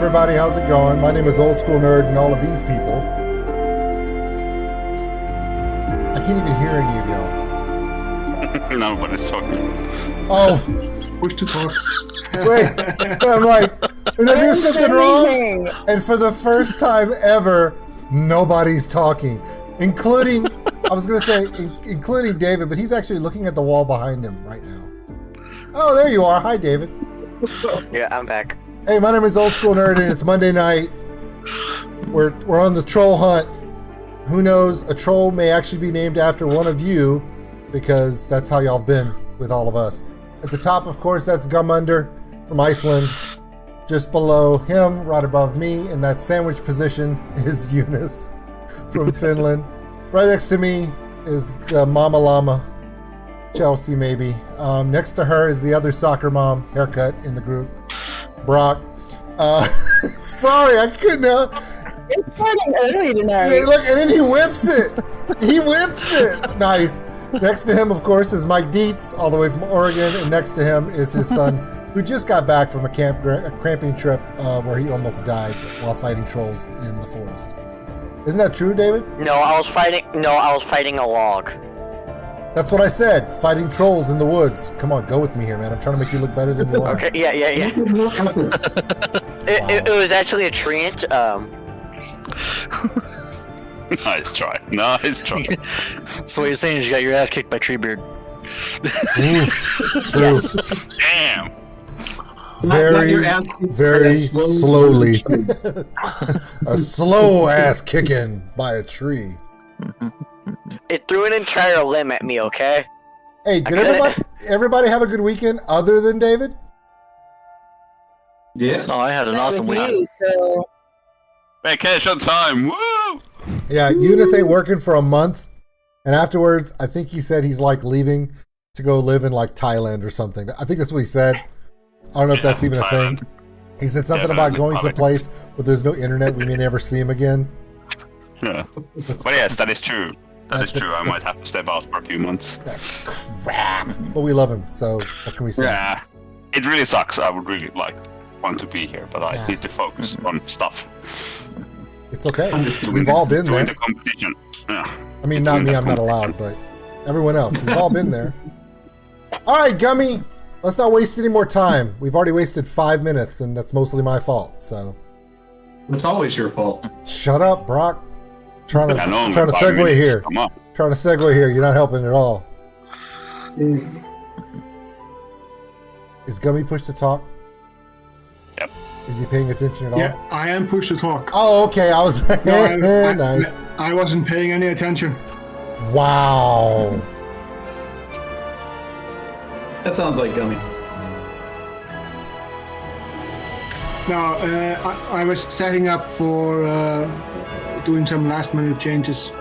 everybody. How's it going? My name is Old School Nerd and all of these people. I can't even hear any of y'all. Nobody's talking. Oh. Push to talk. Wait. I'm like, did I do something wrong? And for the first time ever, nobody's talking. Including, I was going to say, including David, but he's actually looking at the wall behind him right now. Oh, there you are. Hi, David. Yeah, I'm back. Hey, my name is Old School Nerd, and it's Monday night. We're on the troll hunt. Who knows? A troll may actually be named after one of you, because that's how y'all have been with all of us. At the top, of course, that's Gumunder from Iceland. Just below him, right above me, in that sandwich position, is Eunice from Finland. Right next to me is the Mama Llama, Chelsea maybe. Next to her is the other soccer mom haircut in the group, Brock. Sorry, I couldn't. It's starting early tonight. Yeah, look, and then he whips it. He whips it. Nice. Next to him, of course, is Mike Dietz, all the way from Oregon, and next to him is his son, who just got back from a camping trip where he almost died while fighting trolls in the forest. Isn't that true, David? No, I was fighting a log. That's what I said. Fighting trolls in the woods. Come on, go with me here, man. I'm trying to make you look better than you are. Okay, yeah. It was actually a treant. Nice try. Nice try. So what you're saying is you got your ass kicked by Treebeard. True. Damn. Very slowly. A slow ass kicking by a tree. It threw an entire limb at me, okay? Hey, did everybody have a good weekend other than David? Yeah. Oh, I had an awesome weekend. So Vacation time. Woo! Yeah, Eunice ain't working for a month, and afterwards, I think he said he's like leaving to go live in like Thailand or something. I think that's what he said. I don't know if that's even a thing. He said something about going someplace where there's no internet. We may never see him again. Yeah. But yes, that is true. That is true. I might have to step out for a few months. That's crap. But we love him, so what can we say? Yeah. It really sucks. I would really want to be here, but I need to focus on stuff. It's okay. We've all been there. The competition. Yeah. I mean, not me, I'm not allowed, but everyone else. We've all been there. All right, Gummy, let's not waste any more time. We've already wasted 5 minutes, and that's mostly my fault, so. It's always your fault. Shut up, Brock. Trying to segue 5 minutes. here. Come on. Trying to segue here. You're not helping at all. Is Gummy pushed to talk? Yep. Is he paying attention at all? Yeah, I am pushed to talk. Oh, okay. I was nice. I wasn't paying any attention. Wow. That sounds like Gummy. No, I was setting up for doing some last minute changes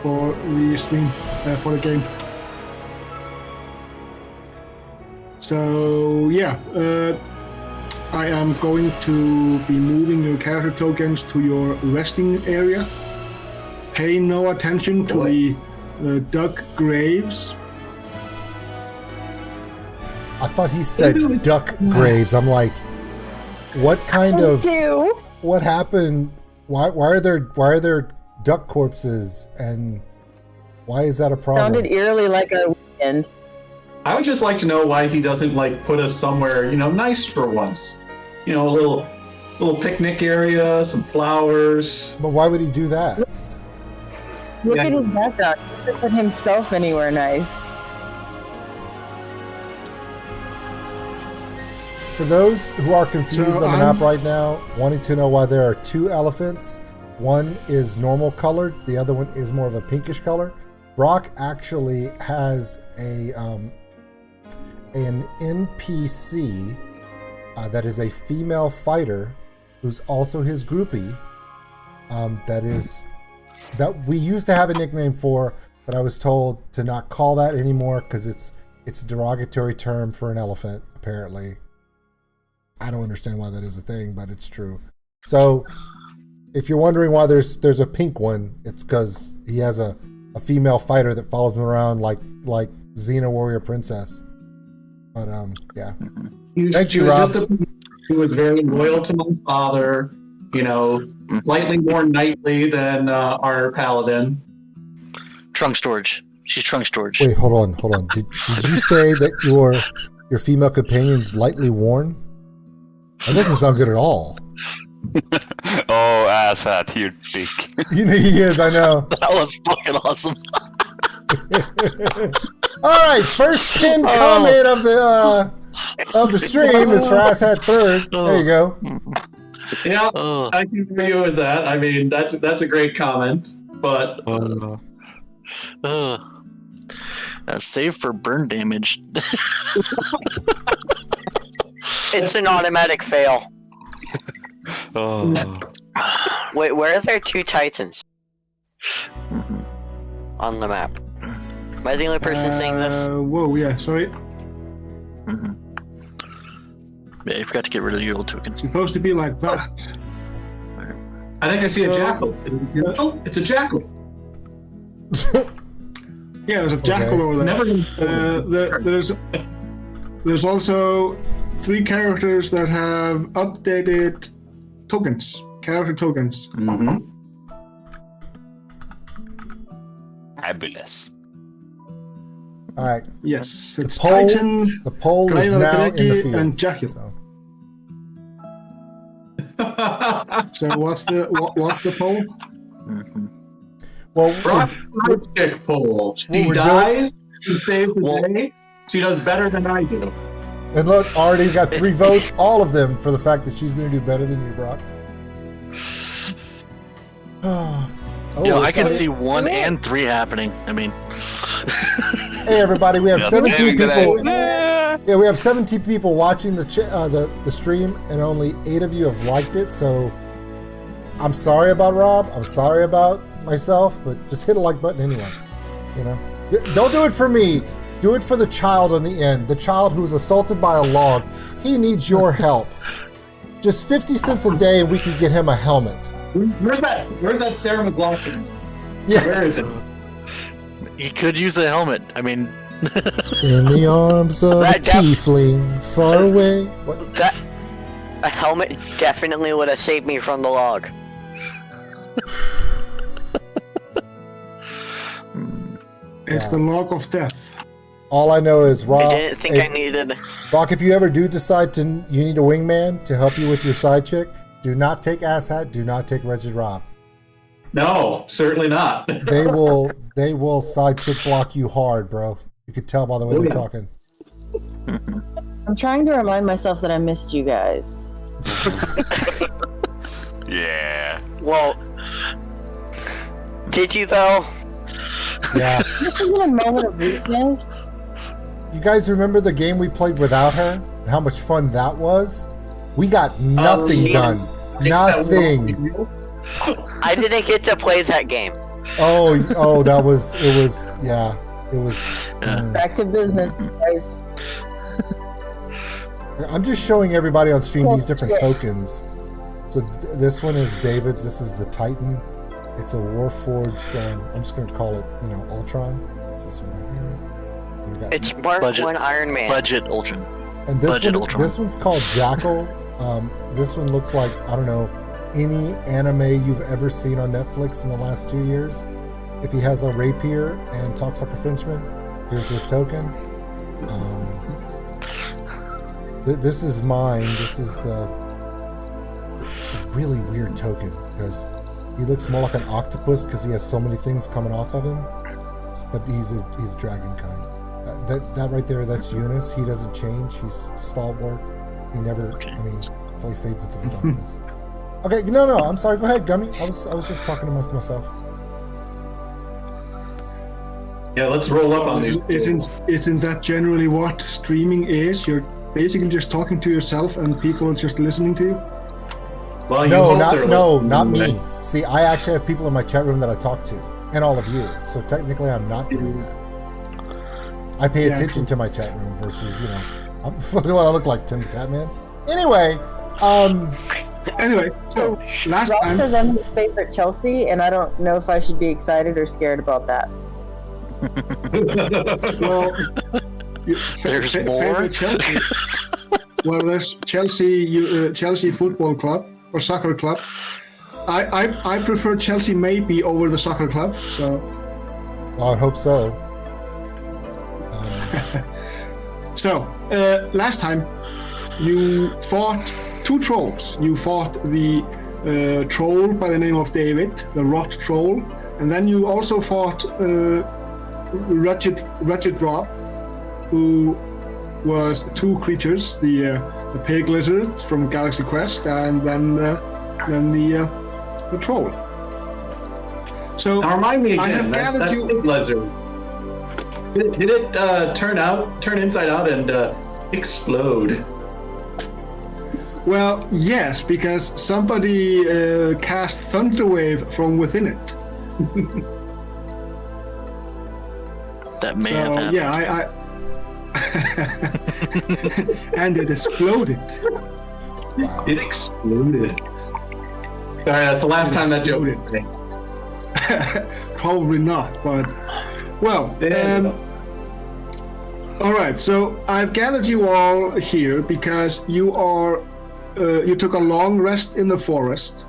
for the stream, for the game. So yeah, I am going to be moving your character tokens to your resting area. Pay no attention to the dug graves. I thought he said duck graves. I'm like, what kind of? What happened? Why are there duck corpses, and why is that a problem? Sounded eerily like our weekend. I would just like to know why he doesn't put us somewhere, nice for once. A little picnic area, some flowers. But why would he do that? Look at his background. He doesn't put himself anywhere nice. For those who are confused on the map right now, wanting to know why there are two elephants, one is normal colored, the other one is more of a pinkish color. Brock actually has an NPC that is a female fighter who's also his groupie. That we used to have a nickname for, but I was told to not call that anymore because it's a derogatory term for an elephant, apparently. I don't understand why that is a thing, but it's true. So if you're wondering why there's a pink one, it's because he has a female fighter that follows him around like Xena Warrior Princess. But yeah. Thank you, Rob. who was very loyal to my father. You know, slightly more knightly than our paladin. Trunk storage. She's trunk storage. Wait, hold on. Did you say that your female companion's lightly worn? That doesn't sound good at all. Oh, asshat, you're big. You know he is. I know. That was fucking awesome. All right, first pinned comment of the stream is for Asshat Third. There you go. Yeah, I can agree with that. I mean, that's a great comment, but save for burn damage. It's an automatic fail. Oh. Wait, where are there 2 titans on the map? Am I the only person seeing this? Whoa, yeah, sorry. Yeah, you forgot to get rid of the old token. It's supposed to be like that. I think I see a jackal. It's a jackal. Yeah, there's a jackal over there. There's also 3 characters that have updated tokens, character tokens. Fabulous. All right. Yes, it's The poll- Titan, The poll is now in the field. and Jackal. So, So what's the poll? well, Brock Sidekick poll. She we're dies, she saves the day, she does better than I do. and look, already got 3 votes, all of them for the fact that she's going to do better than you, Brock. I can see 1 and 3 happening. I mean, Hey everybody, we have 17 good people. idea. Yeah, we have 17 people watching the stream, and only 8 of you have liked it. So I'm sorry about Rob. I'm sorry about myself, but just hit a like button anyway. You know, don't do it for me. Do it for the child on the end. The child who was assaulted by a log. He needs your help. Just 50 cents a day, and we can get him a helmet. Where's that Sarah McLaughlin? Yeah. Where is it? he could use a helmet. I mean, In the arms of a That def- tiefling, far away. What? A helmet definitely would have saved me from the log. It's the log of death. All I know is Rob. I didn't think I needed. Rock, if you ever do decide you need a wingman to help you with your side chick, do not take Asshat. Do not take Wretched Rob. No, certainly not. They will side chick block you hard, bro. You could tell by the way they're talking. I'm trying to remind myself that I missed you guys. Yeah. Well, did you though? Yeah. This isn't a moment of weakness. You guys remember the game we played without her? And how much fun that was? We got nothing yeah. done. Nothing. I didn't get to play that game. Oh, it was. Back to business, guys. I'm just showing everybody on stream these different tokens. So this one is David's. This is the Titan. It's a Warforged. I'm just gonna call it, Ultron. It's this one right here. We got- It's Mark Budget. 1 Iron Man. budget Ultron. and this Budget one, Ultron. this one's called Jackal. This one looks like, I don't know, any anime you've ever seen on Netflix in the last 2 years. If he has a rapier and talks like a Frenchman, here's his token. This is mine. This is it's a really weird token because he looks more like an octopus because he has so many things coming off of him. But he's dragon kind. That right there, that's Eunice. He doesn't change. He's stalwart. He never. Okay. I mean, until he fades into the darkness. Okay, no. I'm sorry. Go ahead, Gummy. I was just talking amongst myself. Yeah, let's roll up on these. Isn't that generally what streaming is? You're basically just talking to yourself and people are just listening to you? Well, you No, hope they're not listening. me. See, I actually have people in my chat room that I talk to, and all of you. So technically, I'm not doing that. I pay Yeah, attention true. to my chat room versus, what do I look like, Tim the Tatman? Anyway, Anyway, so last Ross says I'm time, his favorite Chelsea, and I don't know if I should be excited or scared about that. well, There's more? favorite Chelsea. well, there's Chelsea Football Club or Soccer Club. I prefer Chelsea maybe over the soccer club. So. Well, I hope so. So last time you fought 2 trolls. You fought the troll by the name of David, the rot troll, and then you also fought Wretched Rob, who was 2 creatures, the pig lizard from Galaxy Quest, and then the troll. So Now remind me again. I have gathered that you. pig lizard. Did it turn inside out and explode? Well, yes, because somebody cast Thunderwave from within it. That may have happened. Yeah, and it exploded. Wow. It exploded. Sorry, that's the last time that joke. Probably not, but well. All right, so I've gathered you all here because you are. You took a long rest in the forest,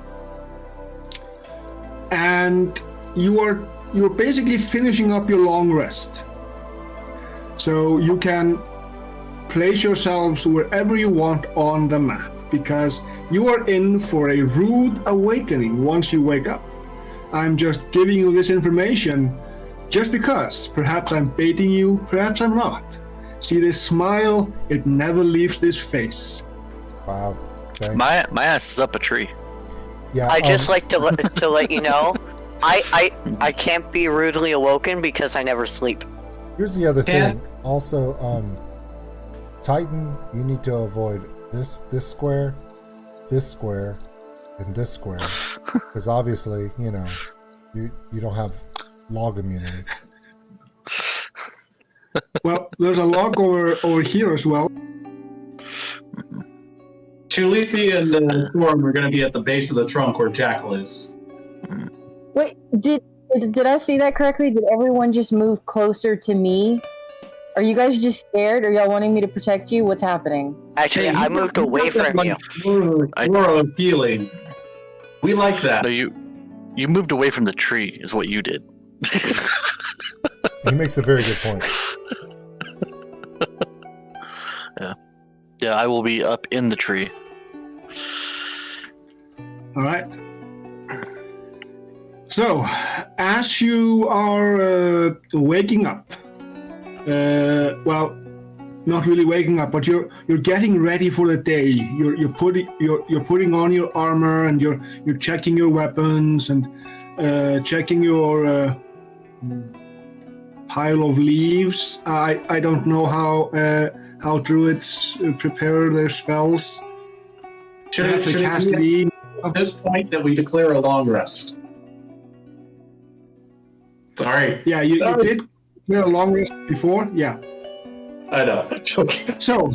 and you're basically finishing up your long rest. So you can place yourselves wherever you want on the map, because you are in for a rude awakening once you wake up. I'm just giving you this information just because. Perhaps I'm baiting you, perhaps I'm not. See this smile? It never leaves this face. Wow. Thanks. My ass is up a tree. Yeah. I just like to let you know, I can't be rudely awoken because I never sleep. Here's the other Yeah. thing. Also, Titan, you need to avoid this square, and this square, because obviously, you don't have log immunity. Well, there's a log over here as well. Chulithi and Storm are going to be at the base of the trunk where Jackal is. Wait, did I see that correctly? Did everyone just move closer to me? Are you guys just scared? Are y'all wanting me to protect you? What's happening? Actually, I moved away from you. Aura of healing. We like that. No, you moved away from the tree, is what you did. He makes a very good point. Yeah, I will be up in the tree. All right. So, as you are waking up, well, not really waking up, but you're getting ready for the day. You're putting on your armor, and you're checking your weapons and checking your pile of leaves. I don't know how druids prepare their spells. Should Perhaps they it cast be leaves. at this point that we declare a long rest? Sorry. Yeah, you did clear a long rest before. Yeah. I know. Okay. So,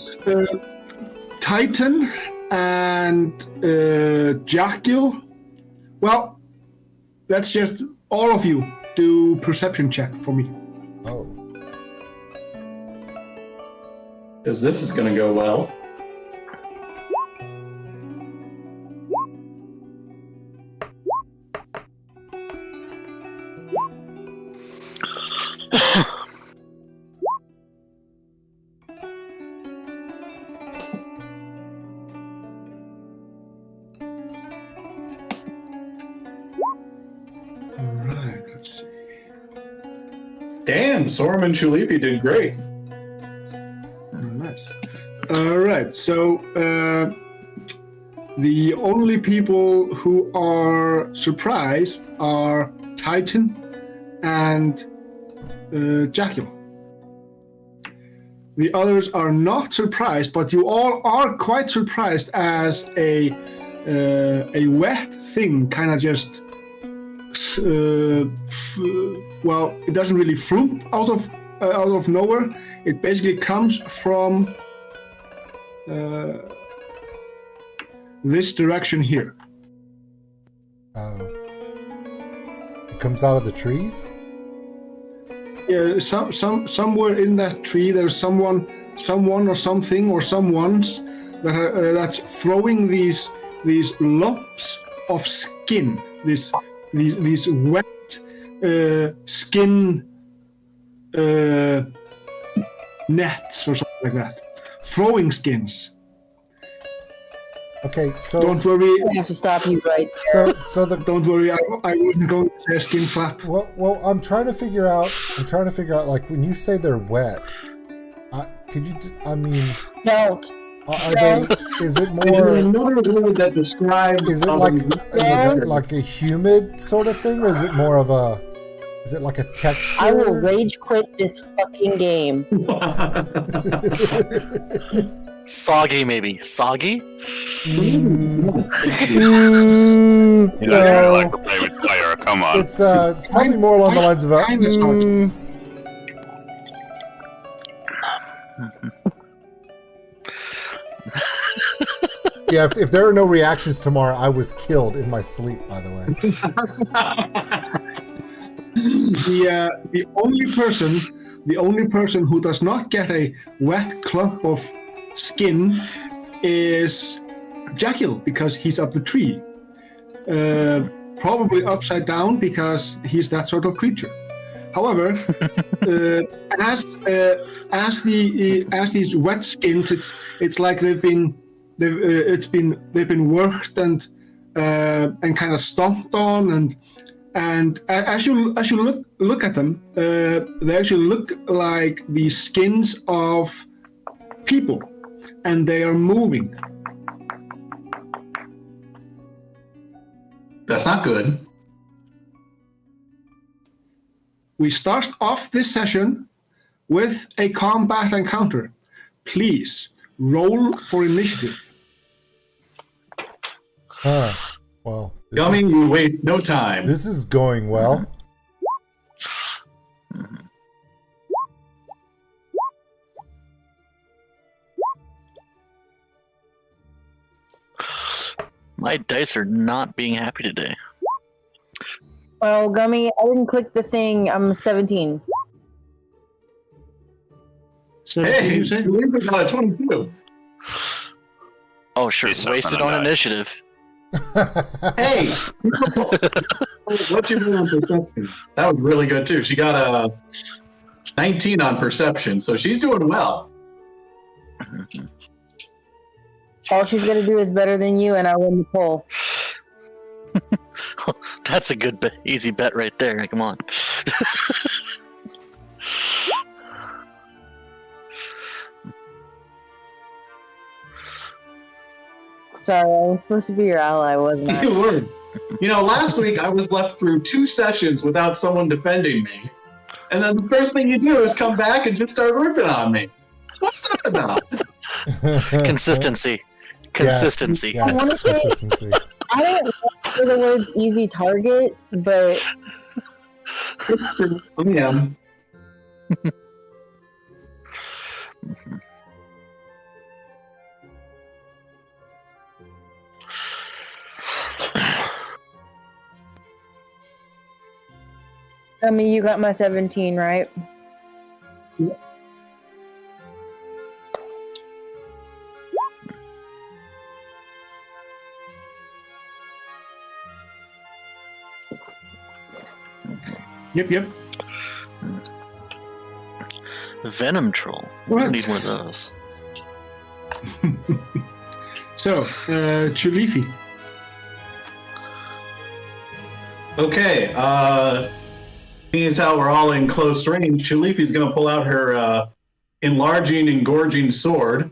Titan and Jackal. Well, let's just all of you do perception check for me. Oh. Because this is going to go well. Alright, let's see. Damn, Sorum and Chulipi did great. Oh, nice. Alright, so the only people who are surprised are Titan and Jackal. The others are not surprised, but you all are quite surprised as a wet thing kind of just well, it doesn't really floop out of nowhere. It basically comes from this direction here. It comes out of the trees? Yeah, somewhere in that tree there's someone or something or someone's that's throwing these lumps of skin, these wet skin nets or something like that. Throwing skins. Okay, so Don't worry. I have to stop you right there. so the Don't worry. I wasn't going to say a skin flap. well, I'm trying to figure out. Like when you say they're wet. Could you? I mean, Don't. are they? Is it more? Another word that describes. Is it like a humid sort of thing, or is it more of a? Is it like a texture? I will rage quit this fucking game. Soggy, maybe. Soggy? You don't No. like to play with fire. Come on. It's probably more along the lines of a. Kinda soggy. Yeah, if there are no reactions tomorrow, I was killed in my sleep. By the way. The only person who does not get a wet clump of skin is Jekyll, because he's up the tree. Probably upside down because he's that sort of creature. However, as these wet skins, it's like they've been worked and kind of stomped on, and as you look at them, they actually look like the skins of people, and they are moving. That's not good. We start off this session with a combat encounter. Please roll for initiative. Well. Gummy, you waste no time. This is going well. My dice are not being happy today. Oh, Gummy, I didn't click the thing. I'm 17. Hey, You say? you got a 22. Oh, sure. It's Wasted open on and initiative. Hey! What's your on perception? That was really good, too. She got a 19 on perception, so she's doing well. All she's gonna do is better than you, and I win the poll. That's a good, easy bet right there. Come on. Sorry, I was supposed to be your ally, wasn't I? You were. You know, last week I was left through 2 sessions without someone defending me. And then the first thing you do is come back and just start ripping on me. What's that about? Consistency. Consistency. Yes, I wanna say- consistency. I don't know for the words easy target, but I am. I mean, you got my 17, right? Yep. Venom Troll. What? I need one of those. So, Chulifi. Okay, seeing as how we're all in close range, Chulifi's going to pull out her enlarging, engorging sword.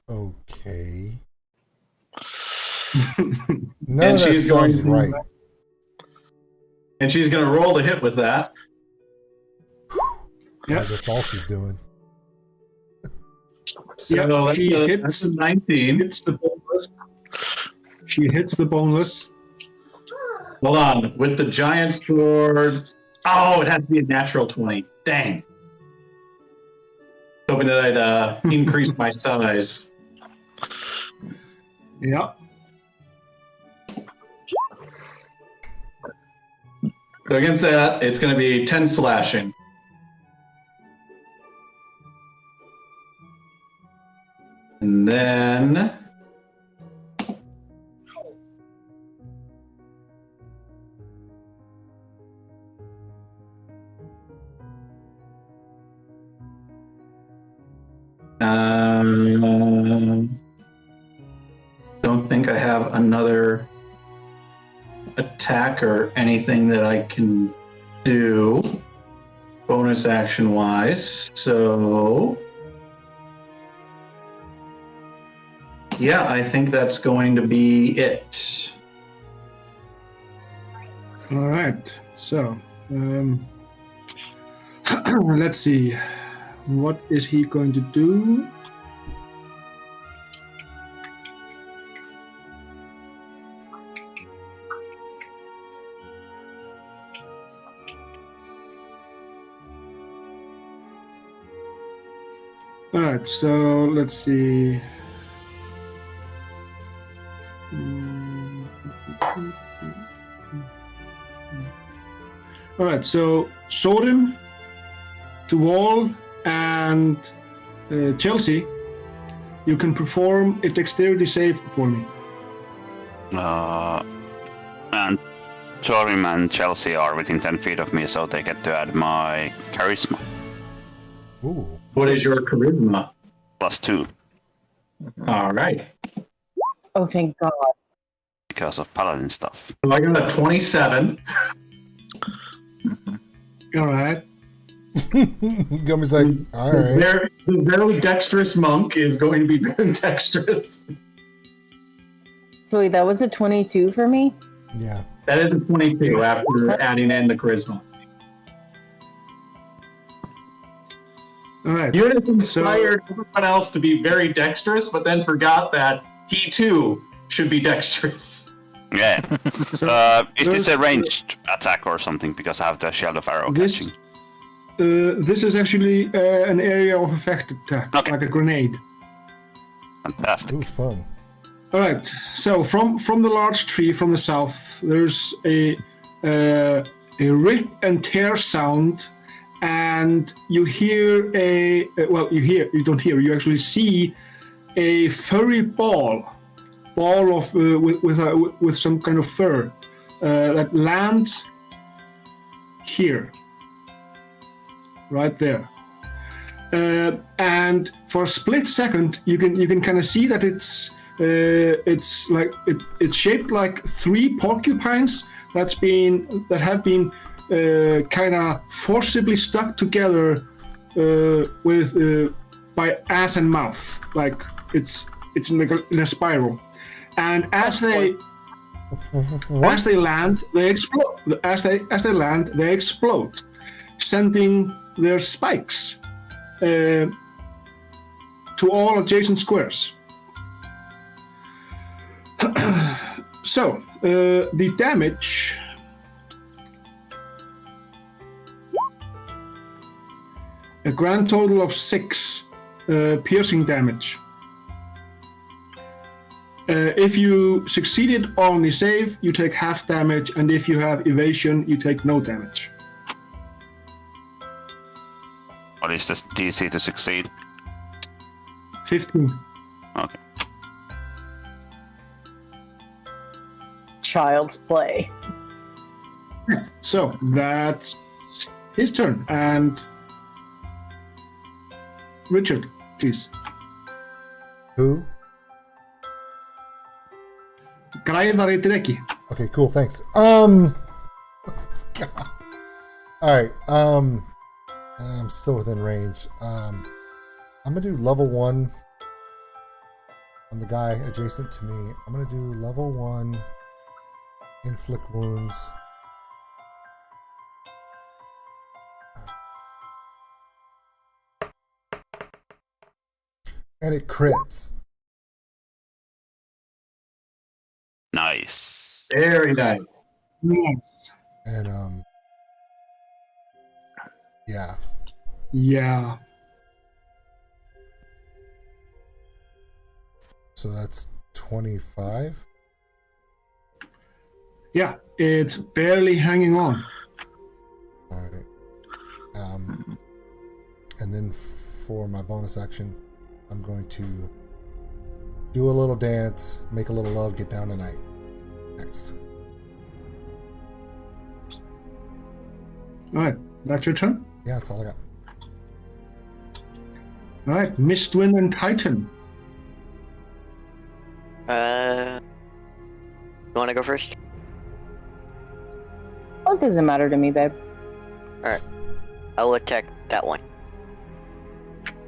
Okay. And None of that she's going sounds to- right. And she's going to roll to hit with that. Yep. That's all she's doing. So Yep, that's, she a, hits- that's a 19. Hits the boneless. She hits the boneless. Hold on. With the giant sword. Oh, it has to be a natural 20. Dang. Hoping that I'd increase my size. Yep. So against that, it's going to be 10 slashing. And then don't think I have another attack or anything that I can do bonus action wise. So yeah, I think that's going to be it. All right. So, let's see. What is he going to do? All right. So let's see. All right, so Sorin, Wall, and Chelsea, you can perform a dexterity save for me. And Jorim and Chelsea are within 10 feet of me, so they get to add my charisma. Ooh. What is your charisma? +2. All right. Oh, thank God. Because of paladin stuff. So I got a 27. All right. Gummy's like, all right. The very dexterous monk is going to be very dexterous. So wait, that was a 22 for me? Yeah. That is a 22 after adding in the charisma. All right. You had inspired everyone else to be very dexterous, but then forgot that he too should be dexterous. Yeah. So Is this a ranged attack or something? Because I have the shield of arrow this catching. this is actually an area of effect attack, Okay. like a grenade. Fantastic. Ooh, fun. All right. So from the large tree from the south, there's a rip and tear sound, and you hear you actually see a furry ball of with some kind of fur that lands here, right there. And for a split second, you can kind of see that it's shaped like 3 porcupines that have been kind of forcibly stuck together by ass and mouth, like it's in a spiral. And as they land, they explode. As they land, they explode, sending their spikes to all adjacent squares. So the damage. A grand total of 6 piercing damage. If you succeeded on the save, you take half damage, and if you have evasion, you take no damage. What is this DC to succeed? 15. Okay. Child's play. So that's his turn, and Richard, please. Who? Græðari Dreki. Okay, cool, thanks. All right, I'm still within range. I'm gonna do level 1 on the guy adjacent to me. I'm gonna do level 1 inflict wounds. And it crits. Nice. Very nice. Nice. And yeah. Yeah. So that's 25. Yeah, it's barely hanging on. All right. And then for my bonus action, I'm going to Do a little dance, make a little love, get down tonight. Next. All right, that's your turn. Yeah, that's all I got. All right, Mistwind and Titan. You want to go first? Well, it doesn't matter to me, babe. I'll attack that one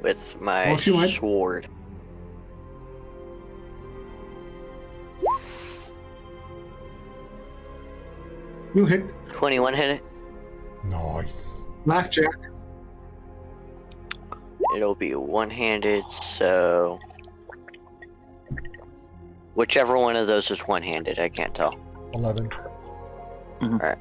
with my Off you might. sword. You hit 21 hit it. Nice. Blackjack. It'll be one-handed, so whichever one of those is one-handed, I can't tell. 11. Alright.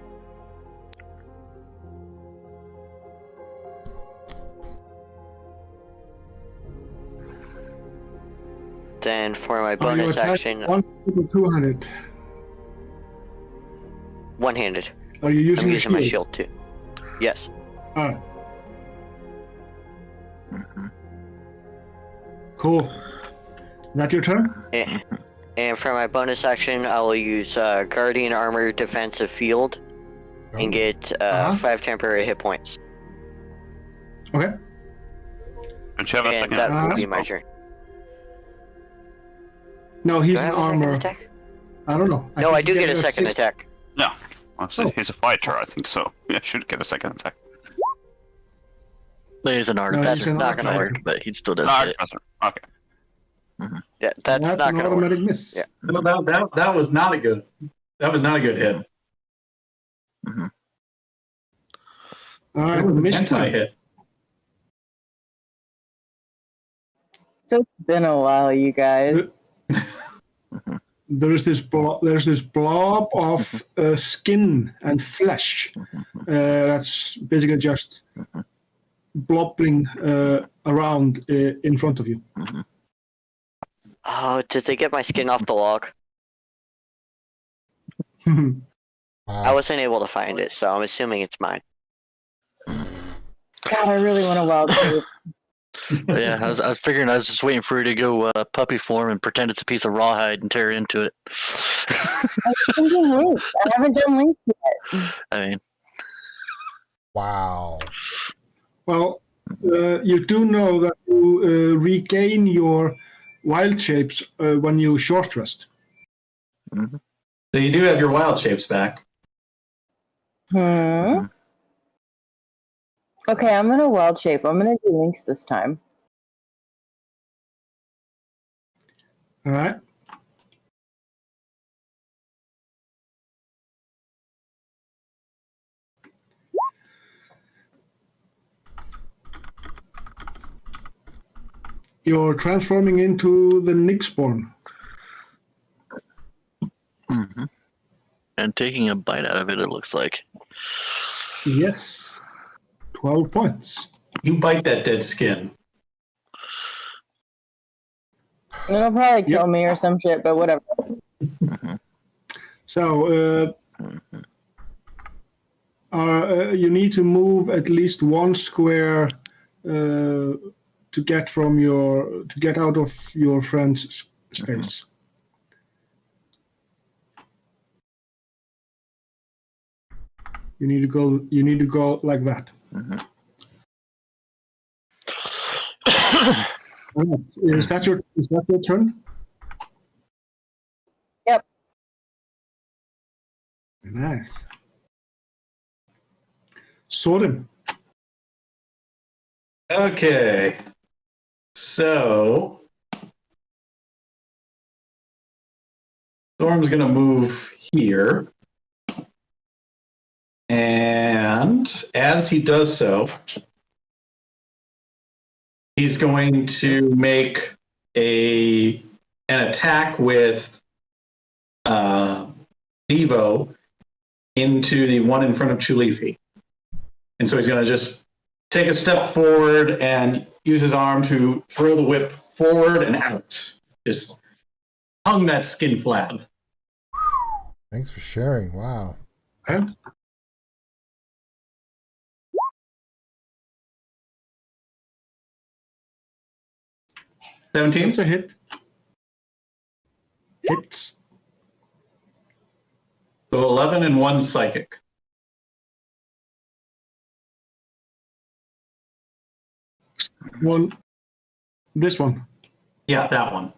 Then for my Are you bonus attacking action, one-handed or two-handed? one-handed. Are you using I'm your using my shield too. Yes. All right. Cool. That your turn? And for my bonus action, I will use Guardian Armor Defensive Field and get 5 temporary hit points. Okay. Don't you have a And second? that will Uh-huh. be my turn. No, Do he's I an have a second armor. attack? I don't know. No, think I do you get a second attack. No. Well, Oh. he's a fighter, I think so. Yeah, should get a second attack. He's an artificer. he's an Not gonna artificer. work. But he still does Ah, get it. Professor. Okay. Yeah, that's not an gonna work. automatic miss. Yeah. No, that was not a good. That was not a good hit. All That right, was an Mistwind. anti-hit. So it's been a while, you guys. There's this blob of skin and flesh that's basically just blobbing around in front of you. Oh, did they get my skin off the log? I Wow. wasn't able to find it, so I'm assuming it's mine. God, I really want a wild shape. But yeah, I was figuring I was just waiting for her to go puppy form and pretend it's a piece of rawhide and tear into it. I'm thinking links. I haven't done links yet. I mean, Wow. Well, you do know that you regain your wild shapes when you short rest. So you do have your wild shapes back. Hmm. Okay, I'm gonna wild shape. I'm gonna do links this time. All right. You're transforming into the Nyxborn. and taking a bite out of it, it looks like. Yes. 12 points. You bite that dead skin. It'll probably kill me or some shit, but whatever. So you need to move at least one square to get out of your friend's space. You need to go like that. Alright, Is that your turn? Yep. Nice. Sorim. Okay. So Storm's gonna move here. And as he does so, he's going to make an attack with Devo into the one in front of Chulifi. And so he's going to just take a step forward and use his arm to throw the whip forward and out. Just hung that skin flab. Thanks for sharing. Wow. Okay. $17. That's a hit. Hits. So 11 and 1 psychic. One. This one. Yeah, that one.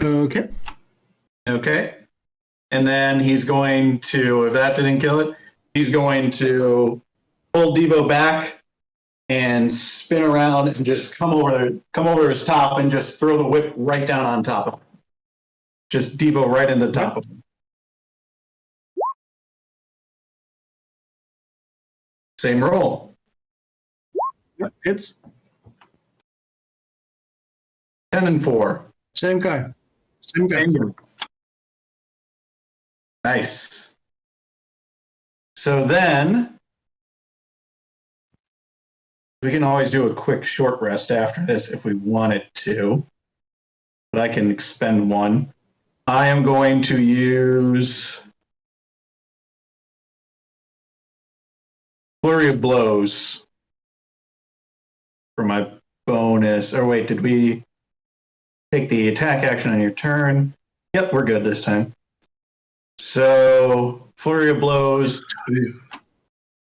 Okay. Okay. And then he's going to, if that didn't kill it, he's going to pull Devo back and spin around and just come over his top and just throw the whip right down on top of him. Just Devo right in the top of him. Same roll. Yep, hits. 10 and 4. Same guy. Same guy. Nice. So then we can always do a quick short rest after this if we wanted to, but I can expend one. I am going to use Flurry of Blows for my bonus. Or wait, did we take the attack action on your turn? Yep, we're good this time. So Flurry of Blows,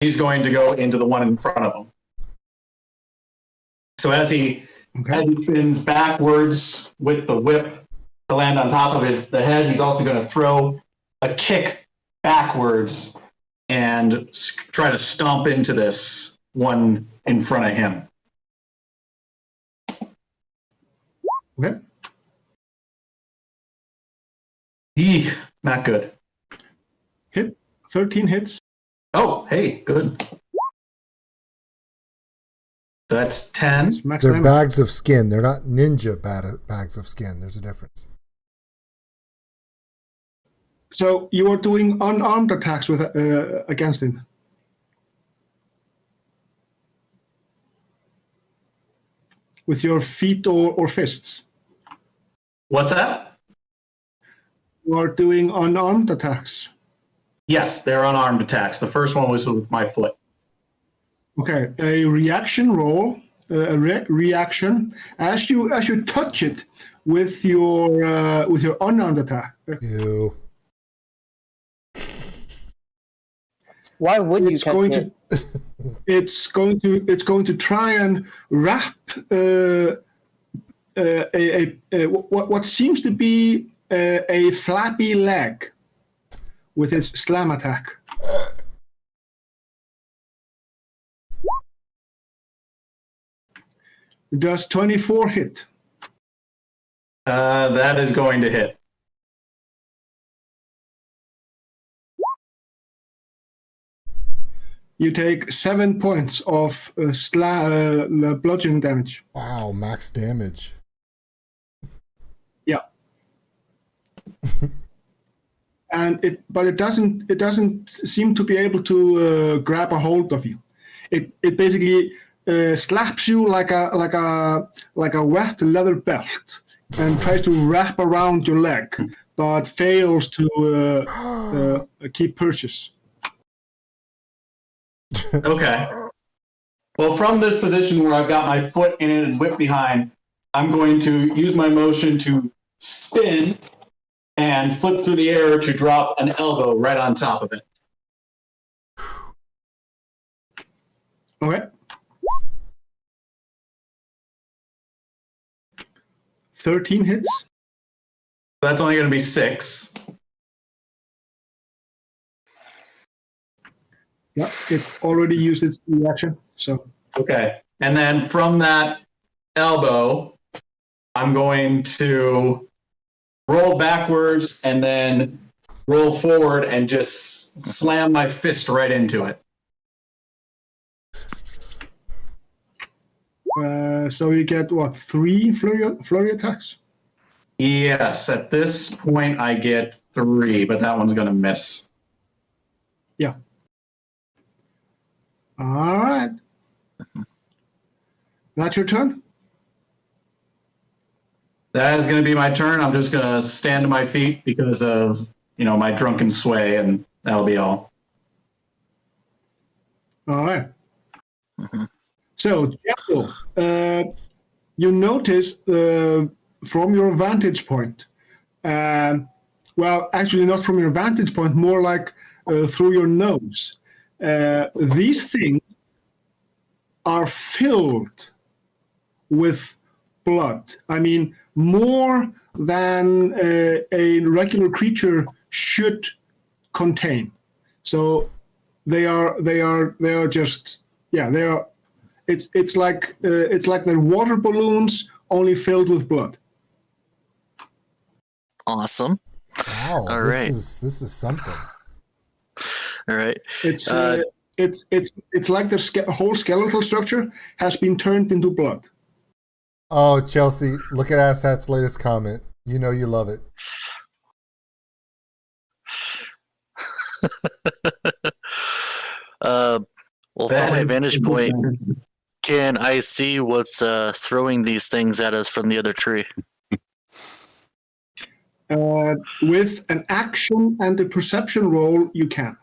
he's going to go into the one in front of him. So as he spins backwards with the whip to land on top of the head, he's also going to throw a kick backwards and try to stomp into this one in front of him. Okay. Not good. Hit. 13 hits. Oh, hey, good. So that's 10. Max They're damage. bags of skin. They're not ninja bags of skin. There's a difference. So you are doing unarmed attacks with against him. With your feet or fists. What's that? You are doing unarmed attacks. Yes, they're unarmed attacks. The first one was with my foot. Okay, a reaction roll. Reaction as you touch it with your unarmed attack. Ew. Why would you It's touch going it? to. It's going to try and wrap what seems to be a flappy leg with its slam attack. Does 24 hit? That is going to hit. You take 7 points of bludgeoning damage. Wow, max damage. Yeah. And it doesn't seem to be able to grab a hold of you. It basically slaps you like a wet leather belt and tries to wrap around your leg, but fails to keep purchase. Okay. Well, from this position where I've got my foot in it and whip behind, I'm going to use my motion to spin and flip through the air to drop an elbow right on top of it. Okay. 13 hits. That's only going to be 6. Yeah, it already used its reaction. So Okay. And then from that elbow, I'm going to roll backwards and then roll forward and just slam my fist right into it. so you get what, 3 flurry attacks? Yes, at this point I get 3, but that one's going to miss. Yeah. All right. That's your turn? That is going to be my turn. I'm just going to stand to my feet because of, my drunken sway, and that'll be all. All right. So, Jethro, you notice from your vantage point, well, actually not from your vantage point, more like through your nose. These things are filled with blood. I mean, more than a regular creature should contain. So they are just, yeah, they are. It's like they're water balloons only filled with blood. Awesome. Wow, All right. This is something. All right. It's like the whole skeletal structure has been turned into blood. Oh, Chelsea, look at Asshat's latest comment. You know you love it. Well, from my vantage point, can I see what's throwing these things at us from the other tree? With an action and a perception roll, you can.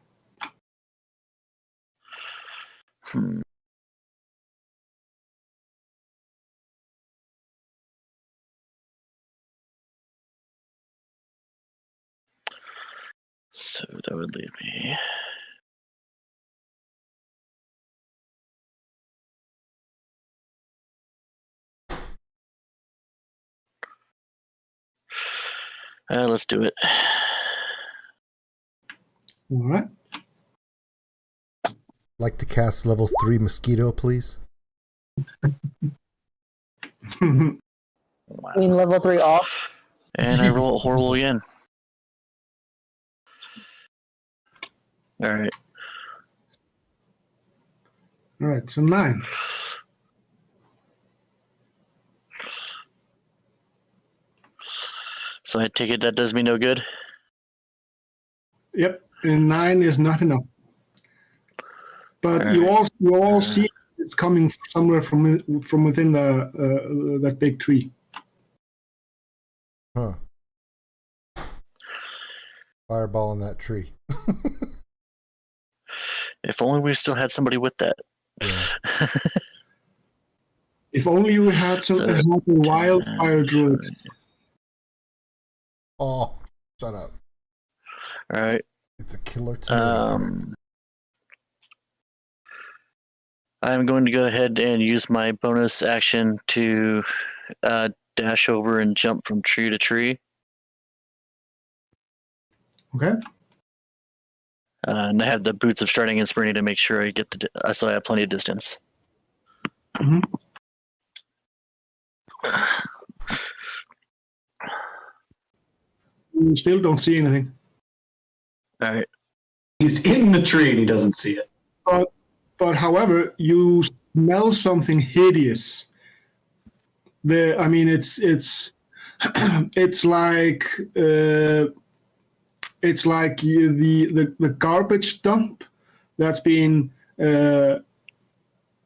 So that would leave me. Let's do it. All right. Like to cast level 3 mosquito, please? I mean, level 3 off. And I roll horrible again. All right. All right, so 9. So I take it that does me no good? Yep, and 9 is not enough. But you all see it's coming somewhere from within the that big tree. Huh. Fireball in that tree. If only we still had somebody with that. Yeah. If only we had some a wildfire druid. Oh, shut up. All right. It's a killer tomato. I'm going to go ahead and use my bonus action to dash over and jump from tree to tree. Okay. And I have the boots of Strahd and Sprinting to make sure I get so I have plenty of distance. Mm-hmm. You still don't see anything. All right. He's in the tree and he doesn't see it. But however, you smell something hideous. It's like the garbage dump that's been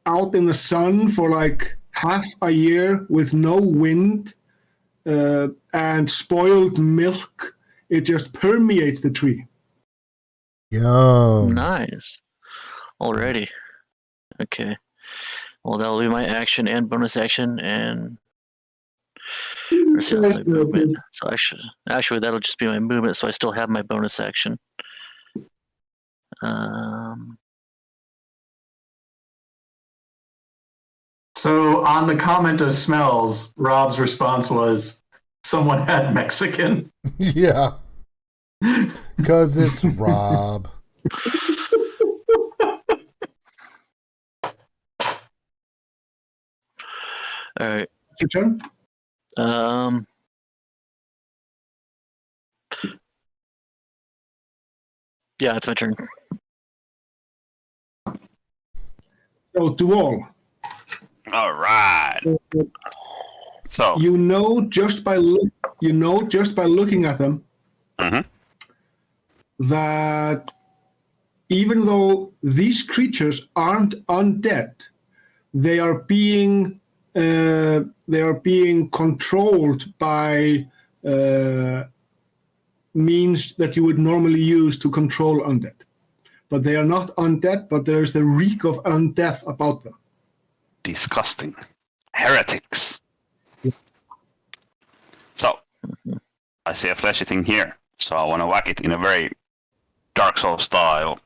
out in the sun for like half a year with no wind and spoiled milk. It just permeates the tree. Yum. Nice. Alrighty. Okay. Well, that'll be my action and bonus action and movement. So actually, that'll just be my movement. So I still have my bonus action. So on the comment of smells, Rob's response was, "Someone had Mexican." Yeah. Because it's Rob. All right. Your turn. Yeah, it's my turn. So to all. All right. So You know just by looking at them that even though these creatures aren't undead, they are being controlled by means that you would normally use to control undead. But they are not undead, but there's the reek of undeath about them. disgusting. Heretics. So, I see a fleshy thing here, so I want to whack it in a very Dark Souls style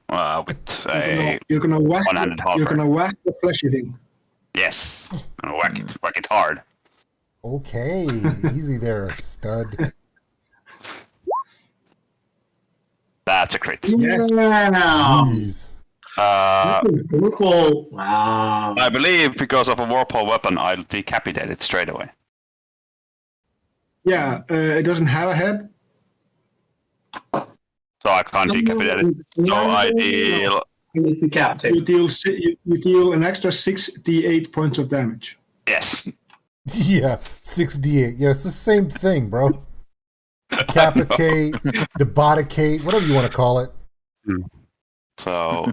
with a you're gonna whack one-handed You're halberd. gonna whack the fleshy thing. Yes, I'm gonna whack it hard. Okay, easy there, stud. That's a crit. Yes. Jeez. Wow. I believe because of a warpole weapon, I'll decapitate it straight away. Yeah, it doesn't have a head. So I can't decapitate it. So I deal. You deal an extra 6d8 points of damage. Yes. Yeah, 6d8. Yeah, it's the same thing, bro. Decapitate, deboticate, whatever you want to call it. So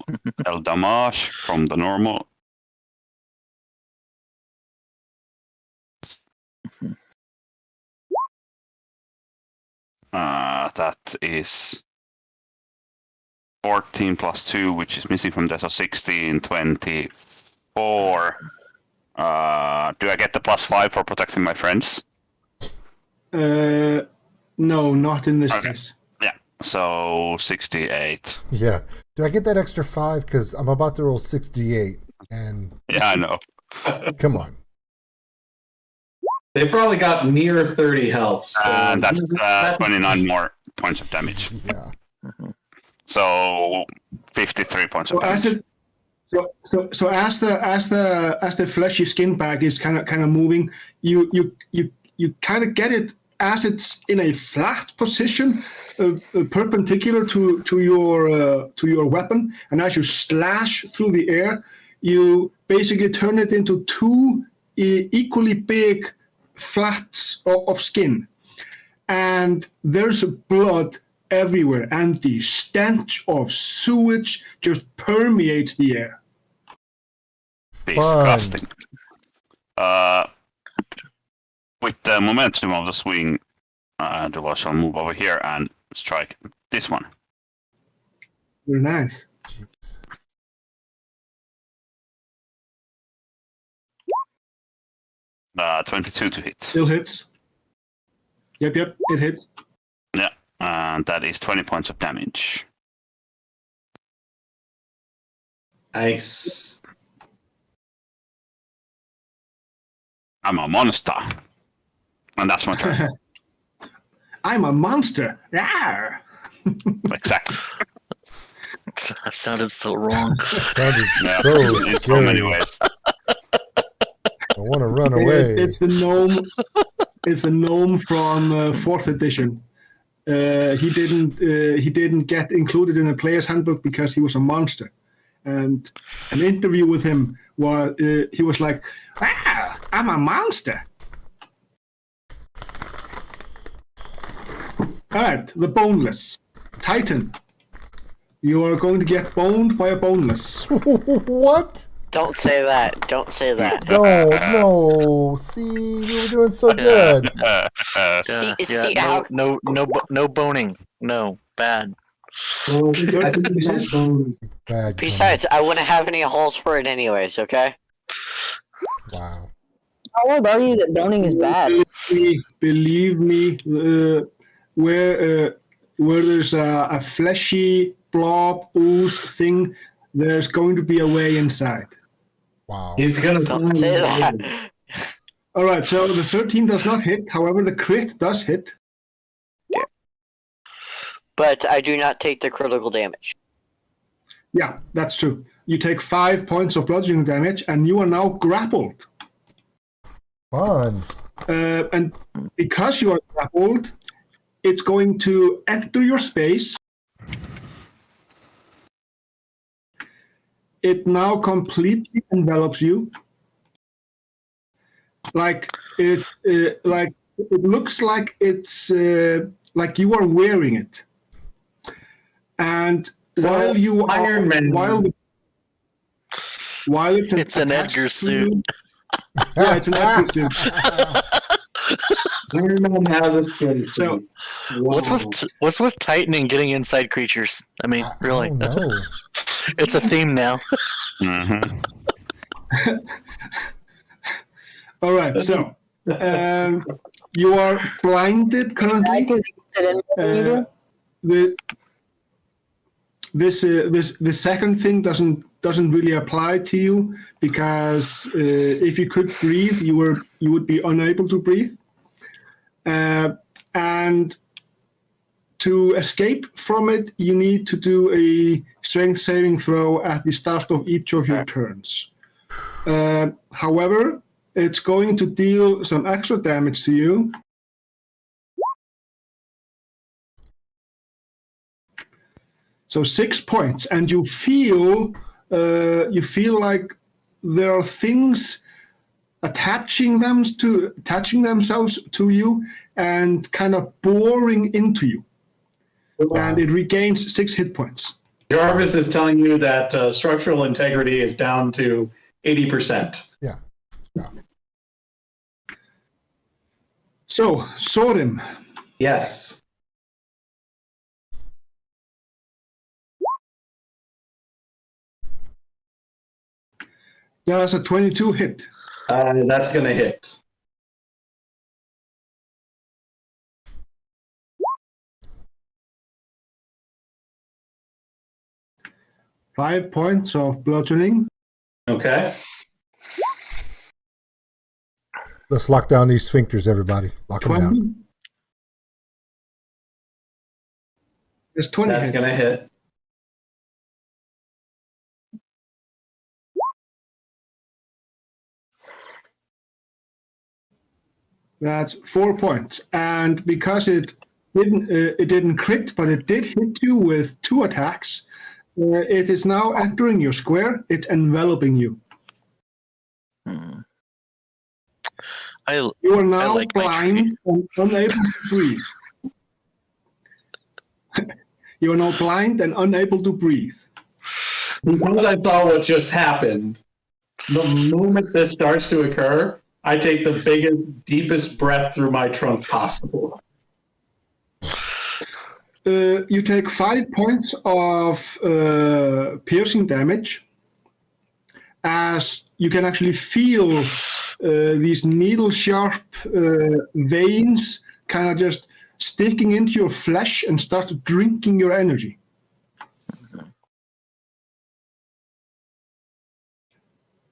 El Damage from the normal. That is 14 plus 2, which is missing from there, so 16, 24. Do I get the plus 5 for protecting my friends? No, not in this case. Yeah, so 68. Yeah. Do I get that extra 5? Because I'm about to roll 6d8. And Yeah, I know. come on. They probably got near 30 health. So And that's 29 more points of damage. Yeah. So 53 points of So as damage. it, so as the fleshy skin bag is kind of moving, you kind of get it as it's in a flat position, perpendicular to your weapon, and as you slash through the air, you basically turn it into two equally big flats of skin, and there's blood everywhere, and the stench of sewage just permeates the air. Disgusting. With the momentum of the swing, Dula shall move over here and strike this one. Very nice. Jeez. Uh, 22 to hit. Still hits. Yep, it hits. Yeah, and that is 20 points of damage. Nice. I'm a monster. And that's my turn. I'm a monster. Rawr. Exactly. That sounded so wrong. Sounded Yeah, so in so many scary. ways. I want to run away. It's the gnome. It's the gnome from 4th edition. He didn't get included in the player's handbook because he was a monster. And an interview with him was he was like, I'm a monster. All right, the boneless Titan. You are going to get boned by a boneless. What? Don't say that. Don't say that. No. See, we were doing so good. Yeah, See, yeah, see how- no boning. No, bad. Bad. Besides, I wouldn't have any holes for it anyways, okay? Wow. I would argue that boning is bad. Believe me, where there's a fleshy blob ooze thing, there's going to be a way inside. Wow. He's gonna Don't say that. All right, so the 13 does not hit. However, the crit does hit. But I do not take the critical damage. Yeah, that's true. You take 5 points of bludgeoning damage, and you are now grappled. Fun. And because you are grappled, it's going to enter your space. It now completely envelops you. Like it looks like it's like you are wearing it. And So, while you are, Iron Man. while it's An attached Edgar to suit. you- yeah, it's an Edgar suit. Iron Man has a skin So- suit. What's with tightening getting inside creatures? I mean, really, I don't know. it's a theme now. Mhm. All right, so you are blinded currently. The second thing doesn't really apply to you because if you could breathe, you would be unable to breathe, and to escape from it, you need to do a strength saving throw at the start of each of your turns. However, it's going to deal some extra damage to you. So 6 points, and you feel like there are things attaching themselves to you and kind of boring into you. And it regains 6 hit points. Jarvis is telling you that structural integrity is down to 80%. Yeah. So, Sorim. Yes. That's a 22 hit. That's going to hit. Five points of bludgeoning. Okay. Let's lock down these sphincters, everybody. Lock them 20. down. There's 20 That's hit. going to hit. That's 4 points. And because it didn't crit, but it did hit you with 2 attacks, it is now entering your square. It's enveloping you. You are now like my blind and unable to breathe. You are now blind and unable to breathe. Because I saw what just happened, the moment this starts to occur, I take the biggest, deepest breath through my trunk possible. You take 5 points of piercing damage as you can actually feel these needle-sharp veins kind of just sticking into your flesh and start drinking your energy.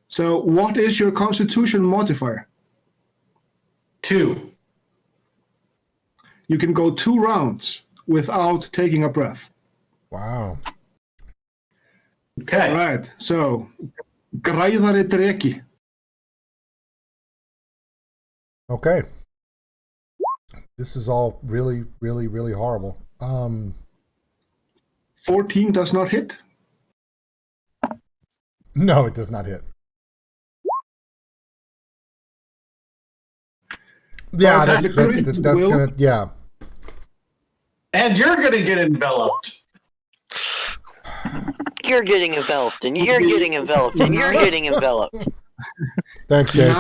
So what is your constitution modifier? 2. You can go 2 rounds without taking a breath. Wow. Okay. All right, so græðari dreki. Okay. This is all really, really, really horrible. 14 does not hit. No, it does not hit. Yeah, that's gonna, yeah. And you're going to get enveloped. You're getting enveloped, and you're getting enveloped, and you're getting enveloped. Thanks, Dave.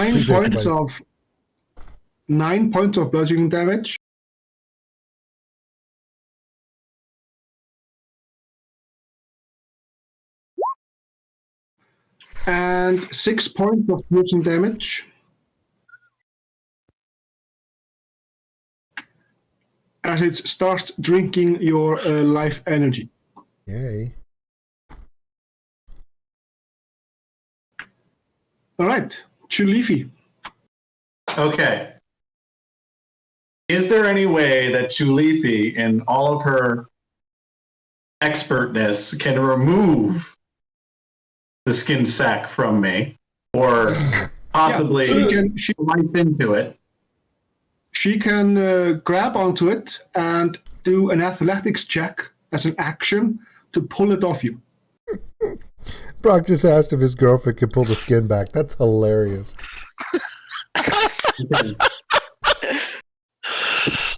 9 points of bludgeoning damage. And 6 points of piercing damage. As it starts drinking your life energy. Yay. All right, Chulifi. Okay. Is there any way that Chulithi, in all of her expertness, can remove the skin sack from me? Or possibly she life into it? She can grab onto it and do an athletics check as an action to pull it off you. Brock just asked if his girlfriend could pull the skin back. That's hilarious.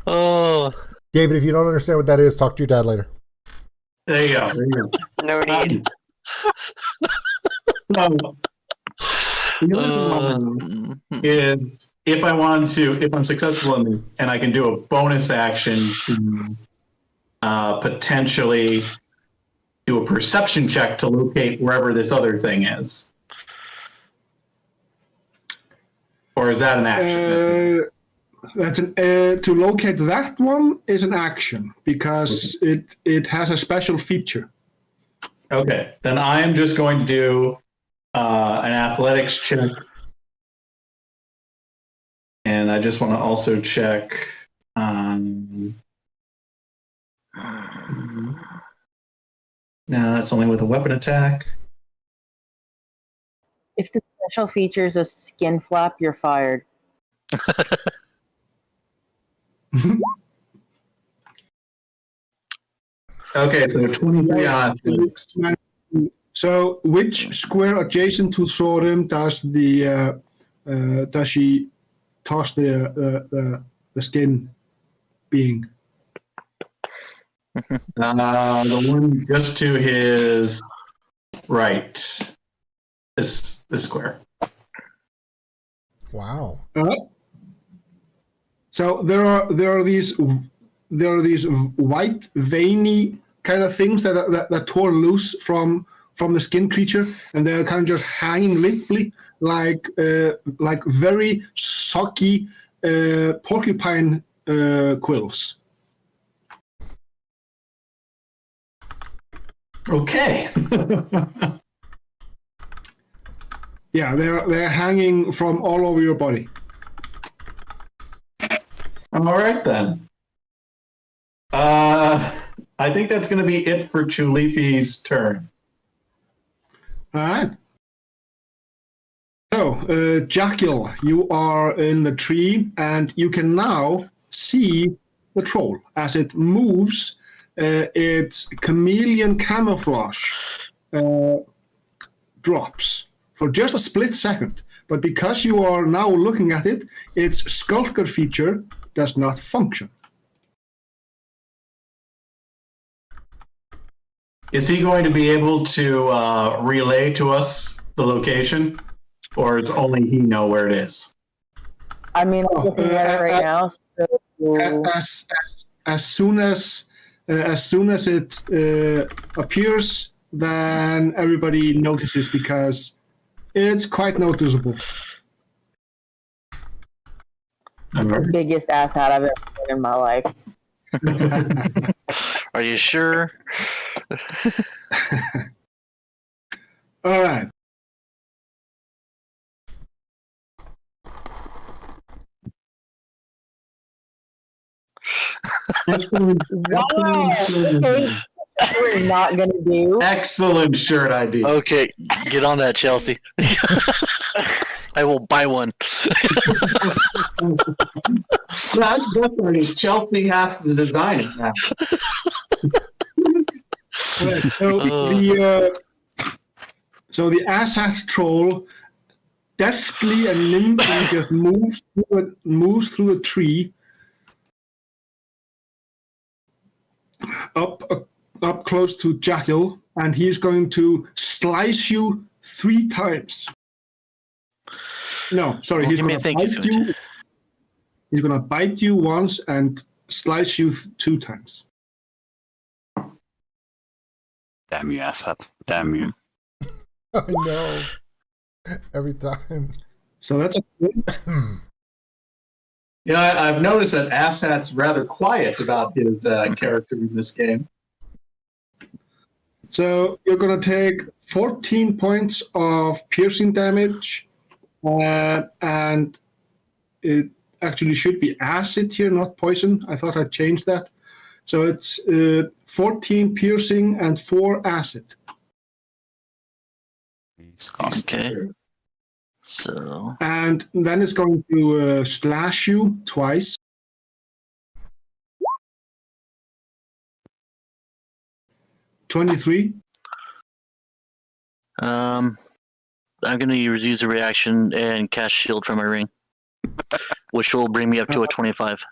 Oh, David, if you don't understand what that is, talk to your dad later. There you go. There you go. No need. Is if I wanted to, if I'm successful in, and I can do a bonus action to potentially do a perception check to locate wherever this other thing is. Or is that an action? To locate that one is an action because it has a special feature. Okay, then I am just going to do an athletics check. And I just want to also check. No, that's only with a weapon attack. If the special feature is a skin flap, you're fired. Okay, so 23 on athletics. So, which square adjacent to Thorin does she toss the skin being? The one just to his right. This square. Wow. So there are these white veiny kind of things that tore loose from the skin creature, and they're kind of just hanging limply like very soggy porcupine quills. Okay. Yeah, they're hanging from all over your body. All right then. I think that's going to be it for Chulifi's turn. All right. So, Jackal, you are in the tree, and you can now see the troll as it moves. Its chameleon camouflage drops for just a split second. But because you are now looking at it, its skulker feature does not function. Is he going to be able to relay to us the location, or does only he know where it is? I mean, I'm looking at it right now. So... As soon as it appears, then everybody notices because it's quite noticeable. The biggest asshat I've ever seen in my life. Are you sure? All right. We're not gonna do. Excellent shirt idea. Okay, get on that, Chelsea. I will buy one. That's different. Chelsea has to design it now. Right, so the asshat troll deftly and nimbly just moves through the tree up close to Jackal, and he's going to slice you 3 times. No, sorry, he's going to bite you. He's going to bite you once and slice you 2 times. Damn you, asshat. Damn you. I know. Every time. So that's a good. Yeah, I've noticed that Asshat's rather quiet about his character in this game. So you're going to take 14 points of piercing damage, and it actually should be acid here, not poison. I thought I'd change that. So it's 14 piercing and 4 acid. Okay. So. And then it's going to slash you twice. $23. I'm going to use a reaction and cast shield from my ring, which will bring me up to a 25.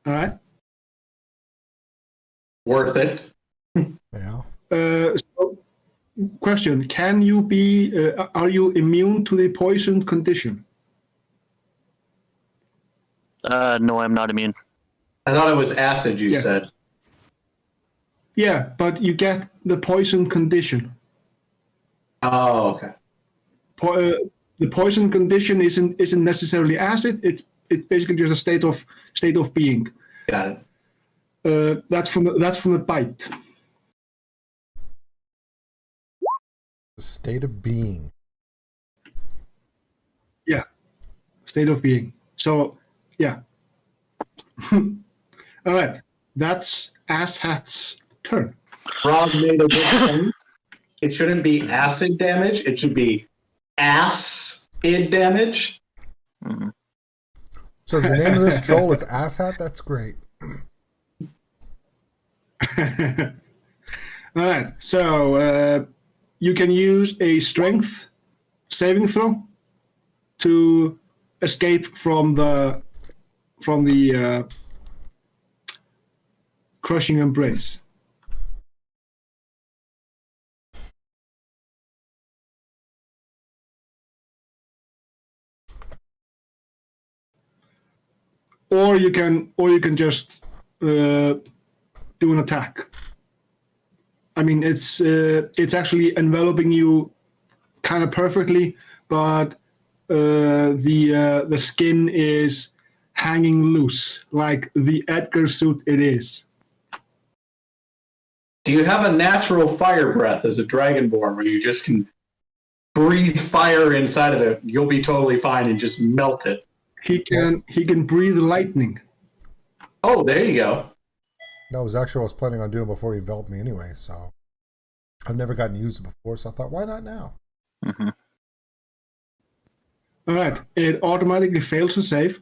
All right. Worth it. Yeah. So, question: can you be? Are you immune to the poison condition? No, I'm not immune. I thought it was acid. You said. Yeah, but you get the poison condition. Oh, okay. the poison condition isn't necessarily acid. It's basically just a state of being. Got it. That's from the bite. The state of being. Yeah, state of being. So, yeah. All right, that's Asshat's turn. Rob made a good point. It shouldn't be acid damage. It should be acid damage. Mm-hmm. So the name of this troll is Asshat? That's great. All right, so you can use a strength saving throw to escape from the crushing embrace. Or you can just do an attack. I mean, it's actually enveloping you kind of perfectly, but the skin is hanging loose, like the Edgar suit it is. Do you have a natural fire breath as a dragonborn where you just can breathe fire inside of it? You'll be totally fine and just melt it. He can breathe lightning. Oh, there you go. That was actually what I was planning on doing before he enveloped me anyway, so I've never gotten to use it before, so I thought, why not now? Mm-hmm. All right, it automatically fails to save.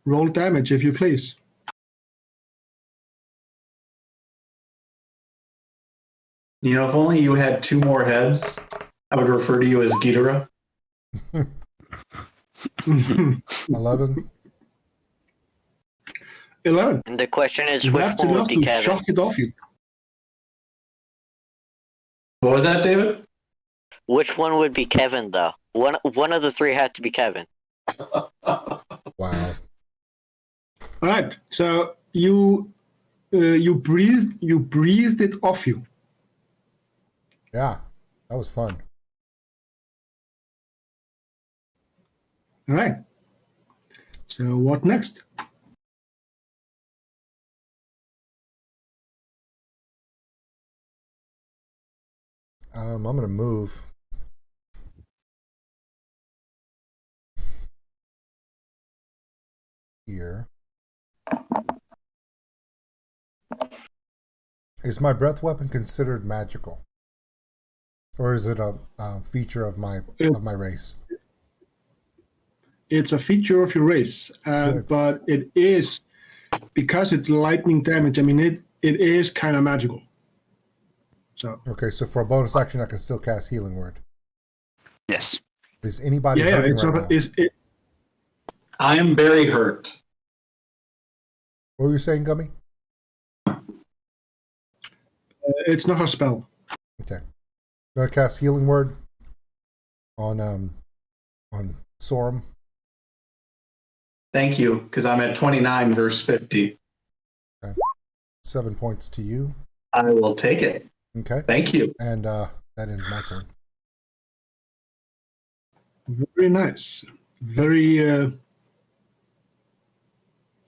Roll damage, if you please. You know, if only you had 2 more heads, I would refer to you as Ghidorah. 11. 11. And the question is, which That's one would enough be to Kevin? shock it off you. What was that, David? Which one would be Kevin, though? One of the 3 had to be Kevin. Wow. All right, so you breathed it off you. Yeah, that was fun. All right. So what next? I'm going to move. Here. Is my breath weapon considered magical? Or is it a feature of my race? It's a feature of your race, but it is, because it's lightning damage, I mean, it is kind of magical. So Okay, so for a bonus action, I can still cast Healing Word. Yes. Is anybody yeah, hurting it's right not. now? I am very hurt. What were you saying, Gummy? It's not a spell. Okay. I'm going to cast Healing Word on Sorum. Thank you, because I'm at 29 verse 50. Okay. 7 points to you. I will take it. Okay. Thank you. And that ends my turn. Very nice. Very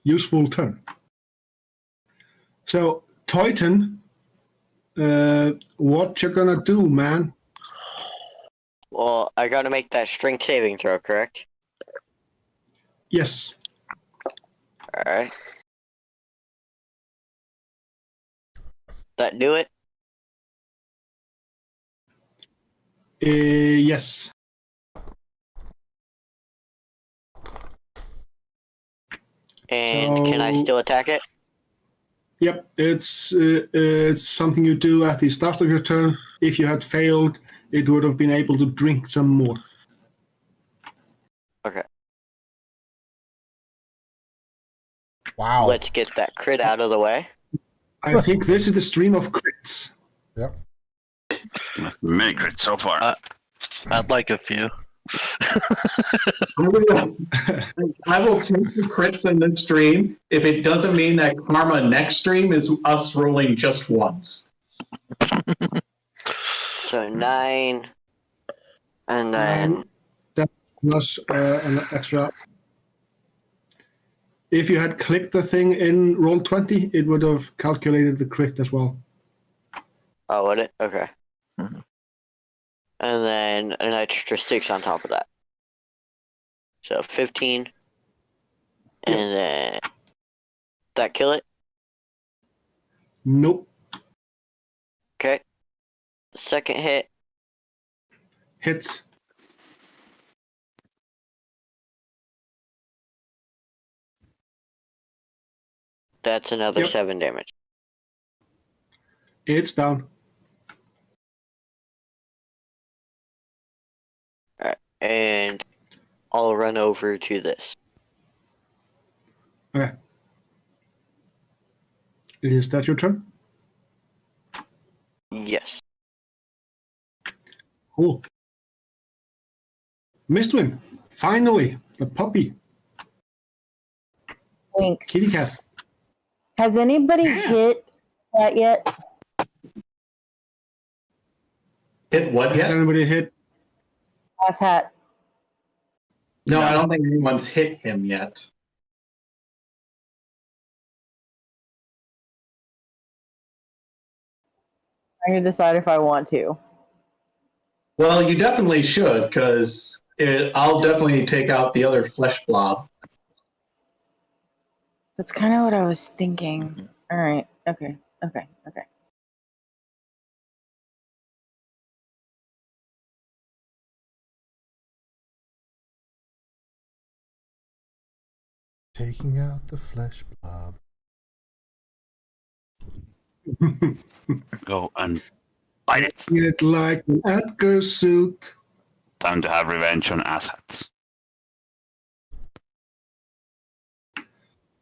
useful turn. So, Toyton, what you gonna do, man? Well, I gotta make that strength saving throw, correct? Yes. Alright. That do it? Yes. And can I still attack it? Yep, it's something you do at the start of your turn. If you had failed, it would have been able to drink some more. Okay. Wow. Let's get that crit out of the way. I think this is the stream of crits. Yep. Many crits so far. I'd like a few. I will take the crits in this stream if it doesn't mean that karma next stream is us rolling just once. So 9. And then. That plus an extra. If you had clicked the thing in Roll20, it would have calculated the crit as well. Oh, would it? Okay. Mm-hmm. And then an extra 6 on top of that. So 15. And then. That kill it? Nope. Okay. Second hit. Hits. That's another Yep. 7 damage. It's down. Alright. And I'll run over to this. Okay. Is that your turn? Yes. Cool. Mistwin, finally, the puppy, Thanks. kitty cat. Has anybody hit that yet? Hit what Has yet? anybody hit? Ass hat. No, I don't think anyone's hit him yet. I can decide if I want to. Well, you definitely should, because I'll definitely take out the other flesh blob. That's kind of what I was thinking. All right. Okay. Taking out the flesh blob. Go and bite it. It like an Edgar suit. Time to have revenge on asshats.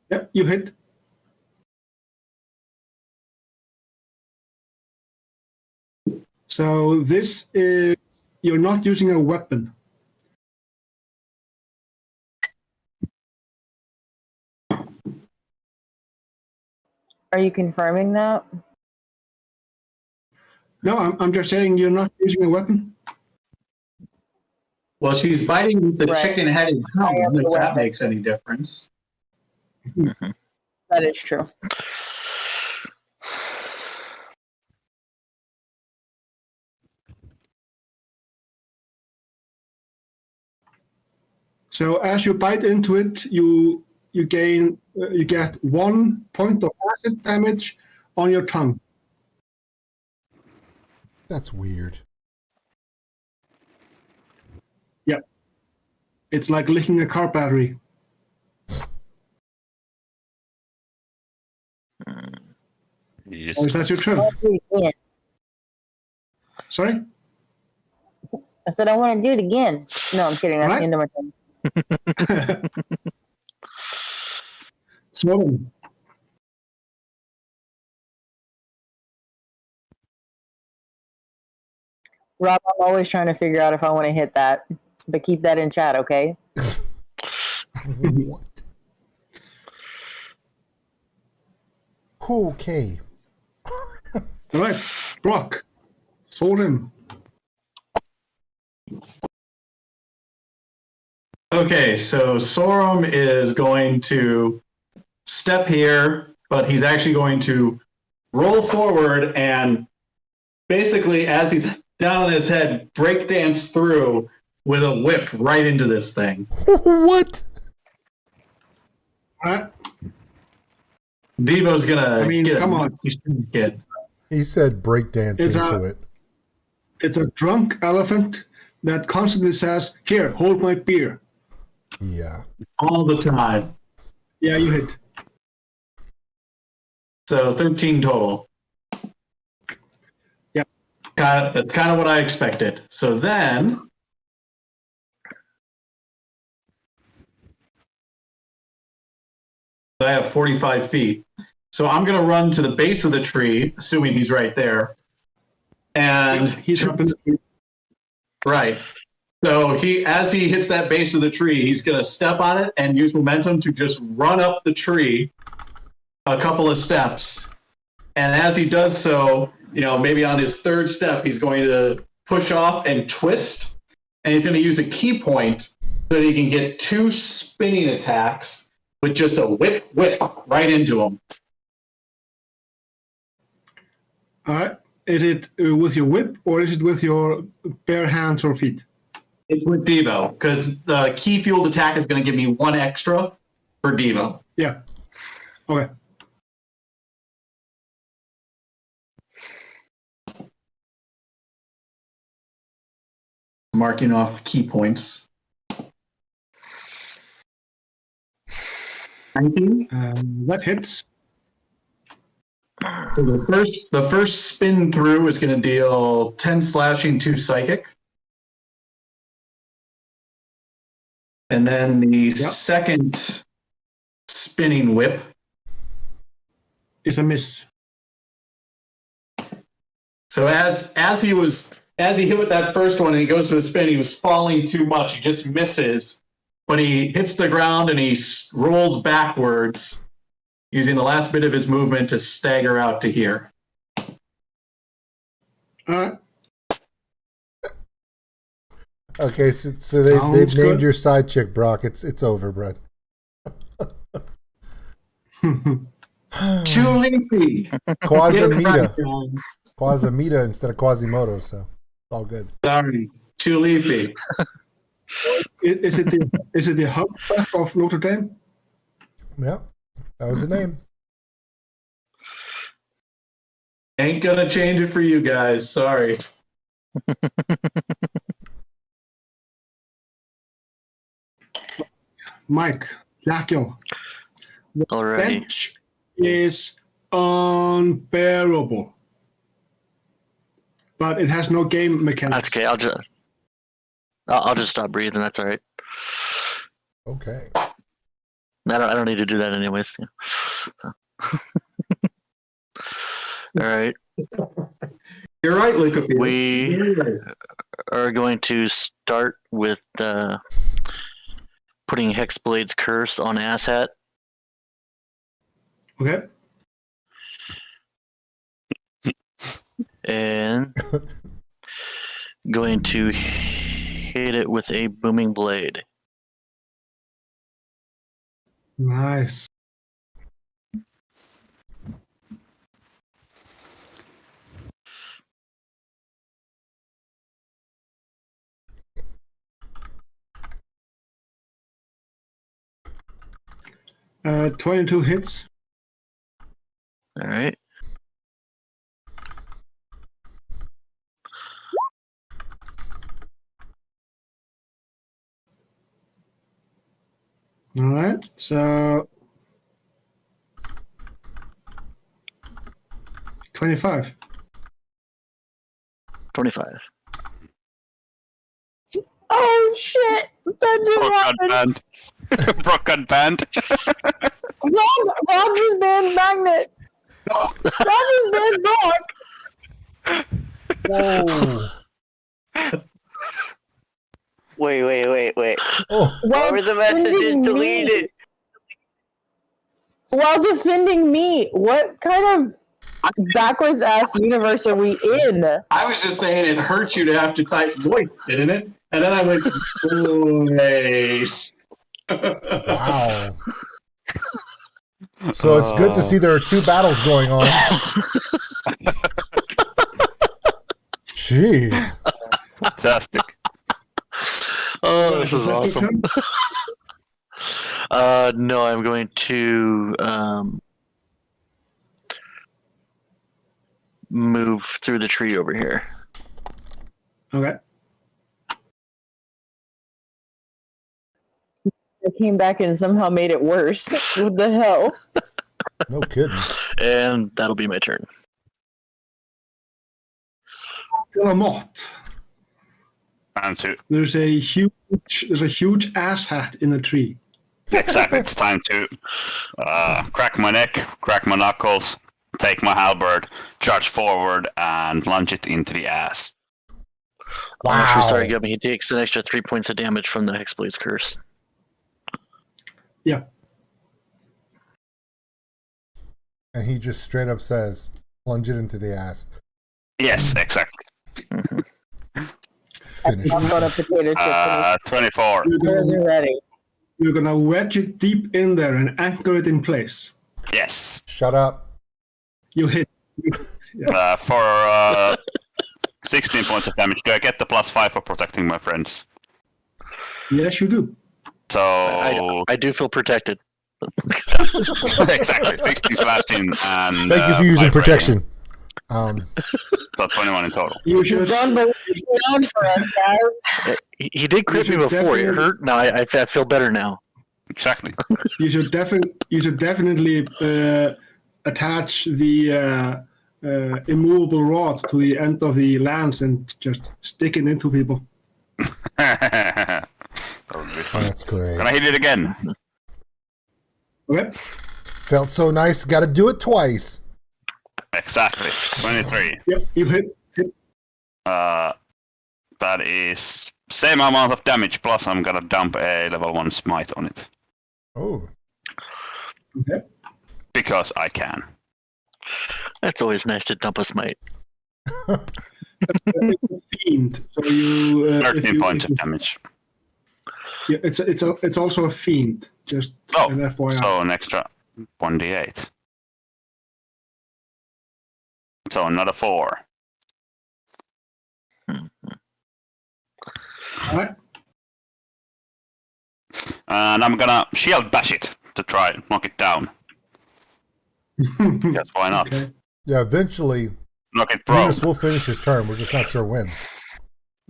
Yep, you hit. So this is, you're not using a weapon. Are you confirming that? No, I'm just saying you're not using a weapon. Well, she's biting the Right. chicken-headed I hound, have if the that weapon. makes any difference. That is true. So as you bite into it, you get 1 point of acid damage on your tongue. That's weird. Yep. It's like licking a car battery. Yes. Or is that your turn? Yes. Sorry? I said I want to do it again. No, I'm kidding. That's Right. the end of my turn. Swollen. Rob, I'm always trying to figure out if I want to hit that, but keep that in chat, okay? What? Okay. All right, Brock. Swollen. Okay, so Sorum is going to step here, but he's actually going to roll forward and basically, as he's down on his head, breakdance through with a whip right into this thing. What? All right. Devo's gonna get come a on. kid. He said breakdance It's into it. It's a drunk elephant that constantly says, "Here, hold my beer." Yeah. All the time. Yeah, you hit. So 13 total. Yep. That's kind of what I expected. So then I have 45 feet. So I'm going to run to the base of the tree, assuming he's right there. And He's up in the tree. right. So as he hits that base of the tree, he's going to step on it and use momentum to just run up the tree a couple of steps And as he does so, maybe on his third step, he's going to push off and twist. And he's going to use a key point so that he can get 2 spinning attacks with just a whip right into him. All right. Is it with your whip or is it with your bare hands or feet? It's with Devo, because the key fueled attack is going to give me 1 extra for Devo. Yeah. Okay. Marking off key points. 19. That hits. So the first spin through is going to deal 10 slashing, 2 psychic. And then the second spinning whip It's a miss. So as he hit with that first one and he goes to the spin, he was falling too much. He just misses. But he hits the ground and he rolls backwards, using the last bit of his movement to stagger out to here. All right. Okay, so they've named your side chick Brock. It's over, Brett. Chulipi. Quasamita instead of Quasimodo, so it's all good. Sorry, Chulipi. Is it the Hunt of Notre Dame? Yeah, that was the name. Ain't gonna change it for you guys. Sorry. Mike, Jackal. The Alrighty. bench is unbearable. But it has no game mechanics. That's okay. I'll just stop breathing. That's all right. Okay. I don't need to do that anyways. All right. You're right, Luca. We are going to start with putting Hexblade's Curse on Asshat. Okay. And going to hit it with a Booming Blade. Nice. Uh, 22 hits. All right. All right. So 25. 25. Oh shit! That just happened. Brock got banned. Rob just banned Magnet. Rob just banned Brock. Whoa. Wait. Oh, Why were the messages deleted? While defending me. What kind of backwards ass universe are we in? I was just saying it hurt you to have to type voice, didn't it? And then I went, voice. wow. So it's good to see there are 2 battles going on. Jeez. Fantastic. Oh, this is awesome. No, I'm going to move through the tree over here. Okay. I came back and somehow made it worse. What the hell? No kidding. And that'll be my turn. Tillamoth. Time to There's a huge ass hat in the tree. exactly. It's time to crack my neck, crack my knuckles, take my halberd, charge forward, and lunge it into the ass. Once we start Wow. going, he takes an extra 3 points of damage from the Hexblade's Curse. Yeah. And he just straight up says, Plunge it into the ass. Yes, exactly. Finish. I'm on a potato chip. 24. Those are ready. You're gonna wedge it deep in there and anchor it in place. Yes. Shut up. You hit. For 16 points of damage. Do I get the +5 for protecting my friends? Yes, you do. So I do feel protected. exactly 16 slashing and Thank you for using 5 protection. radiant. So 21 in total. You should. Done, but it's down for us, guys. He did crit me You should before. It definitely- hurt. Now I feel better now. Exactly. You should definitely attach the immovable rod to the end of the lance and just stick it into people. That would be fun. That's great. Can I hit it again? Okay. Felt so nice. Got to do it twice. Exactly. 23. Yep. You hit. That is same amount of damage plus I'm gonna dump a level 1 smite on it. Oh. Okay. Because I can. That's always nice to dump a smite. Fiend. So you. 13 points of damage. Yeah, it's also a fiend. Just Oh, an FYI. so an extra 1d8. So another 4. All right. And I'm gonna shield bash it to try and knock it down. Yes, why not? Okay. Yeah, eventually, Knock it broke. Venus will finish his turn. We're just not sure when.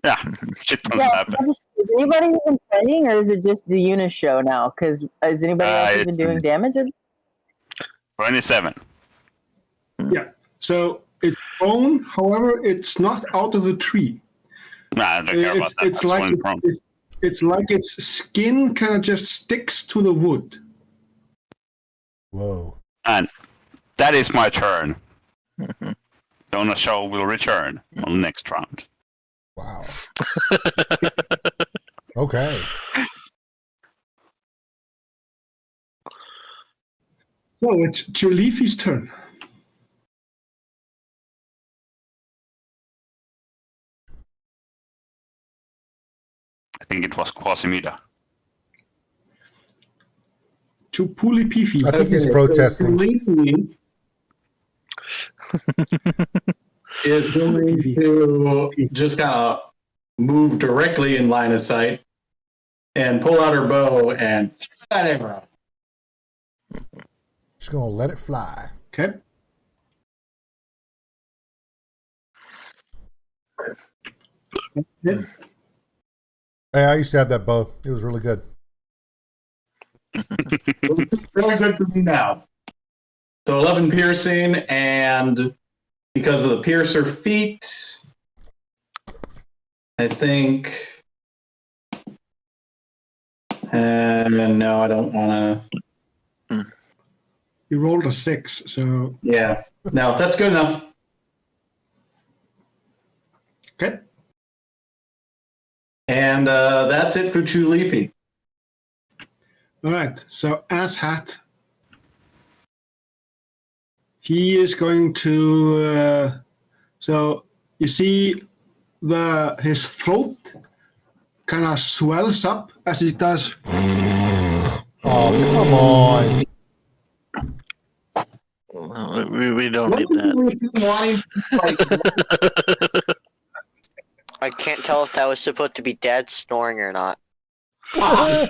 Yeah, shit don't Yeah, happen. is anybody even playing, or is it just the Eunice show now? Because has anybody else even doing damage? 27. Yeah. So it's bone. However, it's not out of the tree. Nah, I don't care about that. It's like That's one it's like its skin kind of just sticks to the wood. Whoa. And that is my turn. Donut Show will return on the next round. Wow. Okay. So it's Jaleefi's turn. I think it was Quasimida. Chupuli Pifi. I think he's protesting. Jaleefi is going to just kind of move directly in line of sight and pull out her bow and that arrow. Just gonna let it fly. Okay. Yep. Hey, I used to have that bow. It was really good. Really good for me now. So 11 piercing, and because of the piercer feat, I think. And no, I don't want to. You rolled a 6, so Yeah, no, that's good enough. okay. And that's it for Chew Leafy. All right. So Asshat, he is going to. So you see, his throat kind of swells up as he does. Oh, come on. We don't need that. I can't tell if that was supposed to be Dad snoring or not. Wow.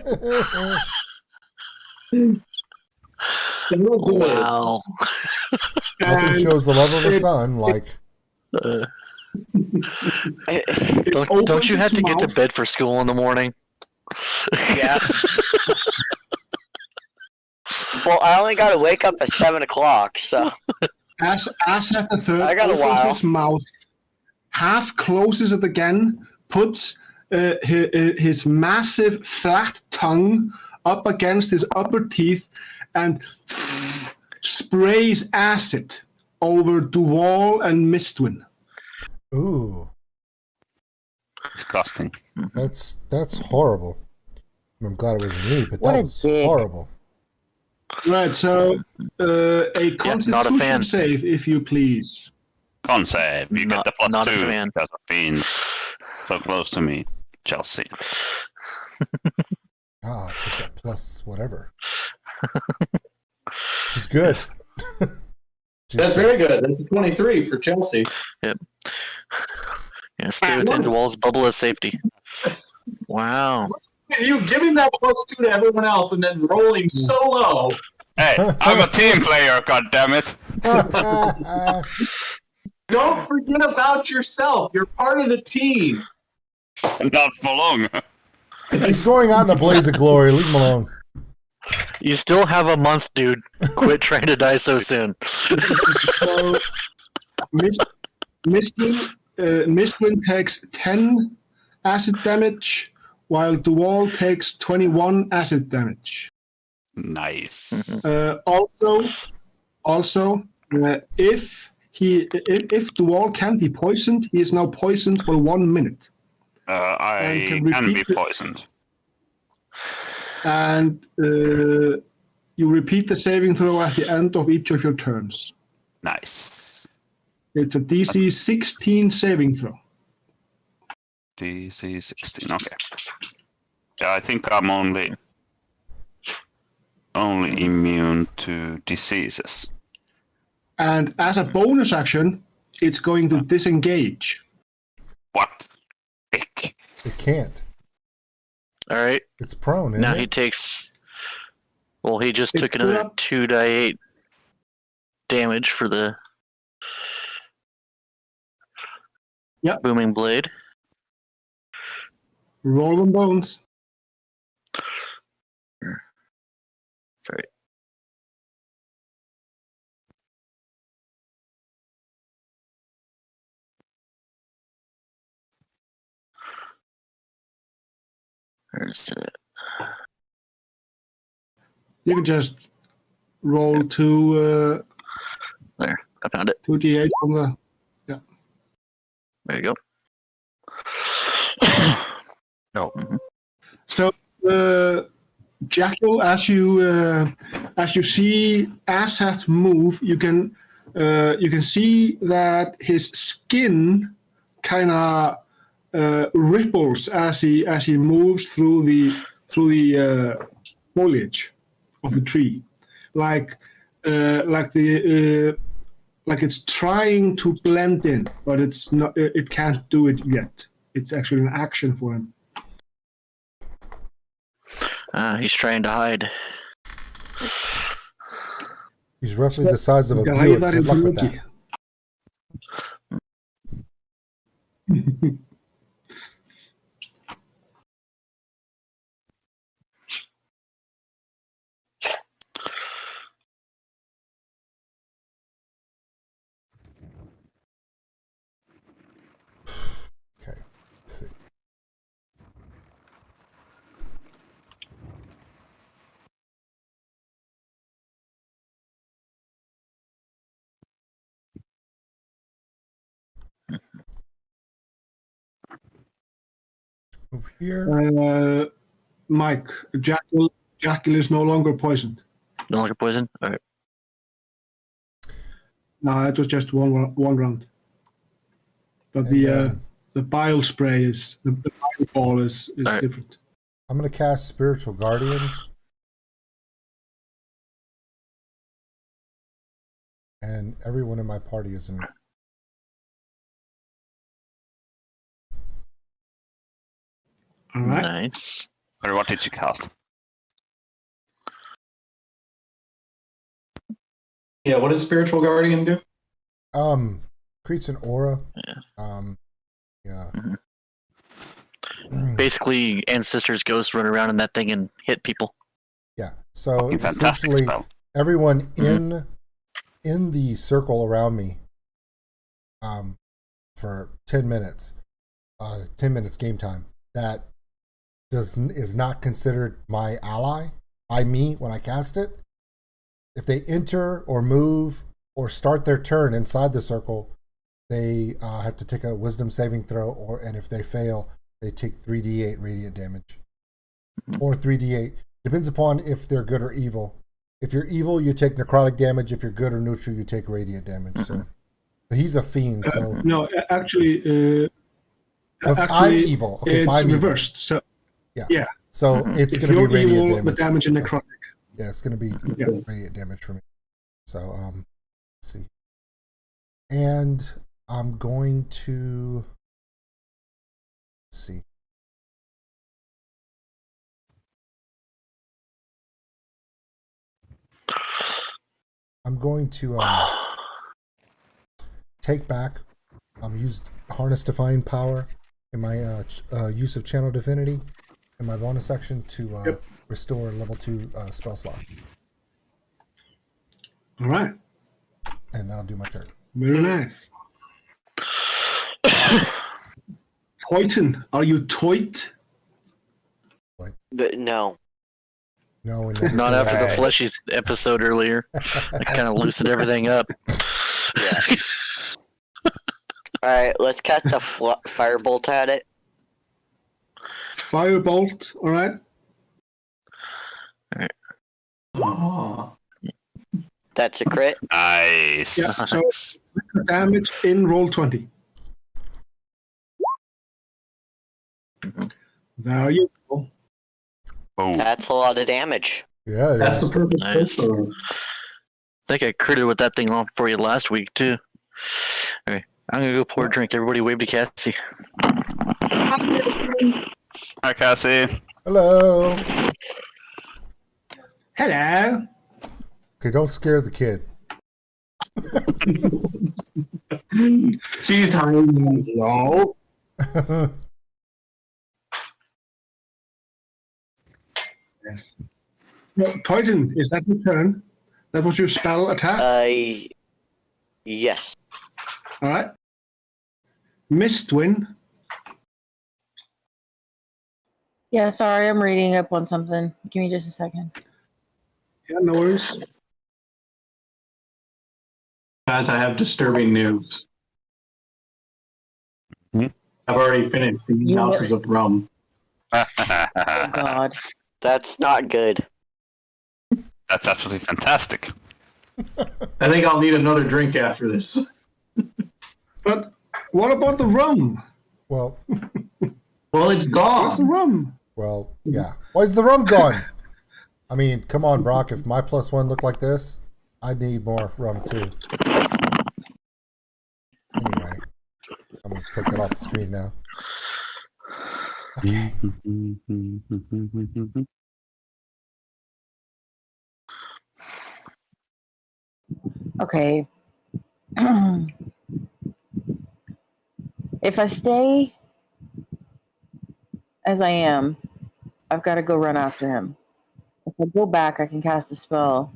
Nothing shows the love of the sun like. Uh, It don't opens you have its to get to mouth. bed for school in the morning? Yeah. Well, I only got to wake up at 7 o'clock, so. Asshat the third I got a opens while. his mouth, half closes it again, puts his massive flat tongue up against his upper teeth, and sprays acid over Duval and Mistwin. Ooh, Disgusting. that's horrible. I'm glad it wasn't me, but What that a was dick. horrible. Right, so a not a Constitution fan. save, if you please. Con save. You Not- get the not a +2 fan. because of being so close to me, Chelsea. Ah, take that plus whatever. She's good. That's very good. That's a 23 for Chelsea. Yeah, stay within the walls, bubble as safety. Wow. You giving that +2 to everyone else and then rolling so low. Hey, I'm a team player, goddammit. Don't forget about yourself. You're part of the team. Not for long. He's going out in a blaze of glory. Leave him alone. You still have a month, dude. Quit trying to die so soon. So, Mistwin takes 10 acid damage, while Duval takes 21 acid damage. Nice. Also, if Duval can be poisoned, he is now poisoned for 1 minute. I And can be repeat the- poisoned. And you repeat the saving throw at the end of each of your turns. Nice. It's a DC 16 saving throw. DC 16. Okay. Yeah, I think I'm only immune to diseases. And as a bonus action, it's going to disengage. What? Ick. It can't. All right. It's prone, isn't Now it? he takes. Well, he just It took put another up- 2d8 damage for the Yep. booming blade. Roll them bones. Sorry. Where's it? You can just roll two There, I found it. 2d8 from the. There you go. No. So, Jackal, as you see Assat move, you can see that his skin kind of ripples as he moves through the foliage of the tree, like it's trying to blend in, but it's not. It can't do it yet. It's actually an action for him. He's trying to hide. He's roughly the size of a Guy Buick. that Good is luck with lucky. that. Okay, let's see. Move here. Mike, Jackal is no longer poisoned. No longer poison? Alright. No, it was just one round. But And, the bile spray is the bile ball is Alright. different. I'm going to cast Spiritual Guardians. And everyone in my party is in. All right. Nice. Or what did you cast? Yeah, what does Spiritual Guardian do? Creates an aura. Yeah. Yeah. Basically, Ancestor's Ghost run around in that thing and hit people. Yeah. So Fantastic essentially, spell. everyone in the circle around me, for 10 minutes, 10 minutes game time, that is not considered my ally by me when I cast it. If they enter or move or start their turn inside the circle, they have to take a wisdom saving throw, and if they fail, they take 3d8 radiant damage. Or 3d8. Depends upon if they're good or evil. If you're evil, you take necrotic damage. If you're good or neutral, you take radiant damage. So but he's a fiend. So No, actually, I'm evil. Okay, it's I'm reversed. So yeah. So it's If going to you're be radiant evil, damage. the damage in necrotic. Yeah, it's going to be radiant damage for me. So let's see. And I'm going to see. I'm going to take back. Used Harness Divine Power in my use of Channel Divinity in my bonus action to restore level 2 spell slot. All right. And that'll do my turn. Very nice. Toyton, are you toit? But no. No, we never Not said after that. the fleshy episode earlier. I kind of loosened everything up. Yeah. Alright, let's cast a firebolt at it. Firebolt, all right. Oh. That's a crit. Nice. Yeah, so damage in roll 20. There you go. Oh, That's a lot of damage. Yeah, it That's is. the perfect Nice. sword. I think I critted with that thing off for you last week, too. All right, I'm going to go pour a drink. Everybody wave to Cassie. hi Cassie. Hello. Hello. Okay, don't scare the kid. She's hiding. No. Yes. No, Toyton, is that your turn? That was your spell attack? Yes. All right. Mistwin. Yeah, sorry, I'm reading up on something. Give me just a second. Yeah, no worries. Guys, I have disturbing news. Hmm? I've already finished the ounces of rum. Oh, God. That's not good. That's absolutely fantastic. I think I'll need another drink after this. But what about the rum? Well, Well, it's What's the gone. rum? well, yeah. Why is the rum gone? I mean, come on, Brock. If my +1 looked like this, I'd need more rum too. Anyway, I'm gonna take that off the screen now. Okay. Okay. If I stay as I am, I've got to go run after him. If I go back, I can cast a spell.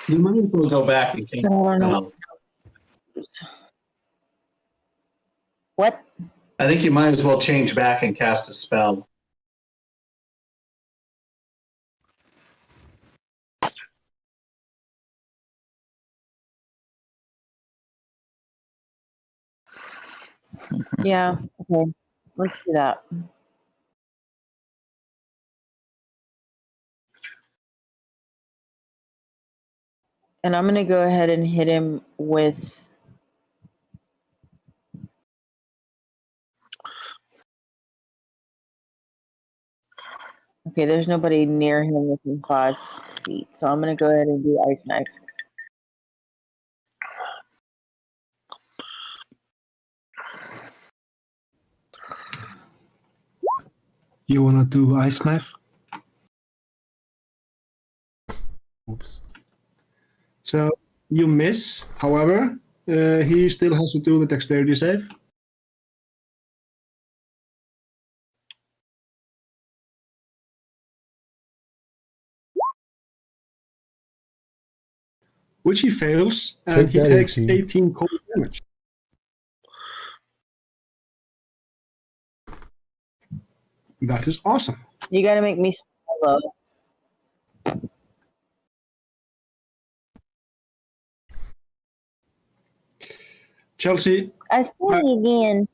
You might as well go back and I don't know. What? I think you might as well change back and cast a spell. Yeah. Okay. Let's do that. And I'm going to go ahead and hit him with... Okay, there's nobody near him within 5 feet. So I'm going to go ahead and do Ice Knife. You want to do Ice Knife? Oops. So you miss. However, he still has to do the dexterity save. Which he fails, and Take he that, takes 18. 18 cold damage. That is awesome. You got to make me swallow. Chelsea, I say again.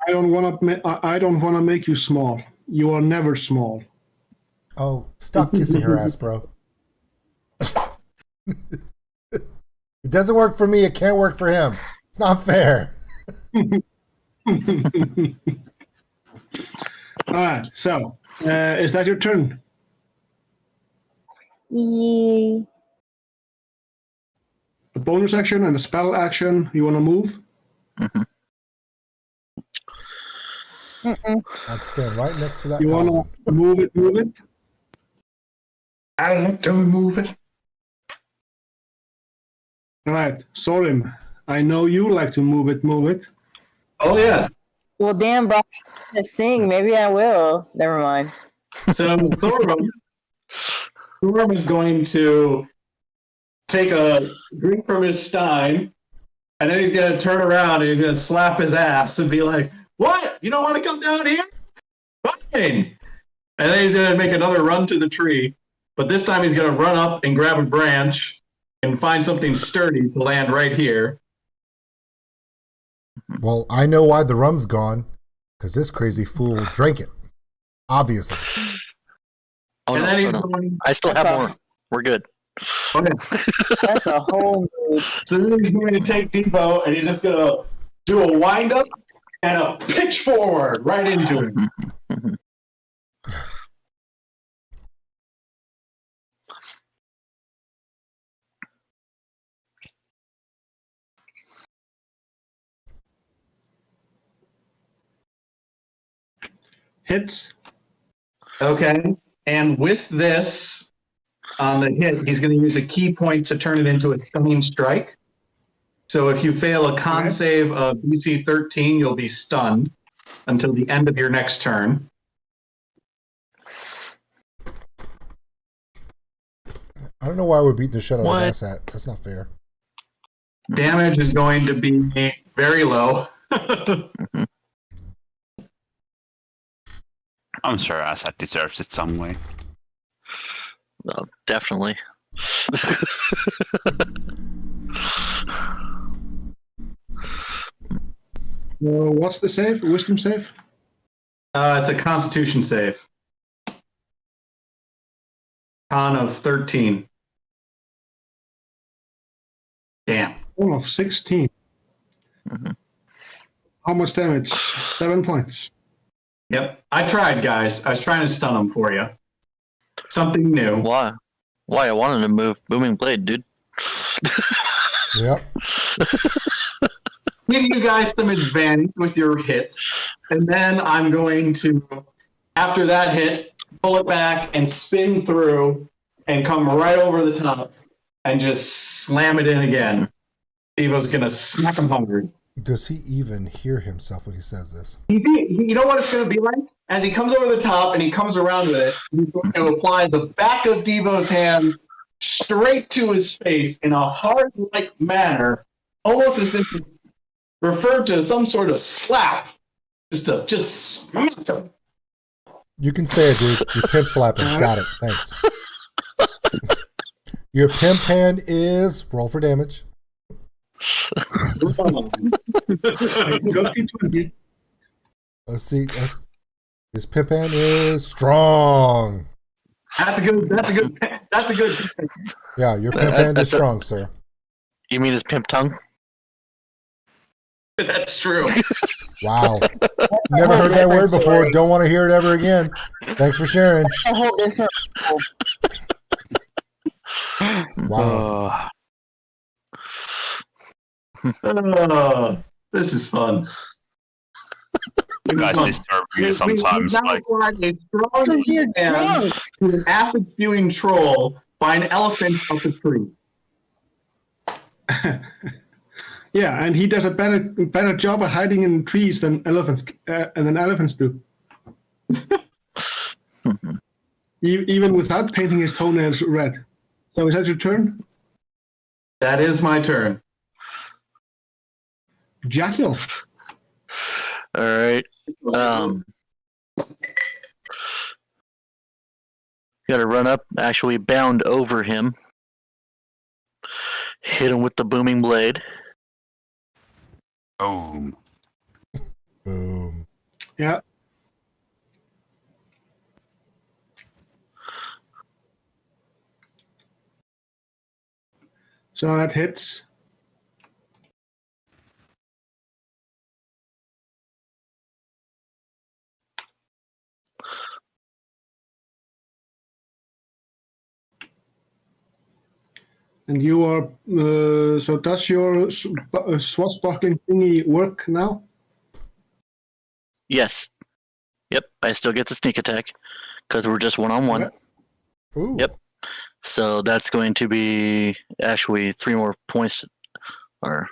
I don't want to make you small. You are never small. Oh, stop kissing her ass, bro. It doesn't work for me. It can't work for him. It's not fair. All right. So, is that your turn? Yeah. The bonus action and the spell action. You want to move? I'd stand right next to that You want paladin. to move it? Move it. I like to move it. All right, Sorim. I know you like to move it. Move it. Oh, yeah. Well, damn, bro. I'm gonna sing. Maybe I will. Never mind. So Storm is going to take a drink from his stein, and then he's going to turn around and he's going to slap his ass and be like, "What? You don't want to come down here? Fine." And then he's going to make another run to the tree, but this time he's going to run up and grab a branch and find something sturdy to land right here. Well, I know why the rum's gone. Because this crazy fool drank it. Obviously. Oh, And no, then he's no. going, I still have more. We're good. okay. That's a whole mood. So then he's going to take Depot and he's just going to do a wind up and a pitch forward right into him. Hits. Okay. And with this, on the hit, he's going to use a key point to turn it into a stunning strike. So if you fail a con Okay. save of DC 13, you'll be stunned until the end of your next turn. I don't know why we're beating the shit out of What? ass at. That's not fair. Damage is going to be very low. I'm sure Assad deserves it some way. Well, definitely. What's the save? Wisdom save? It's a Constitution save. Con of 13. Damn. One of 16. Mhm. How much damage? 7 points. Yep. I tried, guys. I was trying to stun him for you. Something new. Why? Why? I wanted to move Booming Blade, dude. Yep. Give you guys some advantage with your hits. And then I'm going to, after that hit, pull it back and spin through and come right over the top and just slam it in again. Evo's going to smack him hard. Does he even hear himself when he says this? You know what it's going to be like? As he comes over the top and he comes around with it, he's going to apply the back of Devo's hand straight to his face in a hard-like manner, almost as if it's referred to as some sort of slap. Just smack him. You can say it, dude. Your pimp slapping. Got it. Thanks. Your pimp hand is roll for damage. Dirty 20. Let's see. His pimp hand is strong. That's a good. Yeah, your pimp hand is strong, sir. You mean his pimp tongue? That's true. Wow. Never heard that word before. Don't want to hear it ever again. Thanks for sharing. A whole different. Wow. This is fun. You guys disturb me sometimes. Now Like, applied a strong Because you're hand drunk. to an acid-spewing troll by an elephant up a tree. Yeah, and he does a better job at hiding in trees than elephants do. Even without painting his toenails red. So is that your turn? That is my turn. Jackal. All right. Gotta run up, actually bound over him. Hit him with the booming blade. boom. Boom. Yeah. So that hits. And you are, so does your swashbuckling thingy work now? Yes. Yep. I still get the sneak attack because we're just 1-on-1. Okay. Ooh. Yep. So that's going to be actually 3 more points. Or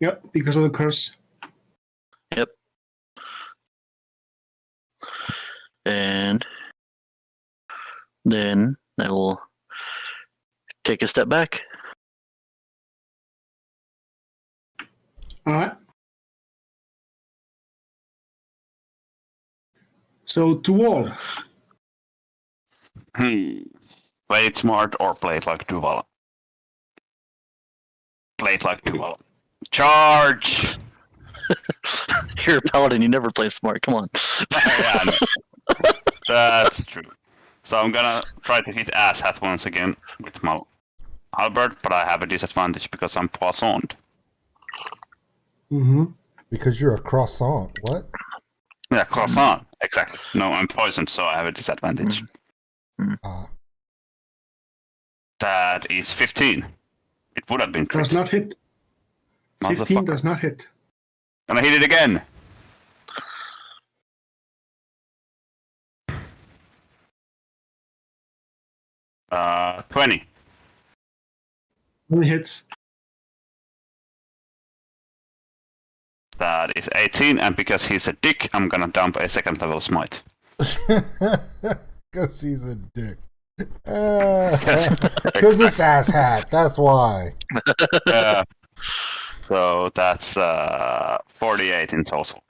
Yep, because of the curse. yep. And then I will take a step back. All right. So to all. Play it smart or play it like Duval. Play it like Duval. Charge! You're a paladin. You never play smart. Come on. Yeah, I know. That's true. So I'm gonna try to hit asshat once again with my halberd, but I have a disadvantage because I'm poisoned. Mm-hmm. Because you're a croissant. What? Yeah, croissant. Exactly. No, I'm poisoned, so I have a disadvantage. Ah. That is 15. It would have been crit. Does not hit. 15 Motherfucker. does not hit. Gonna hit it again. Uh, 20. Only hits. That is 18, and because he's a dick, I'm gonna dump a second level smite. Because he's a dick. Because it's ass hat. That's why. So that's 48 in total.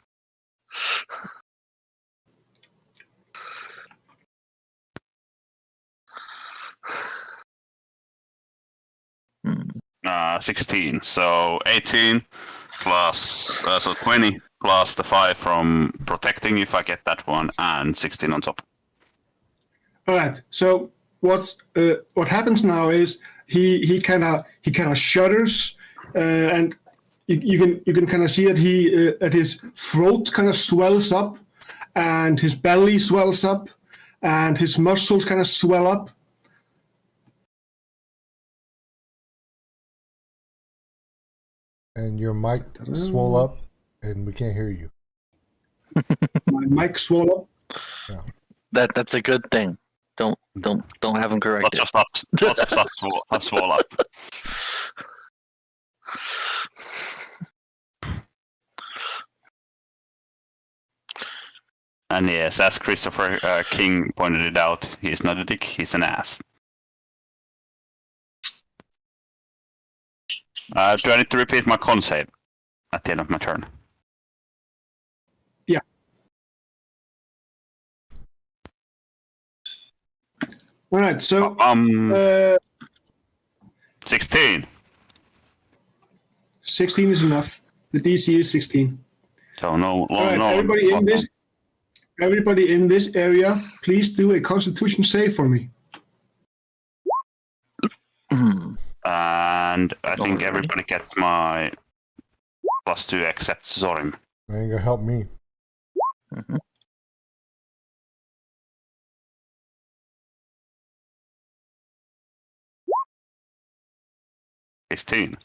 Hmm. 16. So 18 plus so 20 plus the 5 from protecting if I get that one, and 16 on top. All right. So what happens now is he kind of shudders, and you can kind of see that he that his throat kind of swells up, and his belly swells up, and his muscles kind of swell up. And your mic swole up, and we can't hear you. My mic swell up. That's a good thing. Don't have him correct Lots of stuff swole up. And yes, as Christopher King pointed it out, he's not a dick, he's an ass. Do I need to repeat my con save at the end of my turn? Yeah. All right. So 16. 16 is enough. The DC is 16. So no. All right, everybody in this area, please do a Constitution save for me. And I think everybody gets my +2 except Zorim. That ain't gonna help me. Mhm. $15.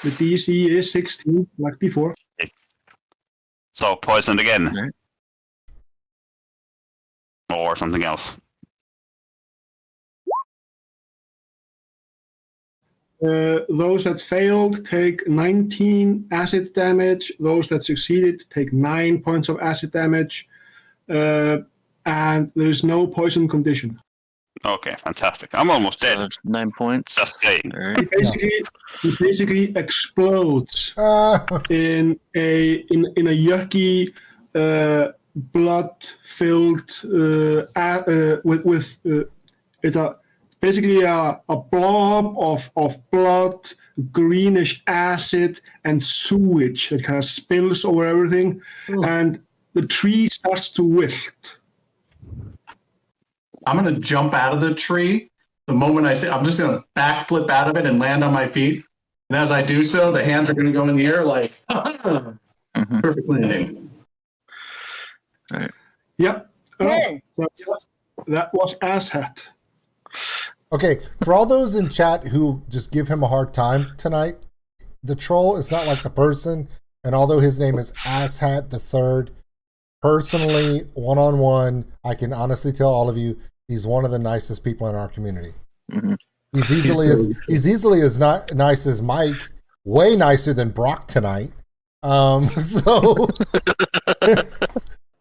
The DC is 16, like before. So poisoned again. Right. Or something else. Those that failed take 19 acid damage. Those that succeeded take 9 points of acid damage. And there is no poison condition. Okay, fantastic. I'm almost So dead. 9 points. Just saying. All right. He basically explodes in a yucky, blood-filled it's basically a blob of blood, greenish acid, and sewage that kind of spills over everything, and the tree starts to wilt. I'm going to jump out of the tree the moment I say, I'm just going to backflip out of it and land on my feet. And as I do so, the hands are going to go in the air like perfect landing. Yep. Ten. So that was asshat. Okay, for all those in chat who just give him a hard time tonight, the troll is not like the person, and although his name is Asshat the Third, personally, one-on-one, I can honestly tell all of you, he's one of the nicest people in our community. Mm-hmm. He's easily as not nice as Mike, way nicer than Brock tonight. So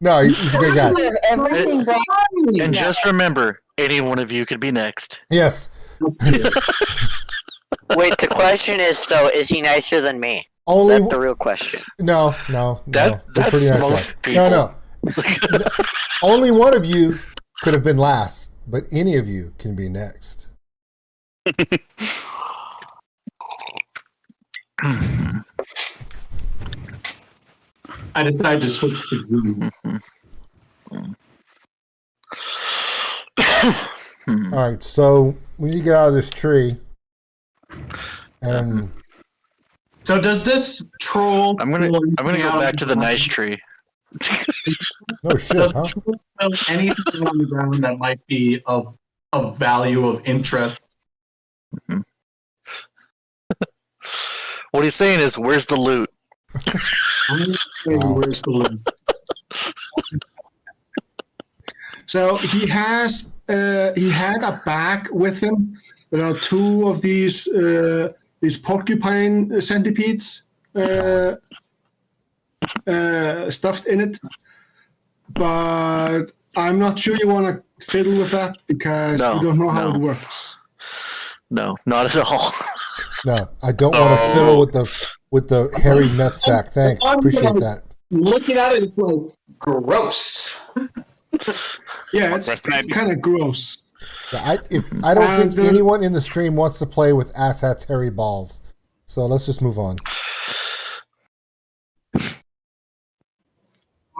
no, he's a good guy. Everything Brock. And just remember, any one of you could be next. Yes. Wait, the question is though, is he nicer than me? Only That's the real question. no. That's They're pretty nice most guy. people. No. Only one of you could have been last, but any of you can be next. I decided to switch to green. All right, so we need to get out of this tree. And So does this troll? I'm gonna go back to the nice tree. no shit, Does huh? the troll know anything on the ground that might be of value, of interest? What he's saying is, where's the loot? Where's the loot? So he had a bag with him. There are two of these porcupine centipedes stuffed in it, but I'm not sure you want to fiddle with that because you don't know how it works. No, not at all. No, I don't want to fiddle with the hairy nutsack. Thanks, appreciate that. Looking at it, it's like gross. Yeah, it's kind of gross. Yeah, I don't think anyone in the stream wants to play with Asshat's hairy balls. So let's just move on.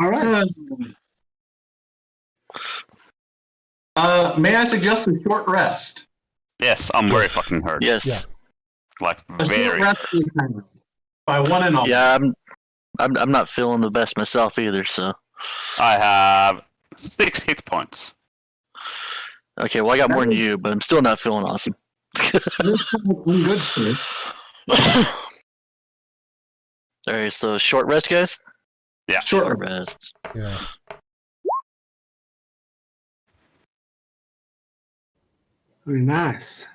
All right. May I suggest a short rest? Yes, I'm very fucking hurt. Yes. Yeah. Like A short very. rest by one and all. Yeah, I'm not feeling the best myself either. So. I have 6 hit points. Okay, well I got more than you, but I'm still not feeling awesome. Good, sir. All right, so short rest, guys. Yeah. Short rest. Yeah. Very nice.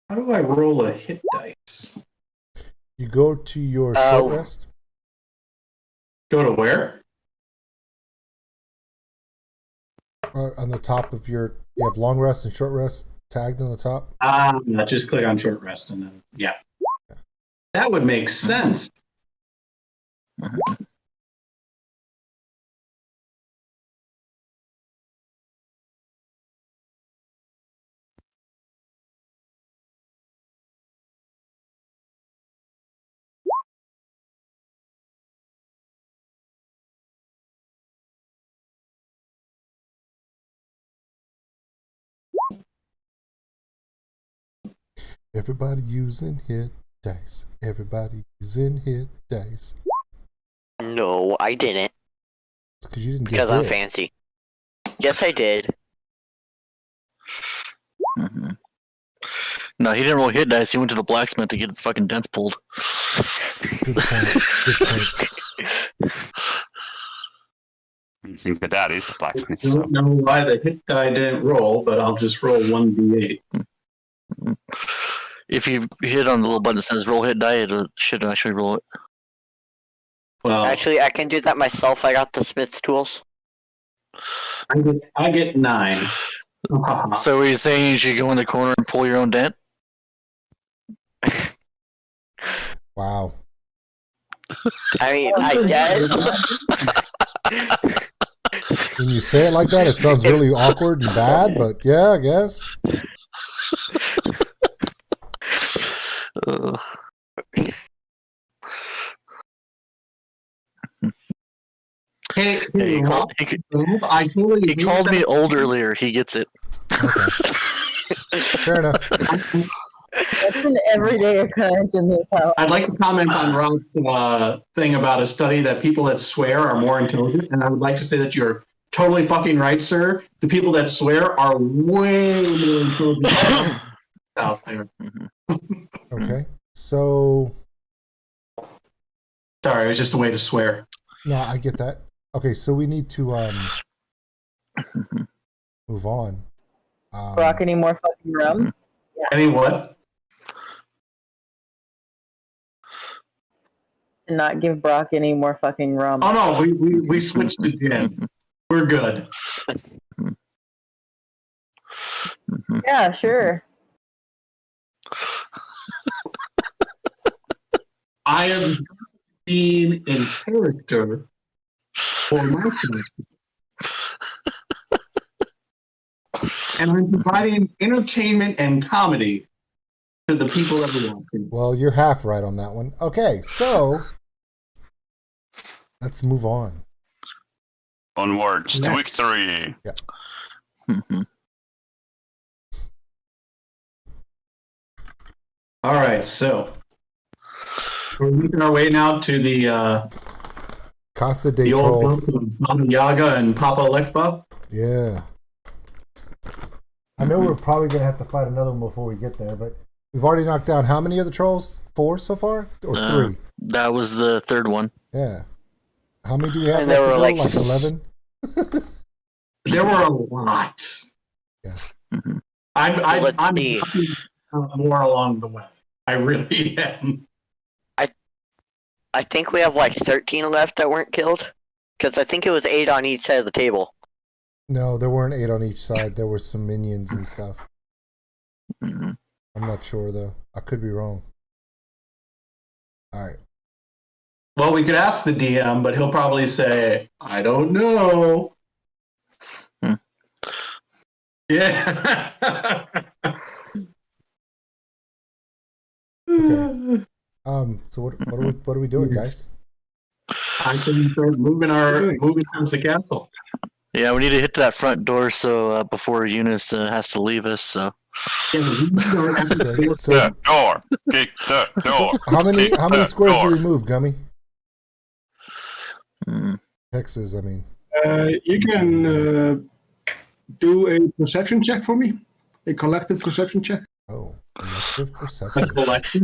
How do I roll a hit dice? You go to your short rest. Go to where? On the top of you have long rest and short rest tagged on the top. Just click on short rest and then, yeah. That would make sense. Everybody using hit dice. Everybody using hit dice. No, I didn't. It's because you didn't get Because I'm hit. fancy. Yes, I did. Mm-hmm. No, he didn't roll hit dice. He went to the blacksmith to get his fucking dents pulled. Good point. Good point. I think the dad is the blacksmith. I don't know why the hit die didn't roll, but I'll just roll 1d8. If you hit on the little button that says roll hit die, it should actually roll it. Well, Actually, I can do that myself. I got the Smith's tools. I get 9. So are you saying you should go in the corner and pull your own dent? Wow. I mean, I guess. When you say it like that, it sounds really awkward and bad, but yeah, I guess. Hey, Hey, Rob, I totally he called me old earlier. He gets it. Okay. Fair enough. That's an everyday occurrence in this house. I'd like to comment on Rob's thing about a study that people that swear are more intelligent, and I would like to say that you're totally fucking right, sir. The people that swear are way more intelligent out there. Okay. So, Sorry, it was just a way to swear. no, I get that. Okay, so we need to move on. Brock, any more fucking rum? Any what? And not give Brock any more fucking rum. Oh no, we switched to gin. We're good. Yeah, sure. I am being in character for my character. And I'm providing entertainment and comedy to the people that are watching. Well, you're half right on that one. Okay, so let's move on. Onwards to week Next. 3. All right, so we're making our way now to the Casa de the old Troll. group of Mama Yaga and Papa Lekpa. Yeah. I know we're probably going to have to fight another one before we get there, but we've already knocked down how many of the trolls? 4 so far? Or 3? That was the third one. Yeah. How many do we have And left there to were go? like 11? There were a lot. Yeah. I'm Let's see. more along the way. I really am. I think we have like 13 left that weren't killed. Because I think it was 8 on each side of the table. No, there weren't 8 on each side. There were some minions and stuff. I'm not sure, though. I could be wrong. All right. Well, we could ask the DM, but he'll probably say, I don't know. Yeah. Okay. So what are we doing, guys? I can start moving towards the castle. Yeah, we need to hit that front door so before Eunice has to leave us. So Okay, so, The door. Kick the door. how many the squares door. do we move, Gummy? Hexes, I mean. You can do a perception check for me. A collective perception check. Oh, collective perception.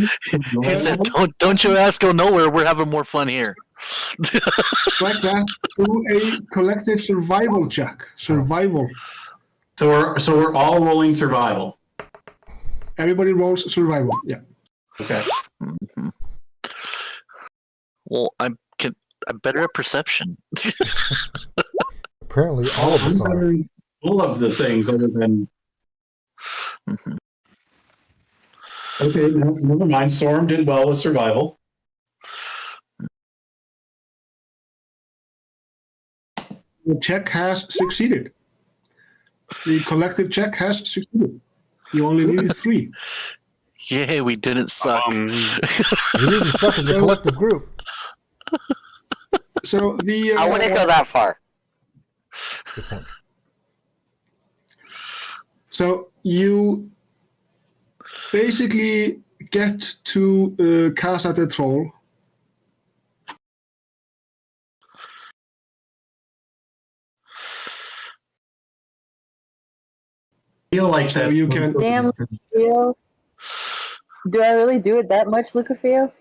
he said, "Don't you ask? Go nowhere. We're having more fun here." Strike that. Do a collective survival check. Survival. So we're all rolling survival. Everybody rolls survival. Yeah. Okay. Well, I'm better at perception. Apparently, all of us are. All of the things other than. Okay, never mind. Storm did well with survival. The check has succeeded. The collective check has succeeded. You only needed 3. Yay, we didn't suck. We didn't suck as a collective group. So the I wouldn't go that far. Good point. So you basically get to Casa de Troll. Feel like So that. you can. Damn, Lucafio. Do I really do it that much, Lucafio?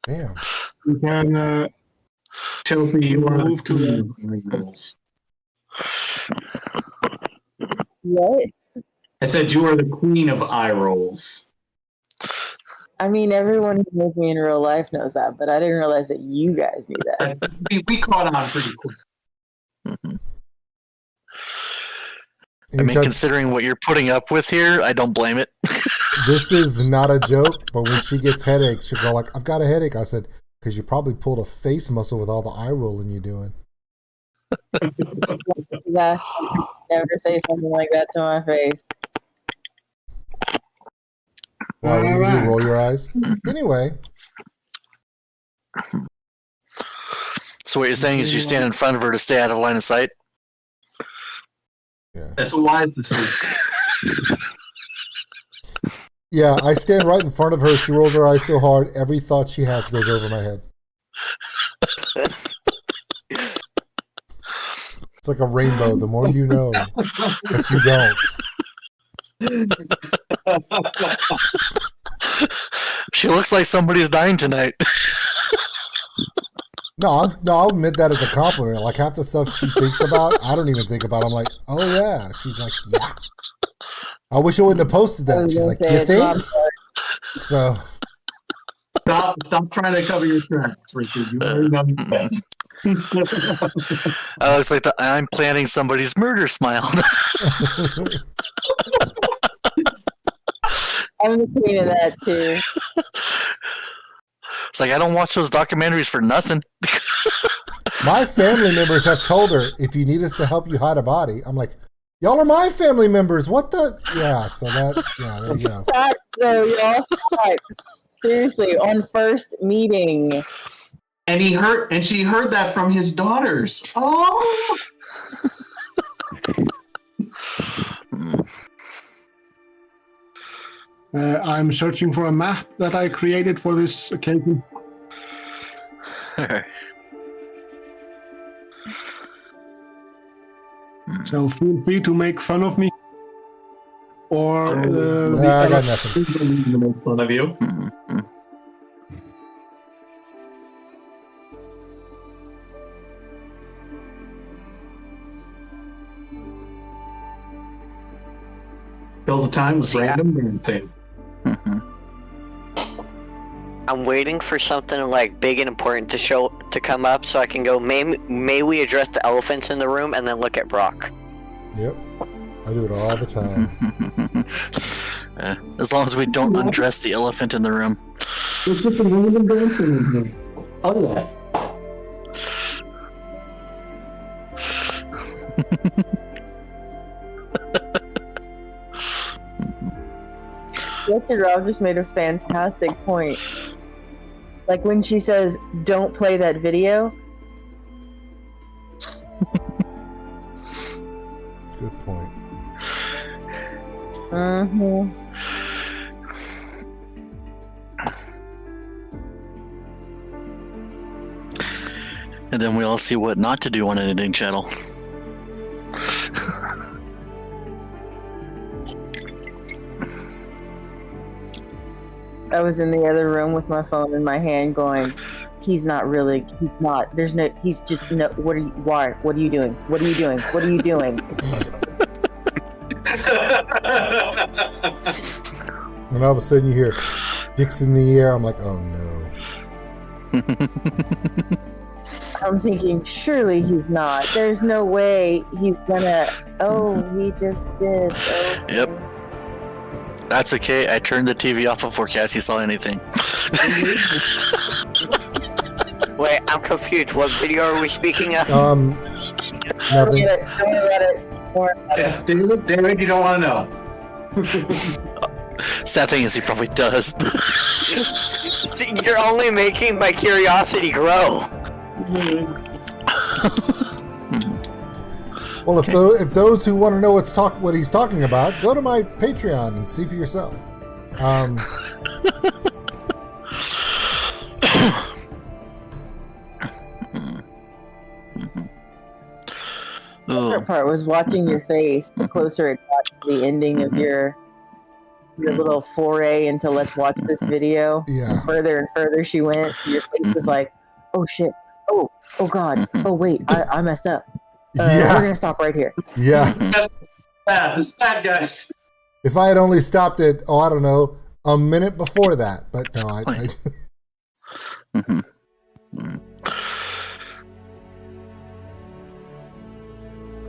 Damn. You can Chelsea, you are move to the What? I said you are the queen of eye rolls. I mean, everyone who knows me in real life knows that, but I didn't realize that you guys knew that. We caught on pretty quick. I mean, considering what you're putting up with here, I don't blame it. This is not a joke, but when she gets headaches, she'll go like, I've got a headache. I said, because you probably pulled a face muscle with all the eye rolling you're doing. Last, never say something like that to my face. Why would you roll your eyes? Anyway. So what you're saying is you stand in front of her to stay out of line of sight? Yeah. That's a wise decision. Yeah, I stand right in front of her. She rolls her eyes so hard, every thought she has goes over my head. It's like a rainbow. The more you know, but you don't. She looks like somebody's dying tonight. No, I'll admit that as a compliment. Like half the stuff she thinks about, I don't even think about. I'm like, oh yeah. She's like, yeah. I wish I wouldn't have posted that. She's like, you think? So Stop trying to cover your tracks, Richard. You already know that. Looks like I'm planning somebody's murder smile. I'm the queen of that too. It's like I don't watch those documentaries for nothing. my family members have told her, if you need us to help you hide a body, I'm like, y'all are my family members. What the? Yeah, so that, yeah, there you go. So y'all, seriously, on first meeting. And she heard that from his daughters. Oh. I'm searching for a map that I created for this occasion. So feel free to make fun of me. Or I got nothing. To make fun of you. Fill the time with random dancing. I'm waiting for something like big and important to come up so I can go, may we address the elephants in the room and then look at Brock. Yep. I do it all the time. As long as we don't undress the elephant in the room. There's just a random dancing in here. Oh yeah. Richard Rob just made a fantastic point. Like when she says, don't play that video. Good point. Mm-hmm. And then we all see what not to do on an editing channel. I was in the other room with my phone in my hand going, he's not, he's just, no, why? What are you doing? What are you doing? What are you doing? And all of a sudden you hear dicks in the air. I'm like, oh no. I'm thinking, surely he's not. There's no way he's gonna, he just did. Okay. Yep. That's okay. I turned the TV off before Cassie saw anything. Wait, I'm confused. What video are we speaking of? Nothing. David, you don't want to know. Sad thing is he probably does. You're only making my curiosity grow. Well, if those who want to know what he's talking about, go to my Patreon and see for yourself. The favorite part was watching your face the closer it got to the ending of your little foray into let's watch this video. Yeah. The further and further she went, your face was like, oh shit, oh god, oh wait, I messed up. Yeah. We're gonna stop right here. Yeah. This is bad, guys. If I had only stopped it, I don't know, a minute before that, but no,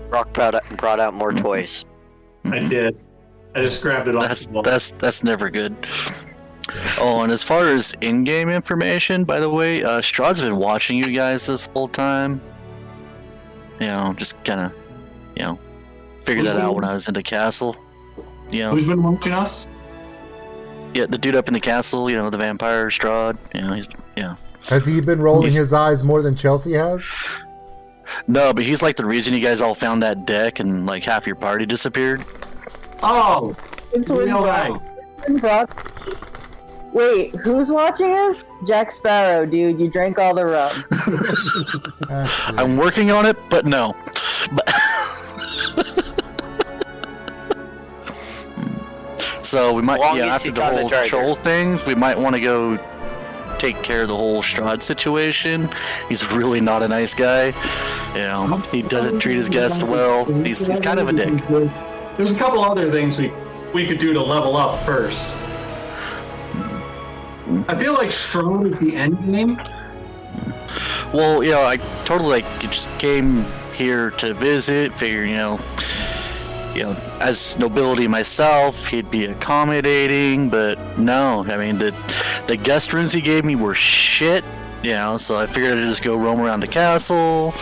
Brock brought out more toys. I did. I just grabbed it off. That's never good. Oh, and as far as in-game information, by the way, Strahd's been watching you guys this whole time. You know, just kind of, figured that out when I was in the castle. Who's been watching us? Yeah, the dude up in the castle, the vampire Strahd. Has he been rolling his eyes more than Chelsea has? No, but he's like the reason you guys all found that deck and like half your party disappeared. Oh, It's real guy. Wait, who's watching us? Jack Sparrow, dude. You drank all the rum. I'm working on it, but no. So we might, Long yeah, as after you the got the whole charger. troll thing, we might want to go take care of the whole Strahd situation. He's really not a nice guy. You know, he doesn't treat his guests well. He's kind of a dick. There's a couple other things we could do to level up first. I feel like Strahd is the end game. Well, you know, I totally just came here to visit, figure, you know, as nobility myself, he'd be accommodating, but no, I mean, the guest rooms he gave me were shit, you know, so I figured I'd just go roam around the castle,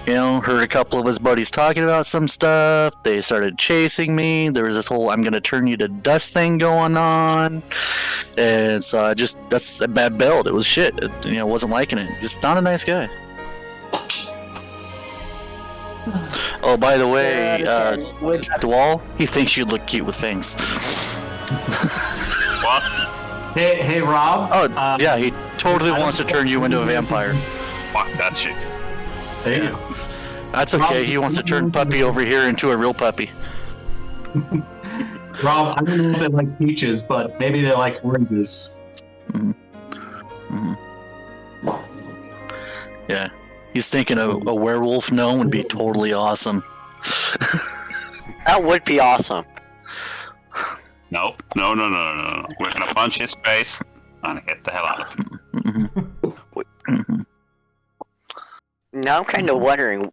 you know, heard a couple of his buddies talking about some stuff, they started chasing me, there was this whole I'm gonna turn you to dust thing going on, and so that's a bad build, it was shit, you know, wasn't liking it, just not a nice guy. Oh, by the way, Dwal, he thinks you look cute with fangs. What? Hey, Rob. Oh, yeah, he totally wants to turn you into a vampire. Fuck that shit. There you go. That's okay, he wants to turn Puppy over here into a real puppy. Rob, I don't know if they like peaches, but maybe they like oranges. Yeah, he's thinking a werewolf gnome would be totally awesome. That would be awesome. Nope. No. We're gonna punch his face and get the hell out of him. Now I'm kind of wondering,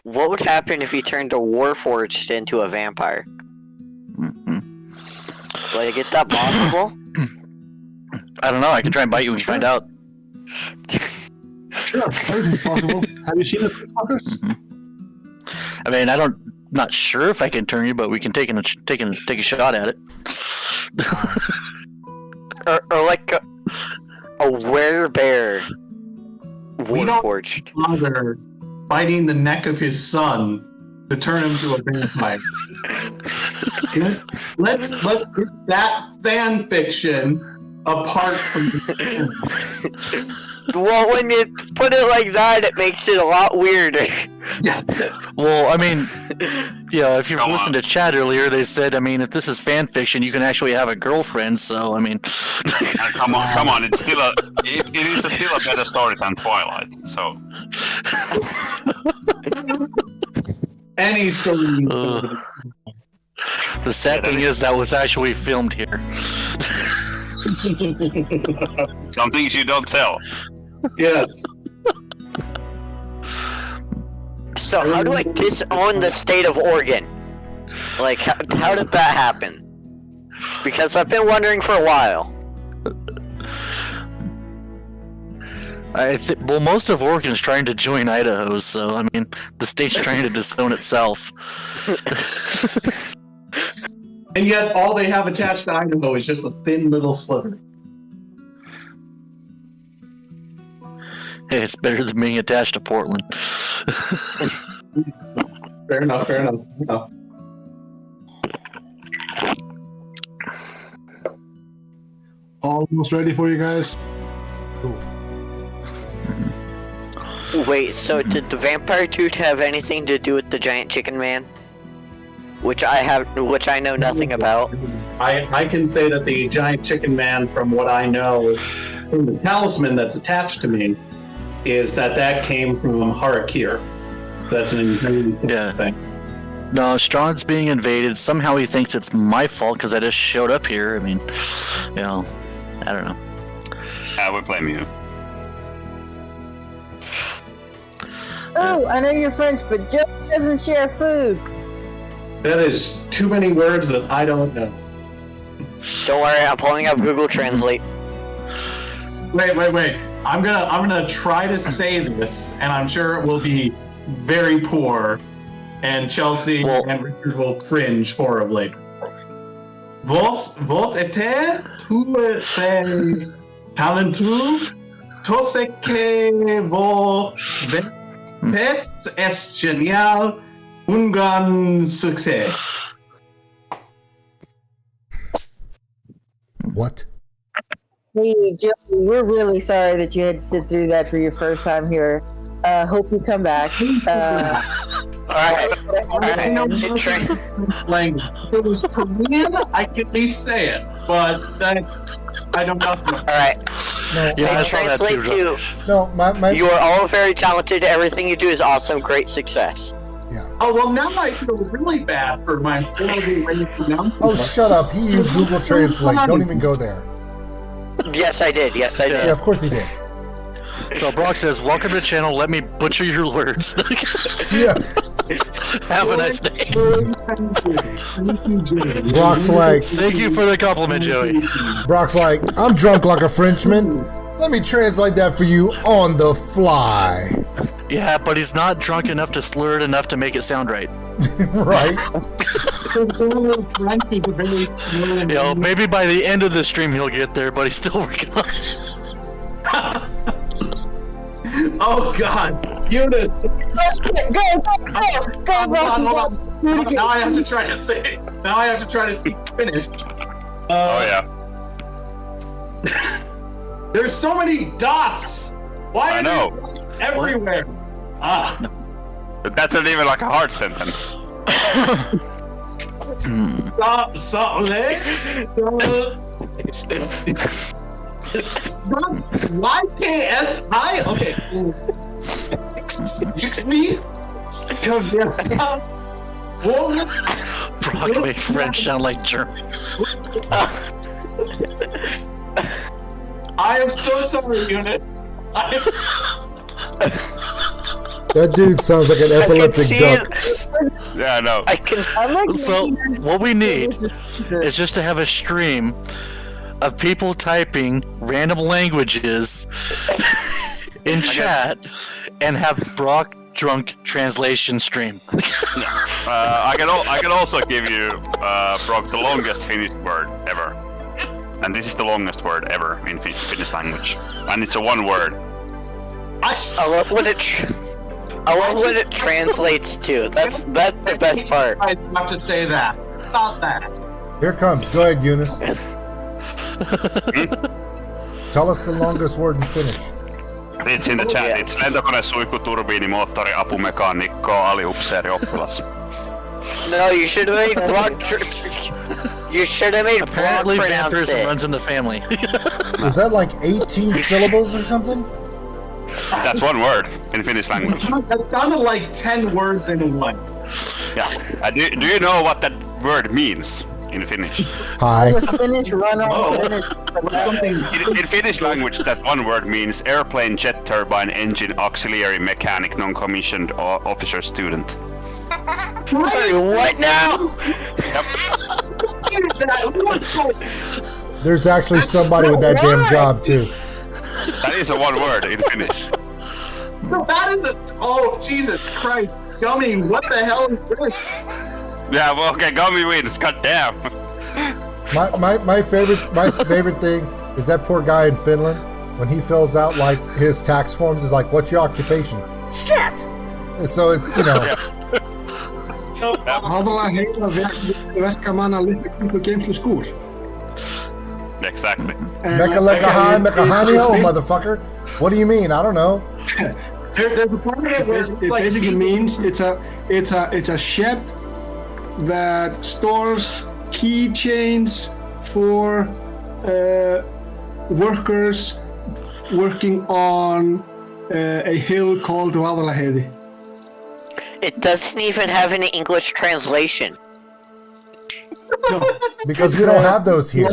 what would happen if he turned a Warforged into a vampire? Like, is that possible? I don't know, I can try and bite you and find out. Sure, everything's possible. Have you seen the fuckers? I mean, not sure if I can turn you, but we can take a shot at it. or like a werebear We don't Warforged. bother biting the neck of his son to turn him to a vampire. let's get that fan fiction apart from the Well, when you put it like that, it makes it a lot weirder. yeah. Well, I mean, yeah, if you've Go listened on. to chat earlier, they said, I mean, if this is fan fiction, you can actually have a girlfriend, so, I mean... Come on, it's still it is still a better story than Twilight, so... Any story. The sad thing is that was actually filmed here. Some things you don't tell. Yeah. So how do I disown the state of Oregon? Like, how did that happen? Because I've been wondering for a while. Well, most of Oregon's trying to join Idaho, so, I mean, the state's trying to disown itself. And yet all they have attached to Idaho is just a thin little sliver. Hey, it's better than being attached to Portland. Fair enough. Almost ready for you guys. Wait, so did the vampire tooth have anything to do with the giant chicken man? Which I know nothing about. I can say that the giant chicken man, from what I know, from the talisman that's attached to me, is that came from Harakir. That's an entirely different thing. No, Strahd's being invaded. Somehow he thinks it's my fault because I just showed up here. I mean, you know, I don't know. I would blame you. Oh, I know you're French, but Joe doesn't share food. That is too many words that I don't know. Don't worry, I'm pulling up Google Translate. Wait. I'm gonna try to say this, and I'm sure it will be very poor, and Chelsea and Richard will cringe horribly. Vos était tu c'est talentueux? sé que vos ves es genial, un gran succès. What? Hey, Joey, we're really sorry that you had to sit through that for your first time here. Hope you come back. Alright. I know language. If it was Korean, I could at least say it, but I don't know. Alright. No, Yeah, I saw that Translate too. to, no, my you are all very talented, everything you do is awesome, great success. Oh, well, now I feel really bad for my horrible way to pronounce Oh, it. shut up. He used Google Translate. Don't even go there. Yes, I did. Yes, I did. Yeah, of course he did. So Brock says, "Welcome to the channel. Let me butcher your words." Yeah. Have a nice day. Brock's like, Thank you for the compliment, Joey. Brock's like, I'm drunk like a Frenchman. Let me translate that for you on the fly. Yeah, but he's not drunk enough to slur it enough to make it sound right. Right? You know, maybe by the end of the stream he'll get there, but he's still working on it. Oh God, Eunice! Go, Hold on. Rocky. Now I have to try to say. Now I have to try to speak Finnish. Oh yeah. There's so many dots. Why I are know. there dots everywhere? Ah. But that's not even like a hard sentence. YKSI? Okay. Excuse me? Brock made French sound like German. I am so sorry, Unit. That dude sounds like an epileptic duck. Yeah, I know. I can. I'm like, So what we need is just to have a stream of people typing random languages in chat and have Brock drunk translation stream. I can also give you, Brock, the longest Finnish word ever. And this is the longest word ever in Finnish language. And it's a one word. I love when it translates too. That's the best part. I have to say that. Stop that. Here it comes. Go ahead, Eunice. Tell us the longest word in Finnish. It's in the chat. Yeah. It's lentokone, suihku, turbiini, moottori, apumekaanikko, aliupseeri, oppilas. No, you should have made Brock. You should have made Brock Apparently pronounce vampirism it. runs in the family. Was that like 18 syllables or something? That's one word in Finnish language. That sounded like 10 words in one. Yeah. Do you know what that word means in Finnish? Hi. Finish, run on, Oh. finish. In Finnish language, that one word means airplane, jet turbine, engine, auxiliary, mechanic, non-commissioned officer, student. Sorry, what now? Yep. There's actually somebody with that damn job, too. That is a one word in Finnish. No, that is a. Oh, Jesus Christ. Gummy, what the hell is this? Yeah, well, okay, Gummy wins. God damn. My favorite thing is that poor guy in Finland when he fills out like his tax forms is like, what's your occupation? Shit. And so it's Haluaa heillä verkkaamana geimsluskúr. Exactly. Mechanio, motherfucker. What do you mean? I don't know. There's a part of it where It basically means it's a shed that stores keychains for workers working on a hill called Vaðalaheiði. It doesn't even have an English translation. No, Because we don't have those here.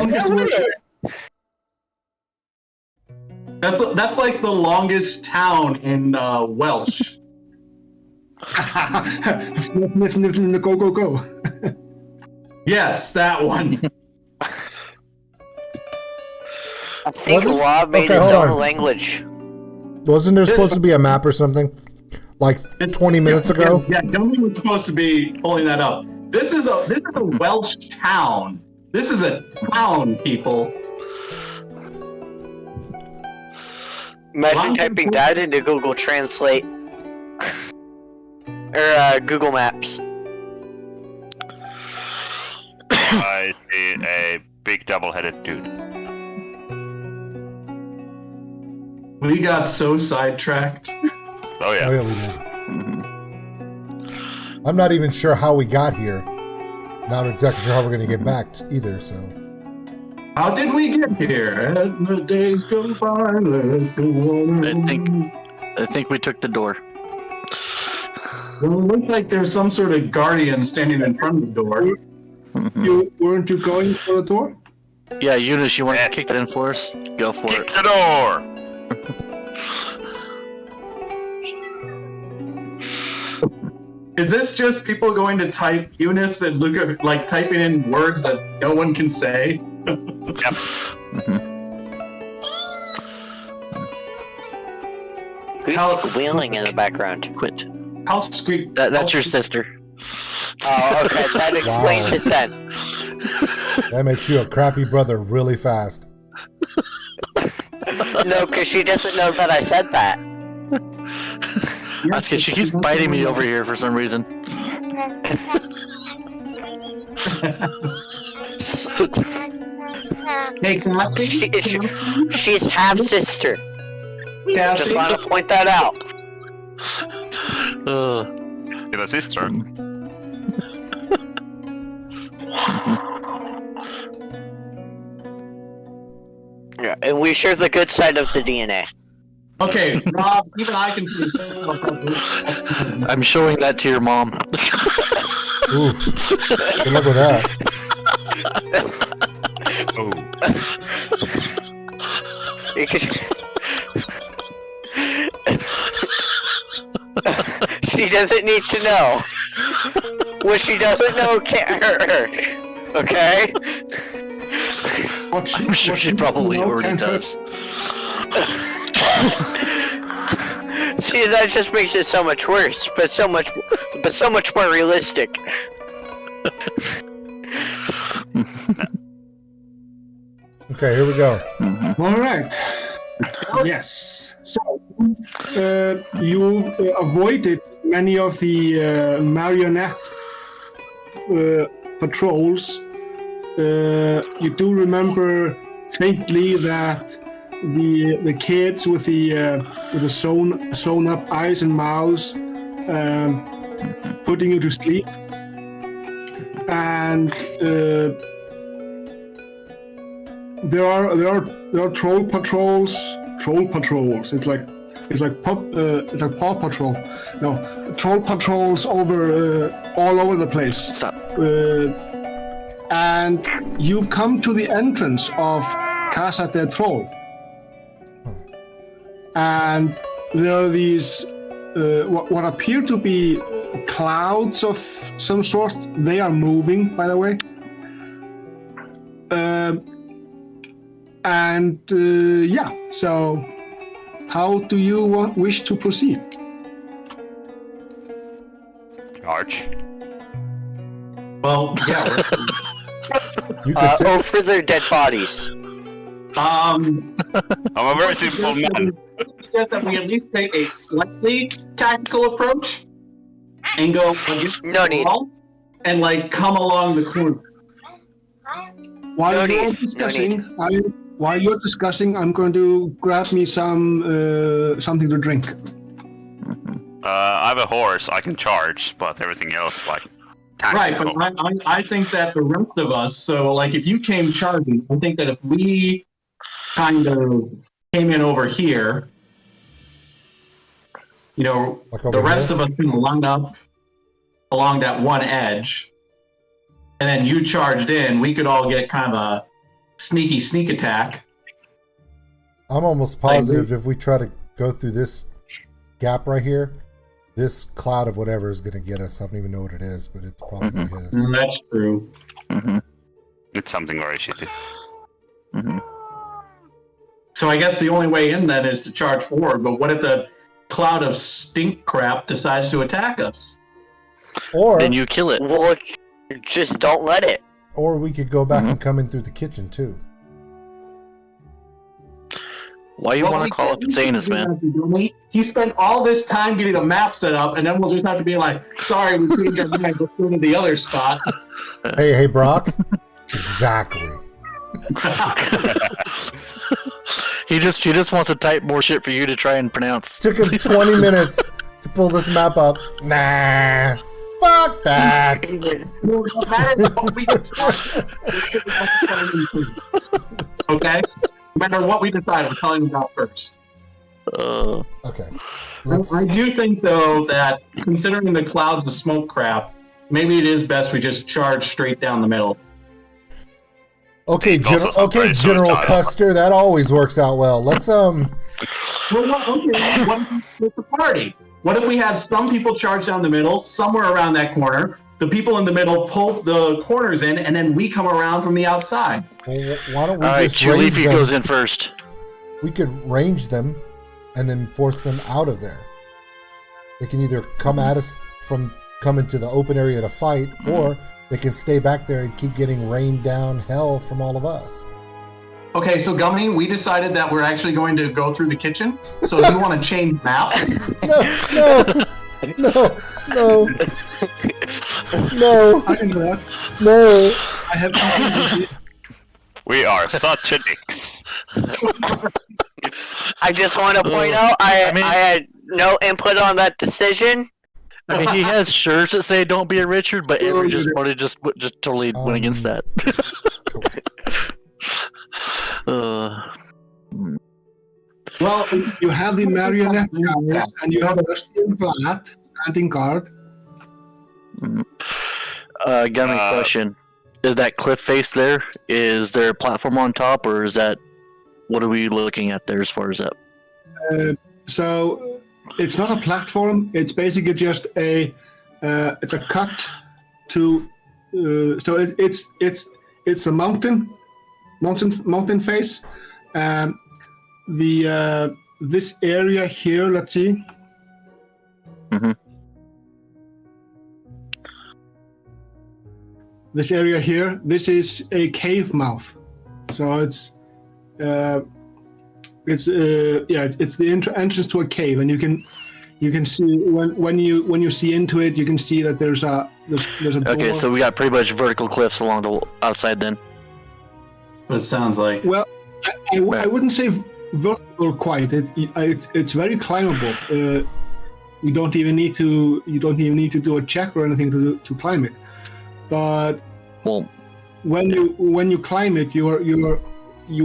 That's like the longest town in Welsh. Go, go, go. Yes, that one. I think Was it? Rob made Okay, his hold own on. language. Wasn't there supposed to be a map or something? Like 20 minutes ago? Yeah, Gummy was supposed to be pulling that up. This is a Welsh town. This is a town, people. Imagine typing that into Google Translate. Or Google Maps. I see a big double-headed dude. We got so sidetracked. Oh yeah. Oh yeah, we did. I'm not even sure how we got here. Not exactly sure how we're going to get back either. So. How did we get here? As the days go by, let the woman. I think we took the door. Well, it looks like there's some sort of guardian standing in front of the door. Weren't you going for the door? Yeah, Eunice, you want Yes. to kick it in for us? Go for Kick it. the door! Is this just people going to type Eunice and look at, like, typing in words that no one can say? Yep. Who's squealing in the background? Quit. How squeak? That's your sister. Oh, okay, that explains it then. That makes you a crappy brother really fast. No, because she doesn't know that I said that. That's good. She keeps biting me over here for some reason. Hey, Cassie? She's half sister. Just Cassie? want to point that out. You're a sister. Yeah, and we share the good side of the DNA. Okay, Rob, even I can. I'm showing that to your mom. Ooh, good luck with that. Oh. She doesn't need to know. What she doesn't know can't hurt her. Okay? I'm sure she probably already does. See, that just makes it so much worse, but so much more realistic. Okay, here we go. All right. Yes. So you avoided many of the marionette patrols. You do remember faintly that the kids with the sewn up eyes and mouths putting you to sleep, and there are troll patrols. It's like Paw Patrol. No, troll patrols over all over the place. Stop. And you've come to the entrance of Casa del Troll. And there are these what appear to be clouds of some sort. They are moving, by the way. Yeah, so how do you wish to proceed? Charge. Well, yeah. You could take, Over their dead bodies. I'm a very simple man. Suggest that we at least take a slightly tactical approach and go against No the need. wall and like come along the corner. While No you're need, discussing, I'm going to grab me some something to drink. I have a horse. I can charge, but everything else, like, Right, tactical. but I think that the rest of us, so like if you came charging, I think that if we kind of came in over here, you know, like the over rest here? of us can line up along that one edge, and then you charged in, we could all get kind of a sneak attack. I'm almost positive if we try to go through this gap right here, this cloud of whatever is going to get us. I don't even know what it is, but it's probably going to hit us. That's true. It's something very shitty. So I guess the only way in then is to charge forward, but what if the cloud of stink crap decides to attack us? Or Then you kill it. Well, just don't let it. we could go back and come in through the kitchen too. Why you want to call up and saying this, man? He spent all this time getting a map set up, and then we'll just have to be like, sorry, we changed our mind. Let's go to the other spot. Hey, Brock. Exactly. He just wants to type more shit for you to try and pronounce. Took him 20 minutes to pull this map up. Nah. Fuck that. Okay? No matter what we decide, I'm telling you that first. Okay. I do think, though, that considering the clouds of smoke crap, maybe it is best we just charge straight down the middle. Okay, General Custer, that always works out well. Let's Well, what with the party? What if we had some people charge down the middle, somewhere around that corner, the people in the middle pull the corners in, and then we come around from the outside? Well, why don't we All right, just range Leafy them? goes in first. We could range them and then force them out of there. They can either come at us come into the open area to fight, or they can stay back there and keep getting rained down hell from all of us. Okay, so Gummy, we decided that we're actually going to go through the kitchen. So if you want to change maps, No. I can do that. No. I have. We are such a dicks. I just want to point out I had no input on that decision. I mean, he has shirts that say "Don't be a Richard," but Avery just totally went against that. well, You have the marionette guys, and you have Rusty and Vlad standing guard. Got a question. Is that cliff face there? Is there a platform on top, or is that what are we looking at there as far as that? So it's not a platform. It's basically just it's a cut to. So it's a mountain face. This area here. Let's see. Mm-hmm. This area here. This is a cave mouth. So it's the entrance to a cave, and you can see when you see into it, you can see that there's a door. Okay, so we got pretty much vertical cliffs along the outside then. It sounds like. Well, I wouldn't say vertical quite. It's very climbable. You don't even need to do a check or anything to climb it. But when you climb it, you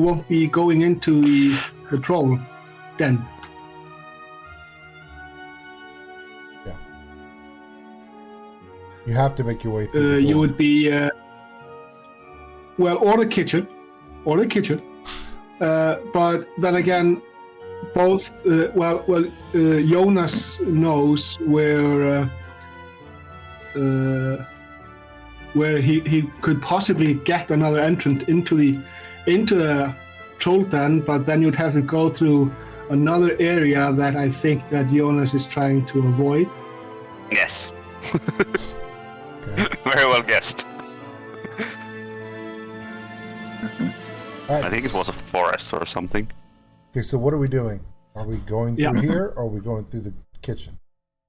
won't be going into the troll den. Yeah. You have to make your way through. You would be or the kitchen. But then again, both. Jonas knows where he could possibly get another entrance into the troll den, but then you'd have to go through another area that I think that Jonas is trying to avoid. Yes. Okay. Very well guessed. All right. I think it was a forest or something. Okay, so what are we doing? Are we going through Yeah. here, or are we going through the kitchen?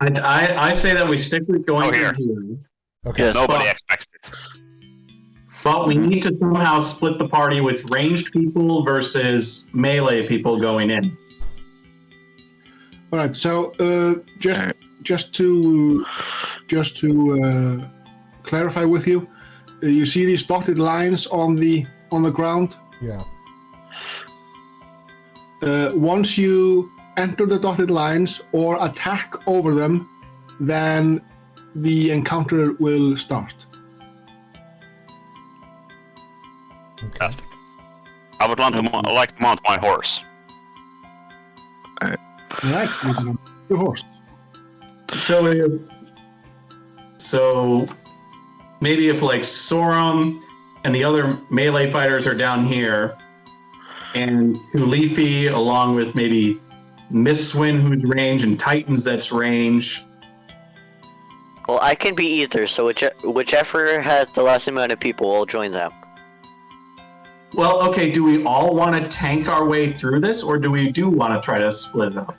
I say that we stick with going here. through here. Okay. Yes. Nobody expects it. But we need to somehow split the party with ranged people versus melee people going in. All right. So just to clarify with you, you see these dotted lines on the ground. Yeah. Once you enter the dotted lines or attack over them, then the encounter will start. Okay. Fantastic. I would like to mount my horse. All right. Your horse. So maybe if like Sorum and the other melee fighters are down here, and Leafy along with maybe Mistwin who's range and Titans that's range. Well, I can be either, so whichever has the less amount of people, I'll join them. Well, okay, do we all want to tank our way through this, or do we want to try to split it up?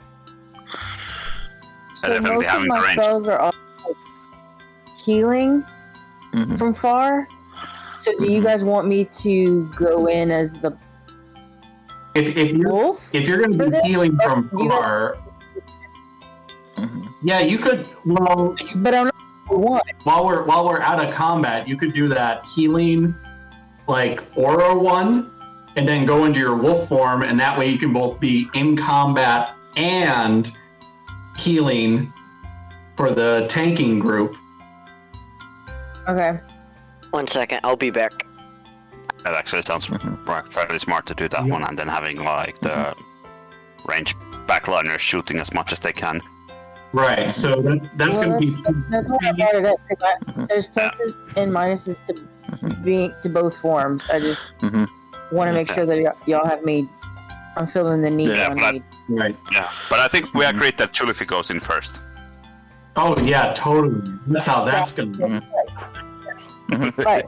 So definitely most of having my range. spells are all healing from far. So do you guys want me to go in as the If you're wolf? going for to be this? healing from You guys- far, yeah, you could. Well, But I'm not one. while we're out of combat, you could do that healing, like aura one, and then go into your wolf form, and that way you can both be in combat and healing for the tanking group. Okay. 1 second, I'll be back. That actually sounds fairly smart to do that one, and then having like the range backliners shooting as much as they can. Right. So that's Well, going to be. That's why I brought it up. 'Cause there's pluses and minuses to both forms. I just want to make sure that y'all have me. I'm feeling the need Yeah, on but- me. Right. Yeah, but I think we agreed that Chulifi goes in first. Oh yeah, totally. That's how that's going to be. Right.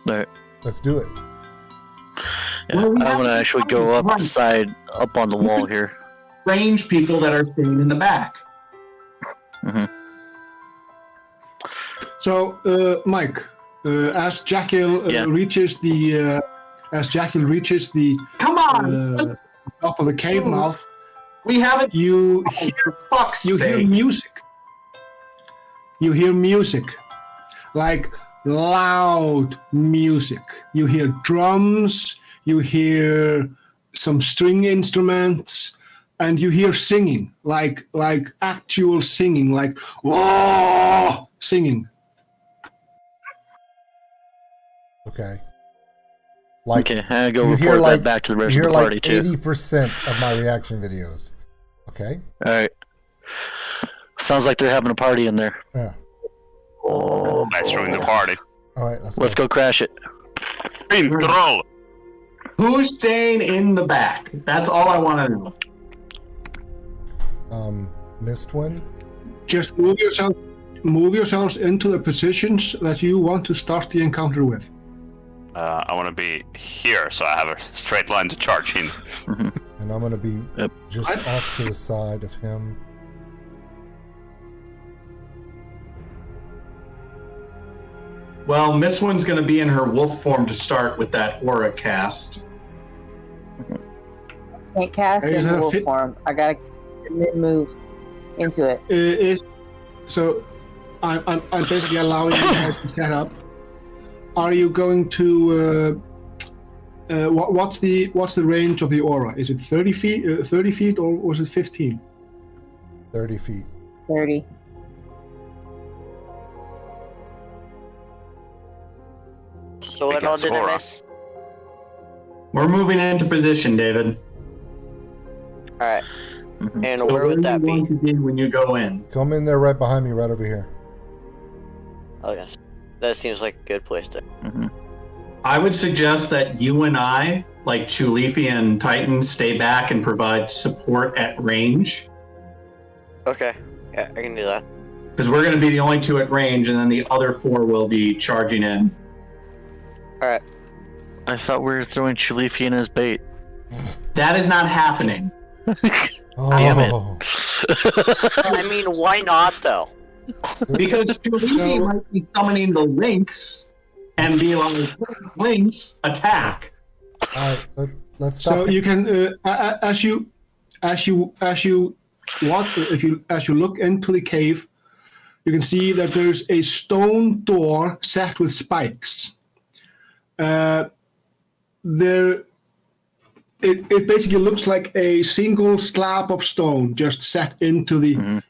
Alright. Let's do it. Yeah, Well, we I have want to to actually go up run. the side, up on the wall here. Range people that are staying in the back. So, Mike, as Jackal Yeah. reaches the Come on, top of the cave mouth, we haven't. you For fuck's hear sake! music. You hear music, like loud music. You hear drums. You hear some string instruments, and you hear singing, like actual singing, like whoa, singing. Okay. Like Okay, I go you report hear that like back to the you rest hear of the party like too. 80% of my reaction videos. Okay. Alright. Sounds like they're having a party in there. Yeah. Let's ruin the party. All right. Let's Let's go crash it. Intro! Who's staying in the back? That's all I want to know. Missed one. Just move yourselves into the positions that you want to start the encounter with. I want to be here, so I have a straight line to charge in. And I'm gonna be Yep. just off to the side of him. Well, Miss One's going to be in her wolf form to start with that aura cast. Can't cast Is in that a wolf fit- form. I gotta then move into it. So I'm basically allowing you guys to set up. Are you going to? What's the range of the aura? Is it 30 feet? 30 feet, or was it 15? 30 feet. 30. So what Big all ass did I aura. miss? We're moving into position, David. Alright. And So where would are that you be? going to be when you go in? Come in there right behind me, right over here. Oh yes. That seems like a good place to. I would suggest that you and I, like Chulifi and Titan, stay back and provide support at range. Okay. Yeah, I can do that. Because we're going to be the only two at range, and then the other four will be charging in. Alright. I thought we were throwing Chulifi in as bait. That is not happening. Oh, Damn it. I mean, why not though? Because Chulifi might be summoning the lynx and be like, lynx, attack. All right, let's stop. So you can, as you look into the cave, you can see that there's a stone door set with spikes. It basically looks like a single slab of stone just set into the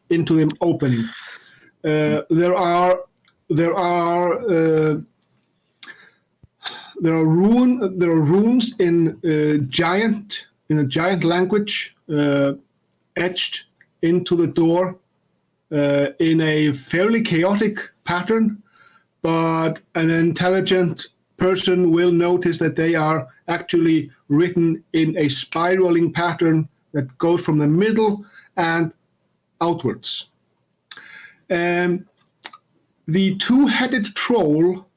opening. There are runes in a giant language etched into the door in a fairly chaotic pattern, but an intelligent person will notice that they are actually written in a spiraling pattern that goes from the middle and outwards. The two-headed troll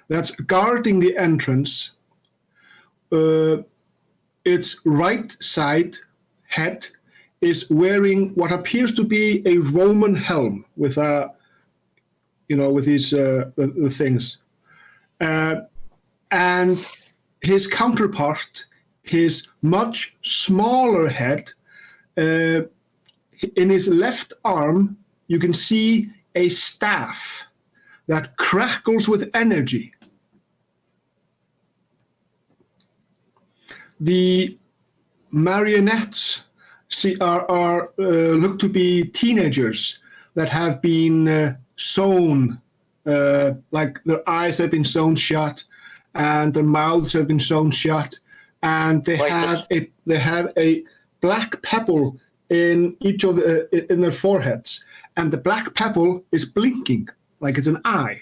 that's guarding the entrance. Its right side head is wearing what appears to be a Roman helm with with these the things, and his counterpart, his much smaller head, in his left arm, you can see a staff that crackles with energy. The marionettes look to be teenagers that have been sewn, like their eyes have been sewn shut, and their mouths have been sewn shut, and they have a black pebble in each of in their foreheads, and the black pebble is blinking like it's an eye.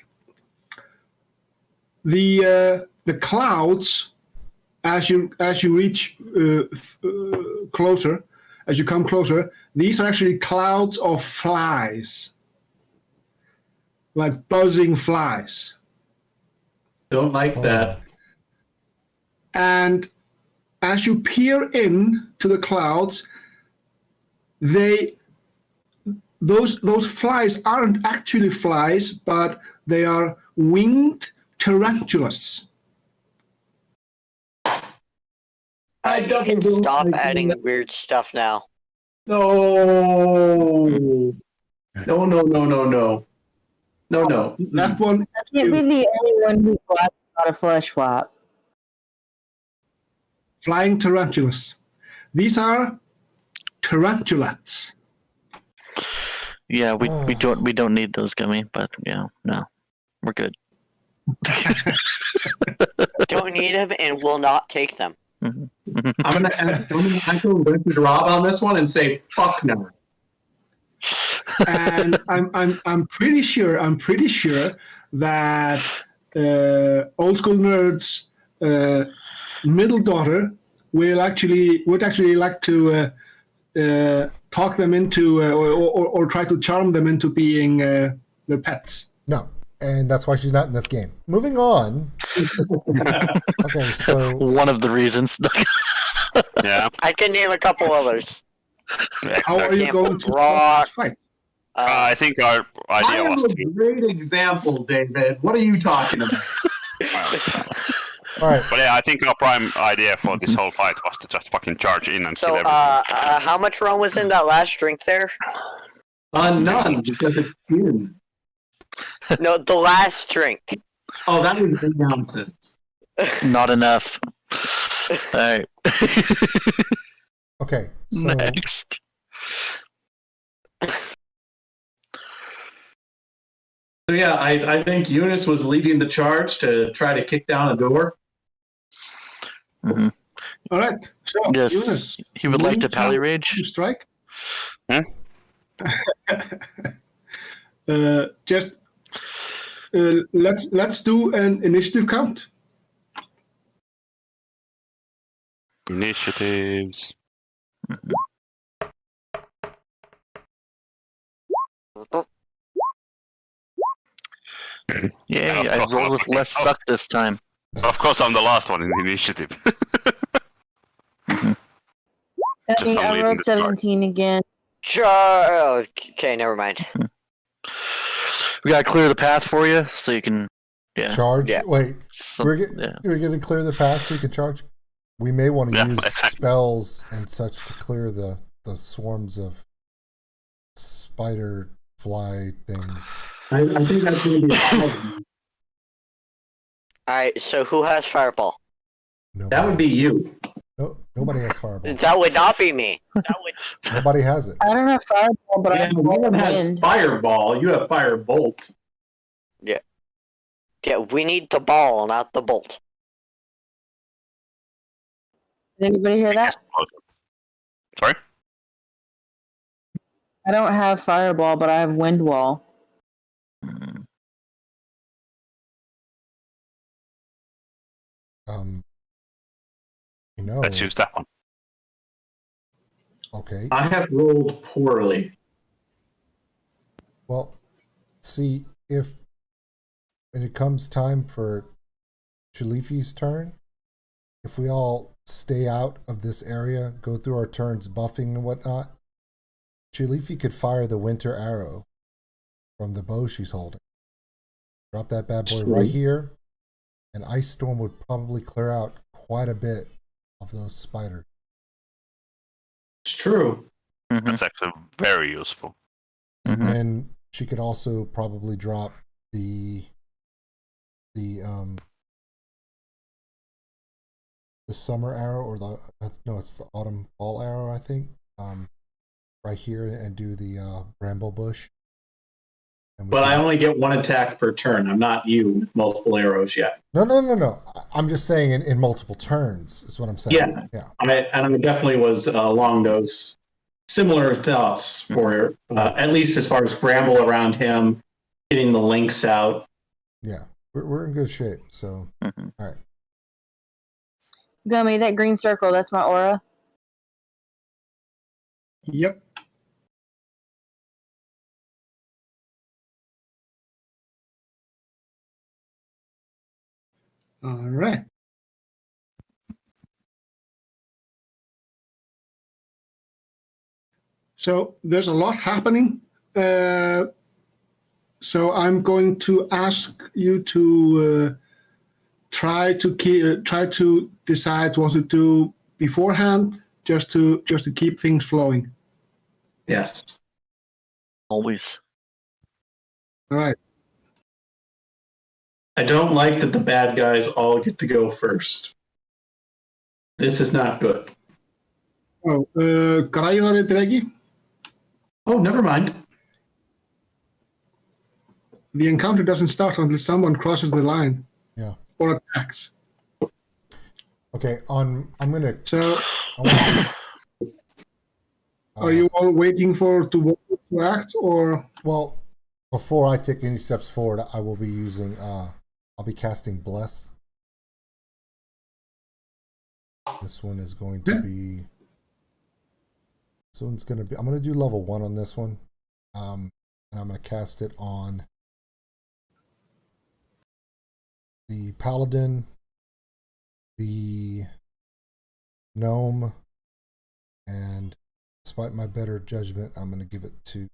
The clouds, as you reach closer, as you come closer, these are actually clouds of flies, like buzzing flies. Don't like that. And as you peer in to the clouds, those flies aren't actually flies, but they are winged tarantulas. You can stop adding weird stuff now. No. No. That one. I can't be the only one who's got a flesh flap. Flying tarantulas. These are tarantulats. Yeah, we don't need those, Gummy, but yeah, no. We're good. Don't need them and will not take them. Mm-hmm. I'm gonna echo Richard Rob on this one and say fuck no. And I'm pretty sure that Old School Nerds middle daughter would actually like to talk them into or try to charm them into being their pets. No, and that's why she's not in this game. Moving on. Okay, so One of the reasons. Yeah. I can name a couple others. How are you Can't going to rock. fight? I think our I idea am was a to. great example, David. What are you talking about? all right. But yeah, I think our prime idea for this whole fight was to just fucking charge in and kill So, everything. how much rum was in that last drink there? None, because it's human. No, the last drink. Oh, that was 8 ounces. Not enough. Alright. Okay, so Next. So yeah, I think Eunice was leading the charge to try to kick down a door. Mhm. All right. So, Yes, Eunice, he would like to you pally can rage. strike. Huh? Just let's do an initiative count. Initiatives. Yay, Yeah, of I course rolled not. with less suck this time. Of course, I'm the last one in the initiative. Just I leading rolled the charge. 17 again. Okay, never mind. We gotta clear the path for you so you can. Yeah. charge. Yeah. Wait, Some, we're yeah. going to clear the path so you can charge. We may want to Yeah, use exactly. spells and such to clear the swarms of spider fly things. I think that's going to be a problem. Alright, so who has fireball? Nobody, That would be you. no, nobody has fireball. That would not be me. That would. Nobody has it. I don't have fireball, but I Yeah, have no one has wind. fireball. You have firebolt. Yeah, we need the ball, not the bolt. Did anybody hear that? Sorry? I don't have fireball, but I have wind wall. Let's use that one. Okay. I have rolled poorly. Well, see, if when it comes time for Chulifi's turn, if we all stay out of this area, go through our turns buffing and whatnot, Chulifi could fire the winter arrow from the bow she's holding. Drop that bad boy right here, and Ice Storm would probably clear out quite a bit of those spiders. It's true. That's actually very useful. And then she could also probably drop the summer arrow, or it's the autumn fall arrow, I think, right here, and do the bramble bush. But I only get one attack per turn. I'm not you with multiple arrows yet. No. I'm just saying in multiple turns is what I'm saying. Yeah. I definitely was along those similar thoughts for at least as far as bramble around him, getting the links out. Yeah, we're in good shape. So, all right. Gummy, that green circle, that's my aura. Yep. All right. So there's a lot happening. So I'm going to ask you to try to decide what to do beforehand, just to keep things flowing. Yes. Always. All right. I don't like that the bad guys all get to go first. This is not good. Oh, græðari dregi. Oh, never mind. The encounter doesn't start until someone crosses the line. Yeah. Or attacks. Okay. I'm gonna. So, are you all waiting to act, or? Well, before I take any steps forward, I will be using. I'll be casting Bless. This one is going to be. This one's going to be. I'm going to do level 1 on this one, and I'm going to cast it on the Paladin, the Gnome, and despite my better judgment, I'm going to give it to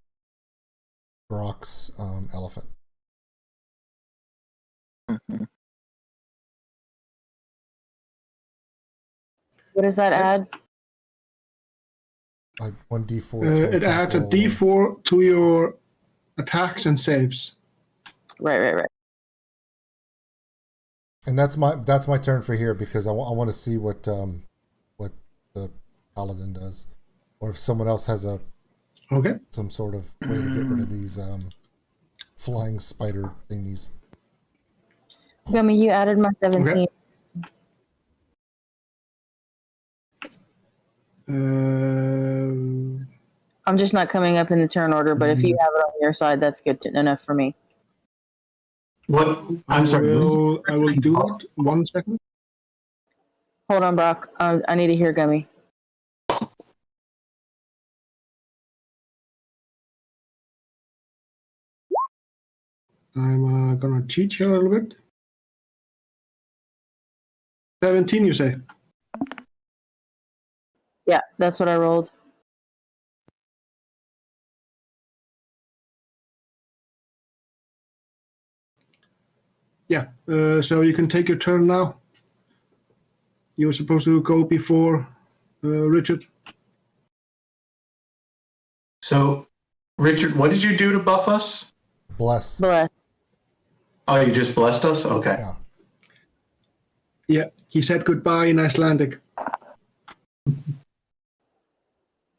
Brock's Elephant. What does that add? Like 1d4. It adds a d4 to your attacks and saves. Right. And that's my turn for here, because I want to see what the Paladin does, or if someone else has some sort of way to get rid of these flying spider thingies. Gummy, you added my 17. Okay. I'm just not coming up in the turn order, but if you have it on your side, that's good enough for me. What? I'm sorry. I will do it. 1 second. Hold on, Brock. I need to hear Gummy. I'm gonna cheat here a little bit. 17, you say? Yeah, that's what I rolled. Yeah. So you can take your turn now. You were supposed to go before Richard. So, Richard, what did you do to buff us? Bless. Oh, you just blessed us? Okay. Yeah. Yeah, he said goodbye in Icelandic.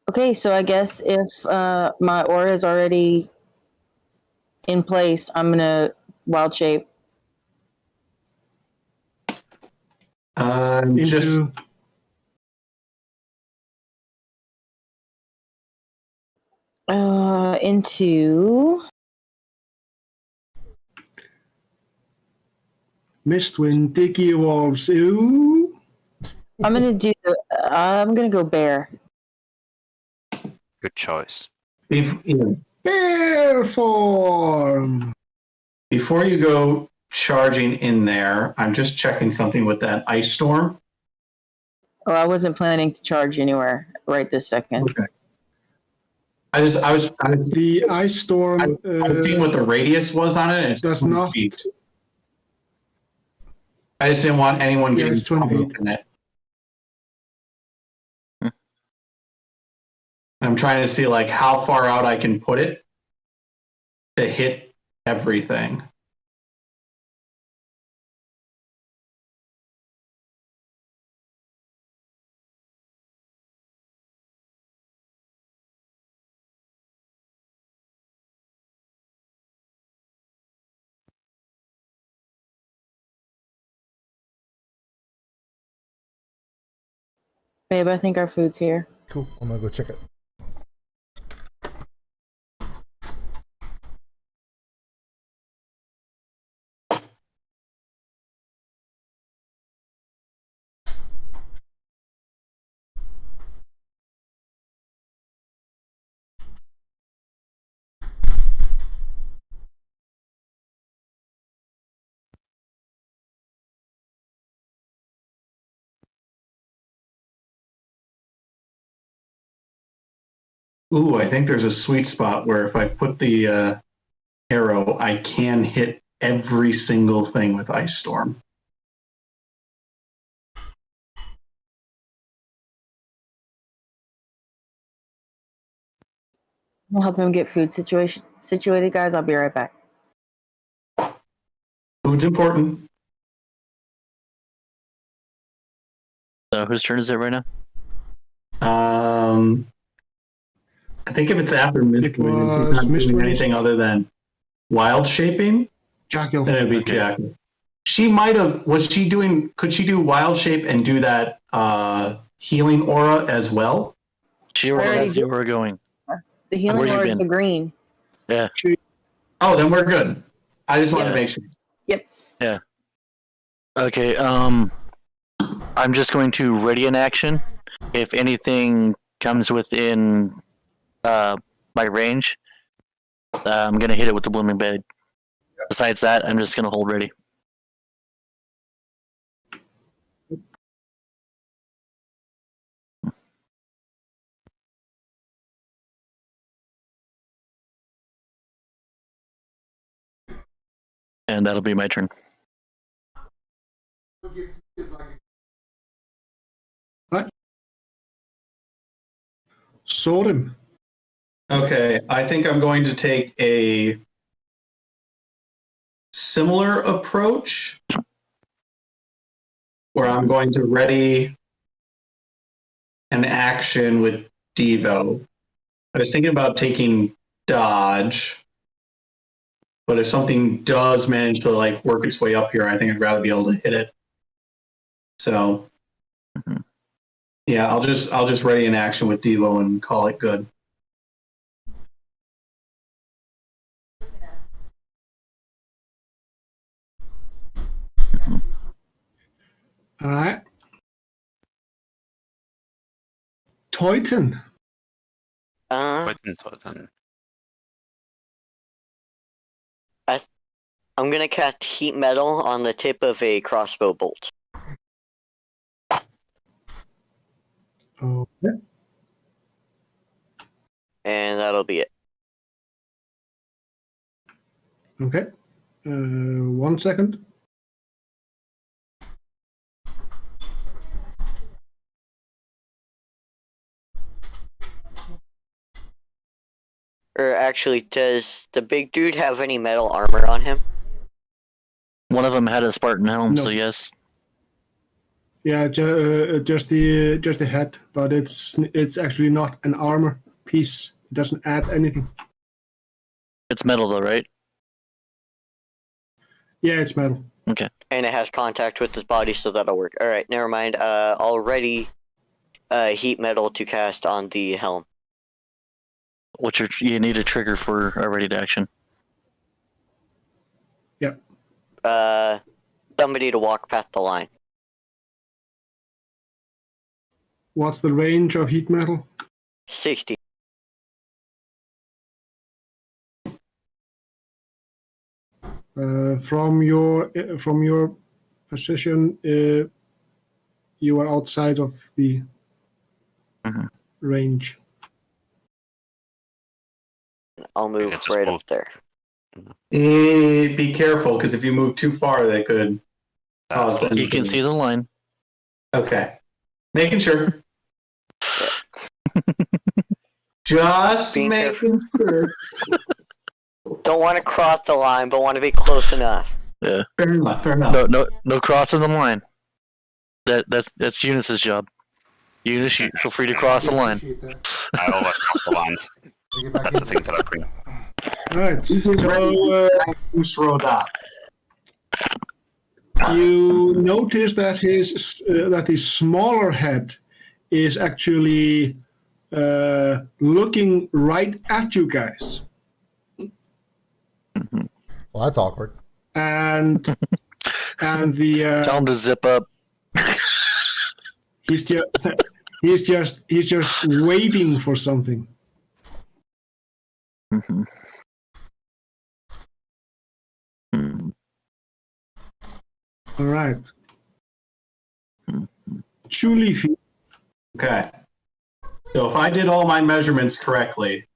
Okay, so I guess if my aura is already in place, I'm gonna wild shape. Into Mistwind, Dicky Evolves. Ooh. I'm gonna go bear. Good choice. Bear form. Before you go charging in there. I'm just checking something with that ice storm. Oh, I wasn't planning to charge anywhere right this second. Okay. I was The ice storm I was seeing what the radius was on it, and it's does 20 not. feet. I just didn't want anyone Yeah, getting it's 20 caught up feet. in it. I'm trying to see like how far out I can put it to hit everything. Babe, I think our food's here. Cool. I'm gonna go check it. Ooh, I think there's a sweet spot where if I put the arrow, I can hit every single thing with Ice Storm. I'll help him get food situated, guys. I'll be right back. Food's important. Whose turn is it right now? I think if it's after Mistwing, if was she's not doing Mistwing. anything other than wild shaping, Jackal. then it'd be Okay. Jackal. She might have. Was she doing? Could she do wild shape and do that healing aura as well? She already already has the did. aura going. The healing Where you aura is been? the green. Yeah. Oh, then we're good. I just wanted to Yeah. make sure. Yep. Okay. I'm just going to ready an action. If anything comes within my range, I'm gonna hit it with the blooming blade. Besides that, I'm just gonna hold ready. And that'll be my turn. Sword him. Okay, I think I'm going to take a similar approach where I'm going to ready an action with Devo. I was thinking about taking dodge, but if something does manage to like work its way up here, I think I'd rather be able to hit it. So yeah, I'll just ready an action with Devo and call it good. All right. Toyton. I'm gonna cast heat metal on the tip of a crossbow bolt. Okay. And that'll be it. Okay. 1 second. Or actually, does the big dude have any metal armor on him? One of them had a Spartan helm, No. so yes. Yeah, just the head, but it's actually not an armor piece. It doesn't add anything. It's metal though, right? Yeah, it's metal. Okay. And it has contact with his body, so that'll work. Alright, never mind. Already heat metal to cast on the helm. You need a trigger for a ready action. Yep. Somebody to walk past the line. What's the range of heat metal? 60. from your position, you are outside of the range. I'll move just right move. up there. Be careful, because if you move too far, they could cause. You can see the line. Okay, making sure. Just Being making sure. Don't want to cross the line, but want to be close enough. Yeah. Fair enough. No crossing the line. That's Eunice's job. Eunice, you feel free to cross the line. I always cross the lines. That's the thing that I bring. All right. So Who's rolled up? you notice that his smaller head is actually looking right at you guys, Well, that's awkward. and the Tell him to zip up. he's just waiting for something. Mhm. All right. Chulifi. Okay. So if I did all my measurements correctly,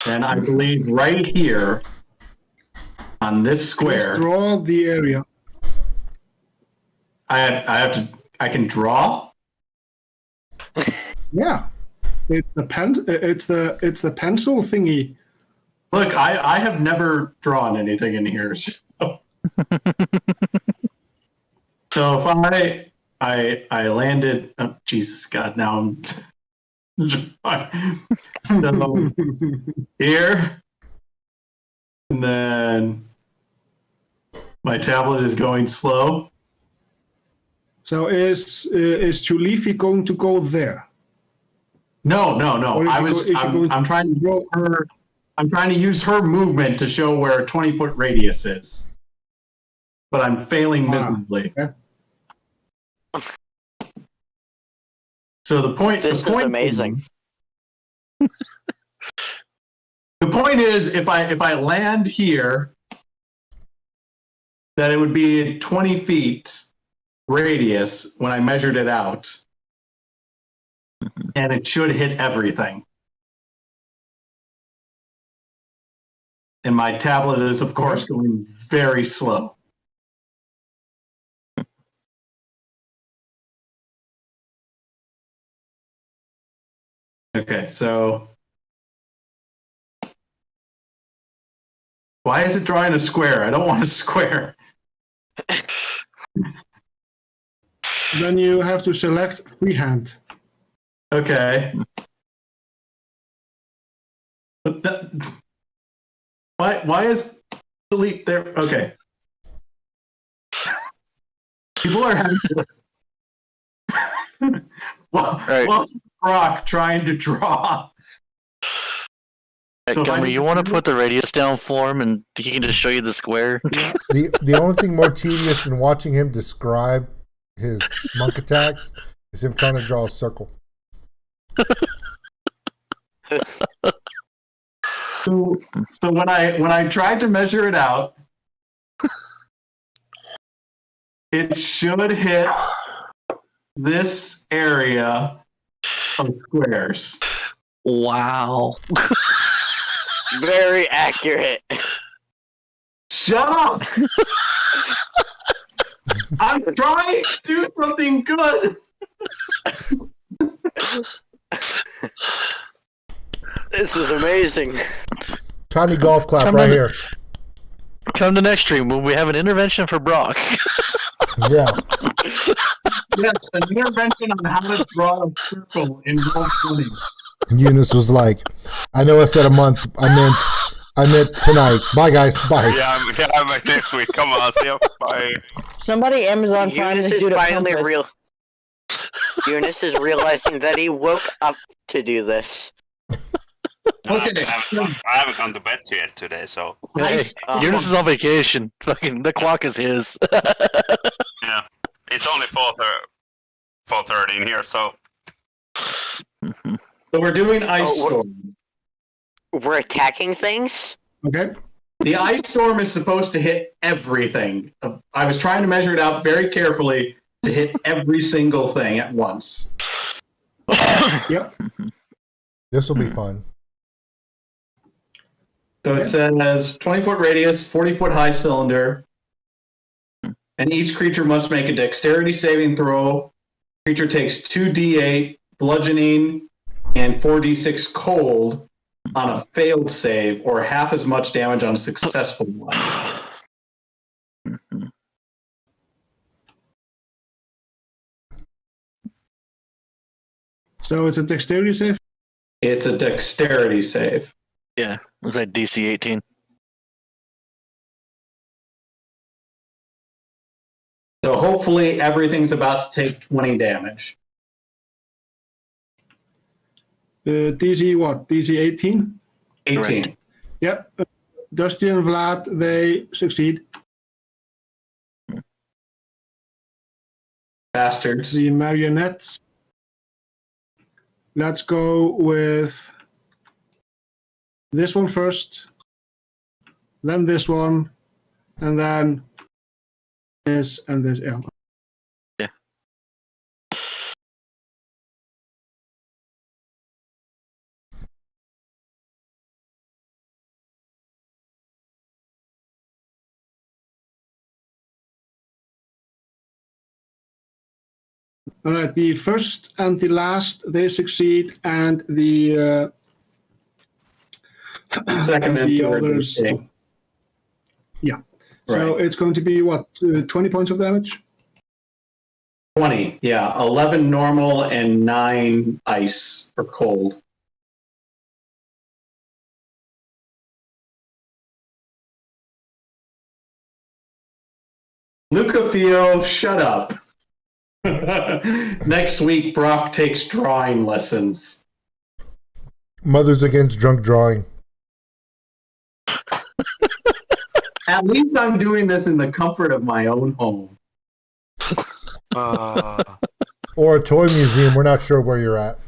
then I believe right here on this square, Draw the area. I can draw. Yeah. It's the pencil thingy. Look, I have never drawn anything in here. So if I landed, oh, Jesus God, now I'm so here, and then my tablet is going slow. So is Chulifi going to go there? No. Or I'm trying to draw her. I'm trying to use her movement to show where a 20-foot radius is, but I'm failing miserably. Okay. So the point. This the point is amazing. The point is, if I land here, that it would be 20 feet radius when I measured it out, and it should hit everything. And my tablet is, of course, going very slow. Okay, so why is it drawing a square? I don't want a square. Then you have to select freehand. Okay. But why is delete there? Okay. People are having well, Brock trying to draw. Hey, So if I Gummy, need you to want to do put the radius down for him, and he can just show you the square? The only thing more tedious than watching him describe his monk attacks is him trying to draw a circle. So when I tried to measure it out, it should hit this area of squares. Wow. Very accurate. Shut up! I'm trying to do something good. This is amazing. Tiny golf clap Come right in. here. Come to next stream when we have an intervention for Brock. Yeah. Yes, an intervention on how to draw a circle in Roll20. Eunice was like, I know I said a month. I meant tonight. Bye, guys. Bye. Yeah, I'm back next week. Come on, see you. Bye. Somebody Amazon Prime Eunice this is dude a finally compass. real. Eunice is realizing that he woke up to do this. Okay. I haven't gone to bed yet today, so Hey, Eunice is on vacation. Fucking, the clock is his. yeah. It's only 4:30 in here, so So we're doing ice Oh, storm. We're attacking things? Okay. The ice storm is supposed to hit everything. I was trying to measure it out very carefully to hit every single thing at once. Yep. This will be fun. So it says 20-foot radius, 40-foot high cylinder, and each creature must make a dexterity saving throw. Creature takes 2d8 bludgeoning and 4d6 cold on a failed save, or half as much damage on a successful one. So it's a dexterity save? It's a dexterity save. Yeah, was that DC 18? So hopefully everything's about to take 20 damage. DC what? DC 18? 18. Correct. Yep. Dusty and Vlad, they succeed. Bastards. The marionettes. Let's go with this one first, then this one, and then this and this. Yeah. Yeah. All right. The first and the last, they succeed, and the Second and the third. others. mistake. Yeah. So Right. it's going to be what? 20 points of damage? 20. Yeah. 11 normal and 9 ice or cold. Luca Theo, shut up. Next week, Brock takes drawing lessons. Mothers Against Drunk Drawing. At least I'm doing this in the comfort of my own home. Or a toy museum. We're not sure where you're at.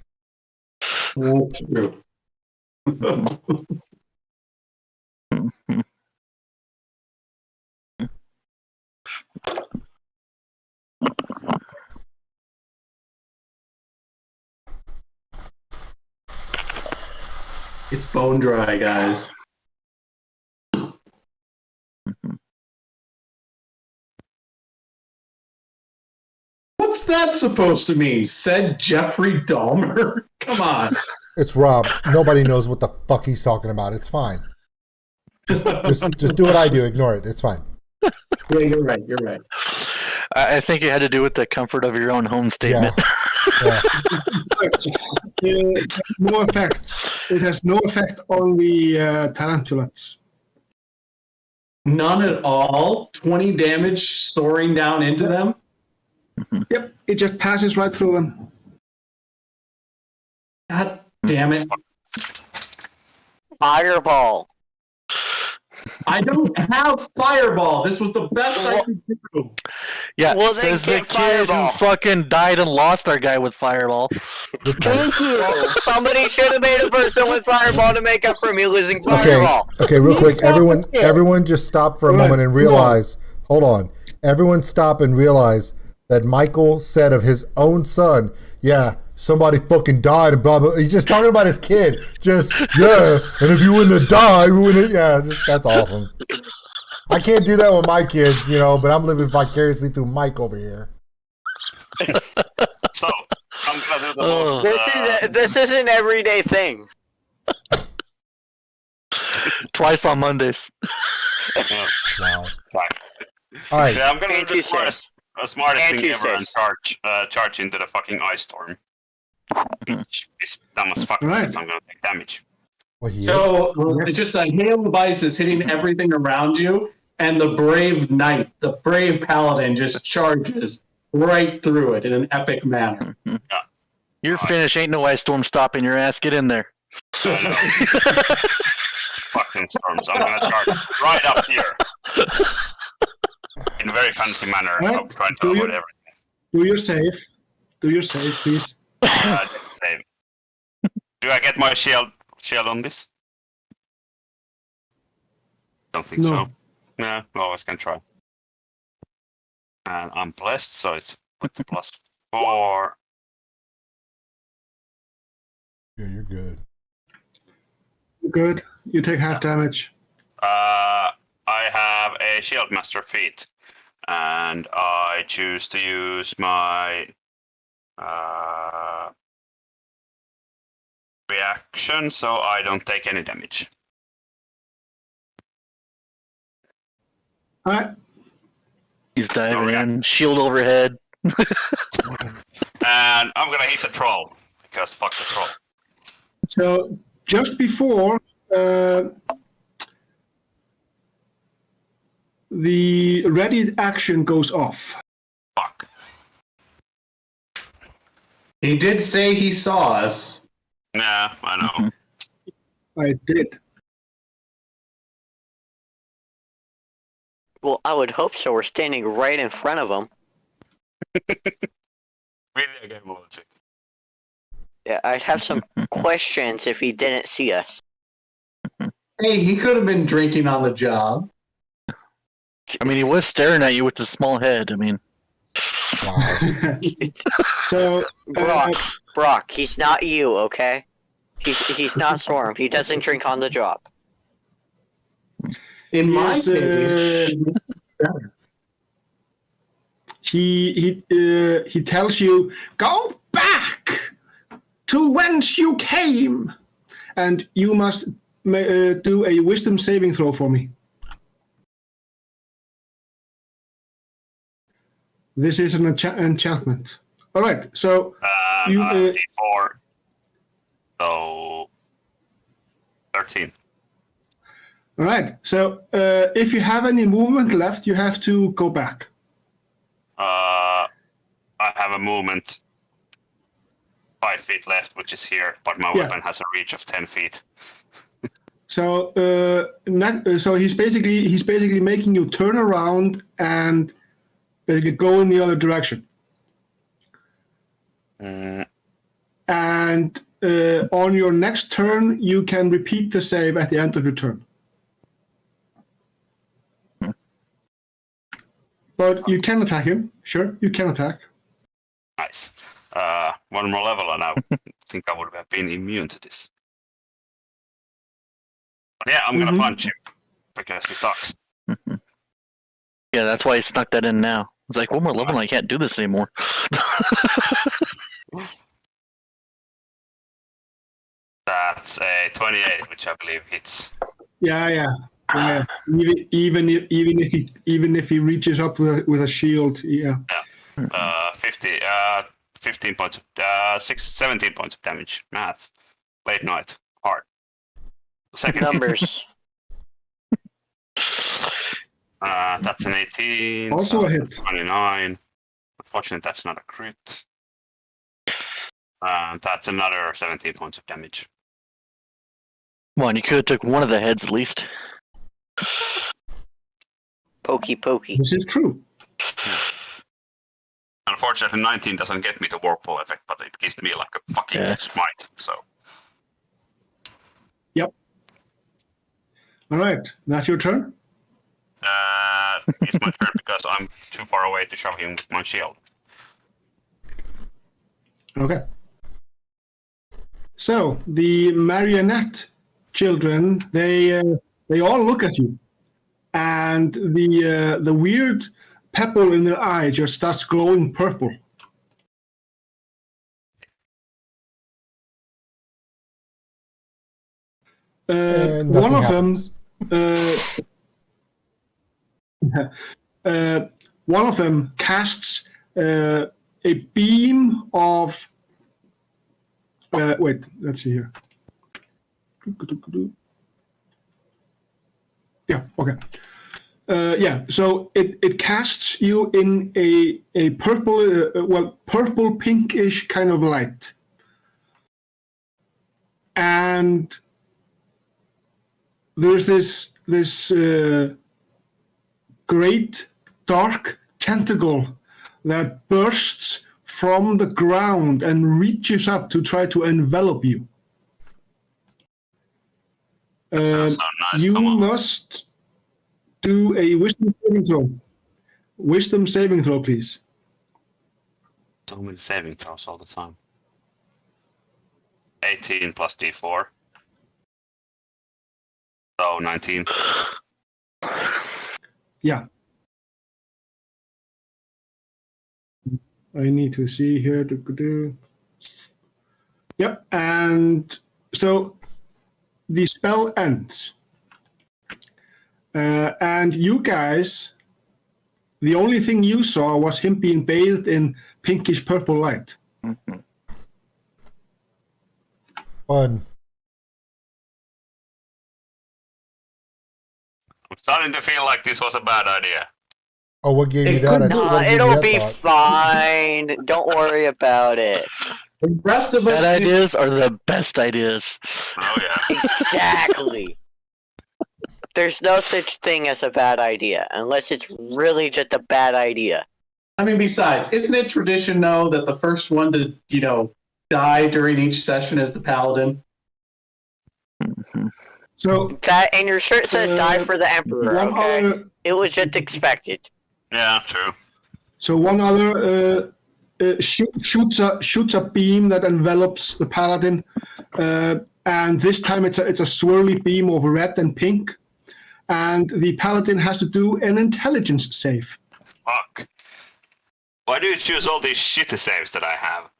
That's true. It's bone dry, guys. What's that supposed to mean? Said Jeffrey Dahmer? Come on. It's Rob. Nobody knows what the fuck he's talking about. It's fine. Just do what I do. Ignore it. It's fine. Yeah, you're right. You're right. I think it had to do with the comfort of your own home statement. Yeah. No effect. It has no effect on the tarantulas. None at all. 20 damage soaring down into them. Yep, it just passes right through them. God damn it. Fireball. I don't have fireball. This was the best I could do. Yeah, Well, then says the get kid Fireball. who fucking died and lost our guy with Fireball. Thank you. Somebody should have made a person with Fireball to make up for me losing Okay. Fireball. Okay. Real quick, everyone, just stop for a moment and realize. Hold on. Everyone, stop and realize that Michael said of his own son, "Yeah, somebody fucking died," and blah blah. He's just talking about his kid. Just yeah, and if you wouldn't have died, we wouldn't. Yeah, that's awesome. I can't do that with my kids, but I'm living vicariously through Mike over here. So I'm gonna do the most. This is an everyday thing. Twice on Mondays. Wow. Fine. All right. Yeah, I'm gonna And do the Tuesdays. smartest And thing ever and Tuesdays. charge into the fucking ice storm. Bitch, this dumb as fuck. Right. So I'm gonna take damage. What he is? So it's just a hail of ice is hitting everything around you, and the brave knight, the brave paladin, just charges right through it in an epic manner. You're finished. Ain't no ice storm stopping your ass. Get in there. Fucking storms. I'm gonna charge right up here. In a very fancy manner. Right. I'm trying to Do you- avoid everything. Do your save. Do your save, please. Save. Do I get my shield on this? Don't think No. so. Yeah, we always can try. And I'm blessed, so it's with the +4. Yeah, you're good. Good. You take half damage. I have a Shield Master feat, and I choose to use my reaction, so I don't take any damage. All right. He's diving Alright. in, shield overhead. And I'm gonna hit the troll, because fuck the troll. So just before the ready action goes off. Fuck. He did say he saw us. Yeah, I know. I did. Well, I would hope so. We're standing right in front of him. Video game logic. Yeah, I'd have some questions if he didn't see us. Hey, he could have been drinking on the job. I mean, he was staring at you with his small head. I mean, Wow. So Brock, he's not you, okay? He's not Storm. He doesn't drink on the job. In my Yes, opinion, he tells you, go back to whence you came, and you must do a wisdom saving throw for me. This is an enchantment. All right, so you D4. So 13. all right. So if you have any movement left, you have to go back. I have a movement 5 feet left, which is here, but my weapon has a reach of 10 feet. So so he's basically making you turn around and basically go in the other direction. And on your next turn, you can repeat the save at the end of your turn. But you can attack him. Sure, you can attack. Nice. One more level, and I think I would have been immune to this. But yeah, I'm gonna punch him because he sucks. yeah, that's why he snuck that in now. It's like, one more level and I can't do this anymore. That's a 28, which I believe hits. Yeah. Even if he reaches up with a shield, yeah. 15 points of 17 points of damage. Math. Late night. Hard. Second Numbers. that's an 18. Also so a hit. 29. Unfortunately, that's not a crit. That's another 17 points of damage. Come on, you could have took one of the heads at least. Pokey. This is true. Unfortunately, 19 doesn't get me the Whirlpool effect, but it gives me like a fucking smite, so. Yep. All right, that's your turn. It's my turn because I'm too far away to shove him with my shield. Okay. So the marionette children, they all look at you, and the weird pebble in their eye just starts glowing purple. And One nothing of them casts a beam of. Wait, let's see here. Yeah. Okay. So it casts you in a purple, purple pinkish kind of light, and there's this great dark tentacle that bursts from the ground and reaches up to try to envelop you. That's not nice. You Come on. must do a wisdom saving throw. Wisdom saving throw, please. So many saving throws all the time. 18 plus D4. So 19. Yeah. I need to see here. Yep, and so the spell ends. And you guys, the only thing you saw was him being bathed in pinkish purple light. Fun. I'm starting to feel like this was a bad idea. Oh, what gave you It that? could be. what gave you It'll that be thought? fine. Don't worry about it. The rest of us Bad ideas are the best ideas. Oh yeah. Exactly. There's no such thing as a bad idea, unless it's really just a bad idea. I mean, besides, isn't it tradition, though, that the first one to, die during each session is the paladin? So That and your shirt says "Die for the Emperor." one Okay, other, it was just expected. Yeah, true. so one other shoots a beam that envelops the paladin, and this time it's a swirly beam of red and pink, and the paladin has to do an intelligence save. Fuck. Why do you choose all these shitty saves that I have?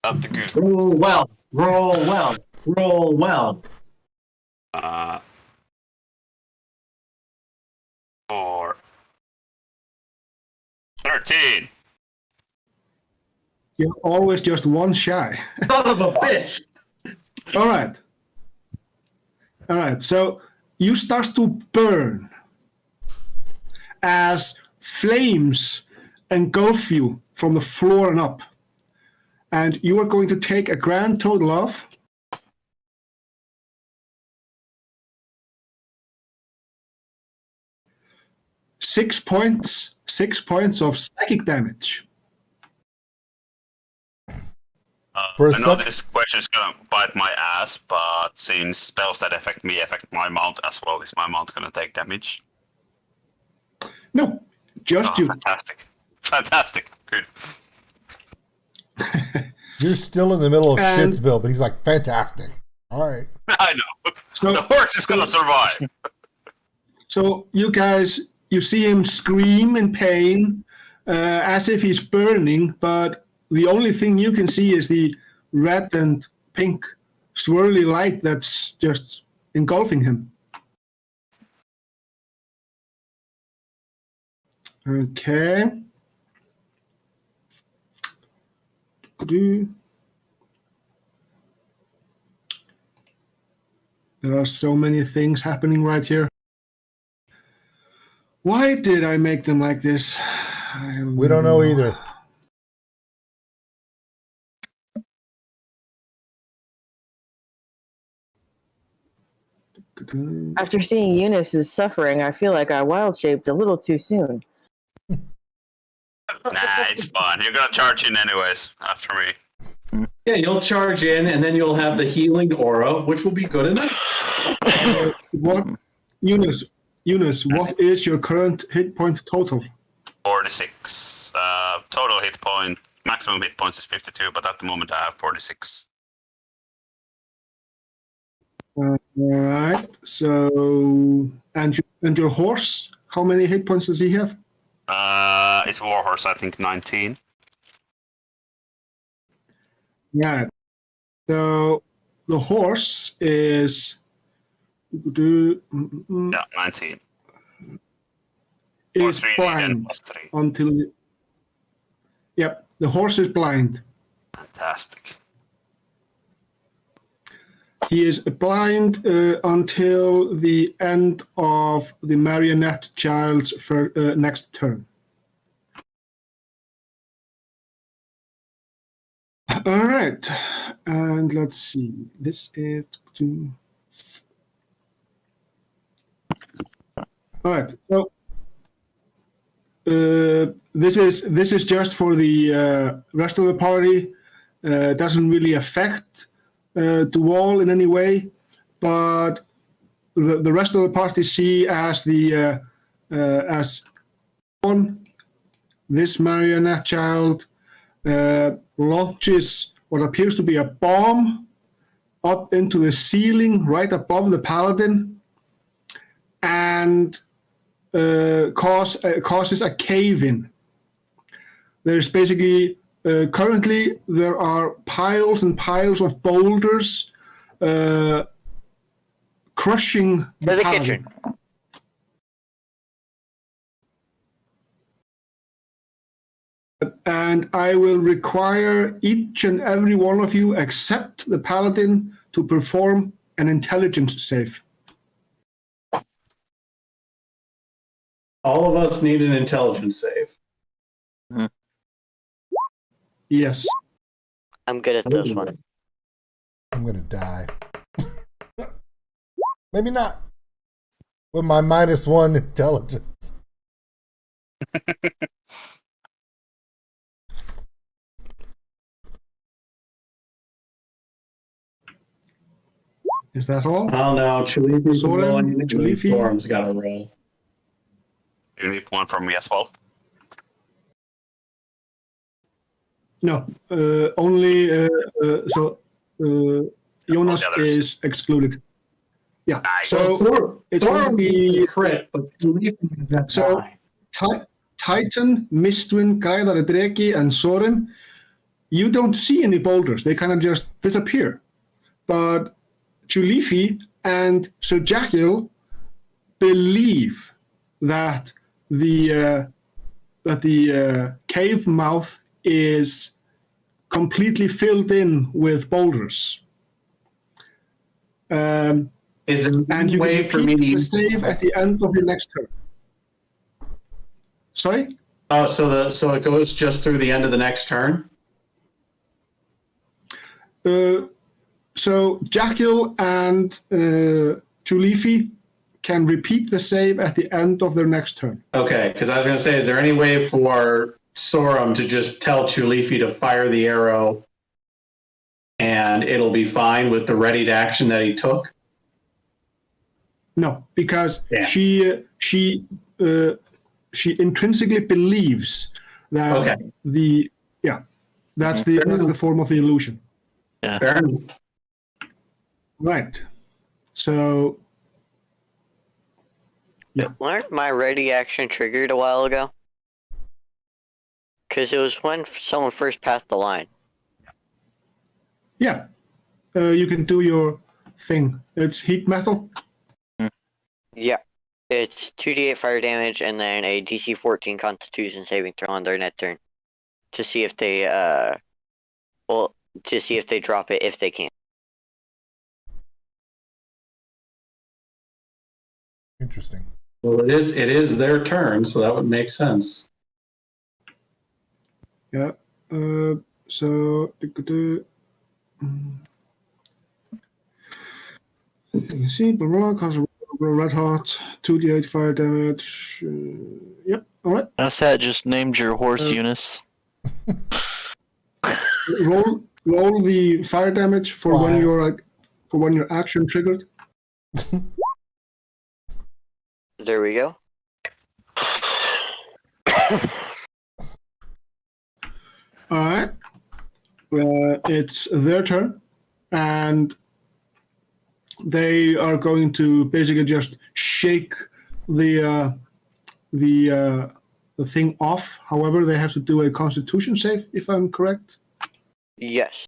Not the good. Roll well. Roll well. Roll well. 4. 13. You're always just one shy. Son of a bitch! All right. So you start to burn as flames engulf you from the floor and up. And you are going to take a grand total of 6 points. 6 points of psychic damage. For a I know sec- this question is gonna bite my ass, but since spells that affect me affect my mount as well, is my mount gonna take damage? No, just you. Fantastic. Fantastic. Good. You're still in the middle of And- Shitsville, but he's like, fantastic. All right. I know. So, The horse is gonna survive. so you guys, you see him scream in pain as if he's burning, but the only thing you can see is the red and pink swirly light that's just engulfing him. Okay. There are so many things happening right here. Why did I make them like this? We don't know either. After seeing Eunice's suffering, I feel like I wild shaped a little too soon. Nah, it's fine. You're gonna charge in anyways after me. Yeah, you'll charge in, and then you'll have the healing aura, which will be good enough. What, Eunice, what is your current hit point total? 46. Total hit point, maximum hit points is 52, but at the moment I have 46. All right. So, and your horse, how many hit points does he have? It's Warhorse, I think 19. Yeah. So the horse is Yeah, 19. is 3 and blind plus 3. until. Yep, the horse is blind. Fantastic. He is blind until the end of the marionette child's next turn. All right, and let's see. This is all right. So this is just for the rest of the party. Doesn't really affect the wall in any way, but the rest of the party see as as one, this marionette child launches what appears to be a bomb up into the ceiling right above the paladin, and causes a cave-in. There's basically currently there are piles and piles of boulders crushing the paladin. kitchen. And I will require each and every one of you, except the paladin, to perform an intelligence save. All of us need an intelligence save. Yes. I'm good at this one. I'm gonna die. Maybe not. With my -1 intelligence. Is that all? Oh no, Chulifi? Storm's got a roll. You need one from me as well. No, only Jonas is excluded. Yeah. Nice. So it's going to be crit, but so Titan, Mistwin, Gaiðar, Dreki, and Sorin. You don't see any boulders; they kind of just disappear. But Chulifi and Sir Jackal believe that the cave mouth is completely filled in with boulders. Is there And you way can for me repeat to the save at the end of your next turn. Sorry? Oh, so it goes just through the end of the next turn? So Jackal and Chulifi can repeat the save at the end of their next turn. Okay, because I was going to say, is there any way for Sorum to just tell Chulifi to fire the arrow and it'll be fine with the readied action that he took? No, because Yeah. she intrinsically believes that Okay. that's the form of the illusion. Fair enough. Right. So Weren't my ready action triggered a while ago? Because it was when someone first passed the line. yeah, you can do your thing. It's heat metal. Yeah. It's 2d8 fire damage and then a DC 14 Constitution saving throw on their net turn. To see if they drop it if they can. Interesting. Well, it is their turn, so that would make sense. Yeah. So you can see Baroque has a red hot 2d8 fire damage. Yep. All right. That's that. Just named your horse Eunice. Roll the fire damage for when your action triggered. There we go. All right. It's their turn, and they are going to basically just shake the thing off. However, they have to do a Constitution save, if I'm correct. Yes.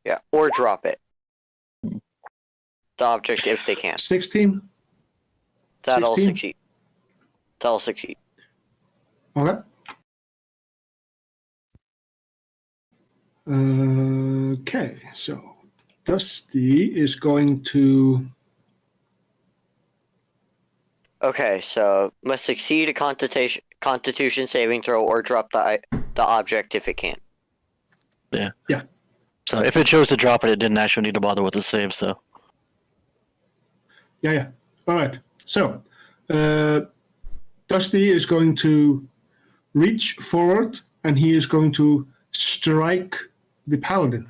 Yeah, or drop it. The object if they can. 16. That'll 16? succeed. That'll succeed. Okay. Okay, so Dusty is going to. Okay, so must succeed a Constitution saving throw or drop the object if it can. Yeah. Yeah. So if it chose to drop it, it didn't actually need to bother with the save. So. Yeah. All right. So, Dusty is going to reach forward, and he is going to strike the paladin.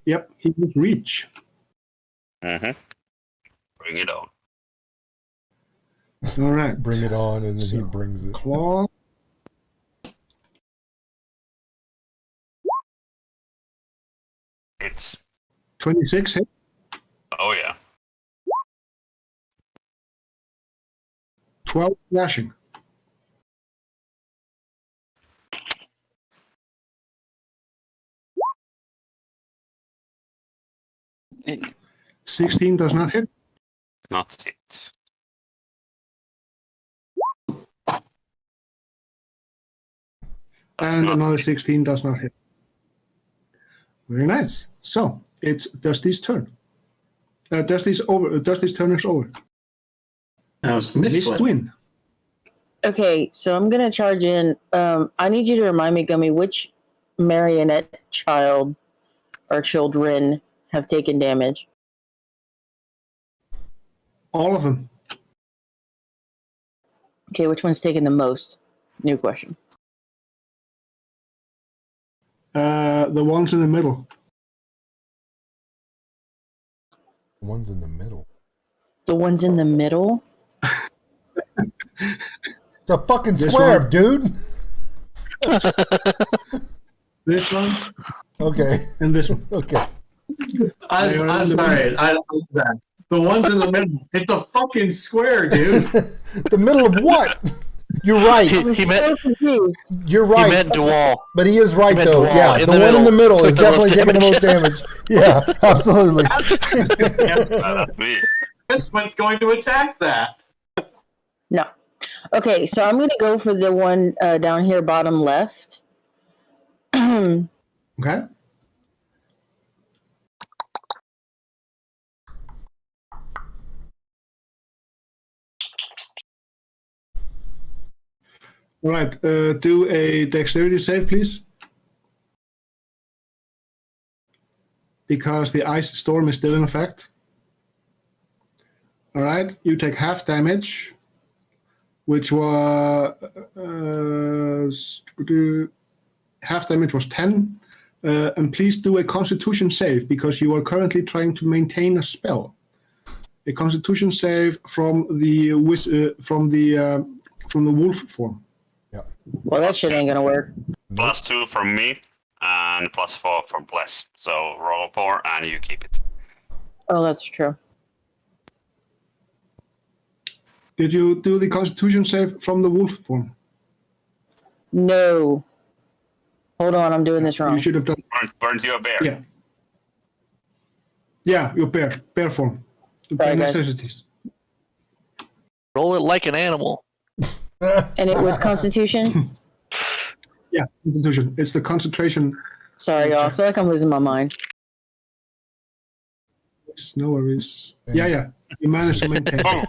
Yep, he will reach. Mm-hmm. Bring it on. All right. Bring it on, and then he So, brings it. Claw. It's 26 hit. oh yeah. 12 slashing. Hey, 16 does not hit. Not it. And not another hit. 16 does not hit. Very nice. So it's Dusty's turn. Dusty's turn is over. Now it's Miss Miss Twin. Twin. Okay, so I'm gonna charge in. I need you to remind me, Gummy, which marionette child or children have taken damage. All of them. Okay, which one's taken the most? New question. The ones in the middle. One's in the middle. The ones in the middle? It's a fucking This square, one. dude. This one Okay. and this one. Okay. I'm sorry. I don't know that. The ones in the middle. It's a fucking square, dude. The middle of what? You're right. I was He so meant- confused. You're He right. meant Dual. But he is right, meant though. Dual. Yeah, In the the one in the middle middle is took the most definitely taking the most damage. Yeah, absolutely. That's me. Miss Twin's going to attack that. No. Okay, so I'm gonna go for the one down here, bottom left. Okay. All right. Do a dexterity save, please. Because the ice storm is still in effect. All right. You take half damage, which was half damage was 10. And please do a Constitution save because you are currently trying to maintain a spell. A Constitution save from the wolf form. Well, that shit ain't gonna work. +2 from me and +4 from Bless. So roll 4 and you keep it. Oh, that's true. Did you do the Constitution save from the wolf form? No. Hold on, I'm doing this wrong. You should have done. Burnt you a bear. Yeah. Yeah, your bear form. Sorry, Bear guys. necessities. Roll it like an animal. And it was Constitution? Yeah, Constitution. It's the concentration. Sorry, y'all. I feel like I'm losing my mind. No worries. Yeah. You managed to maintain. Oh,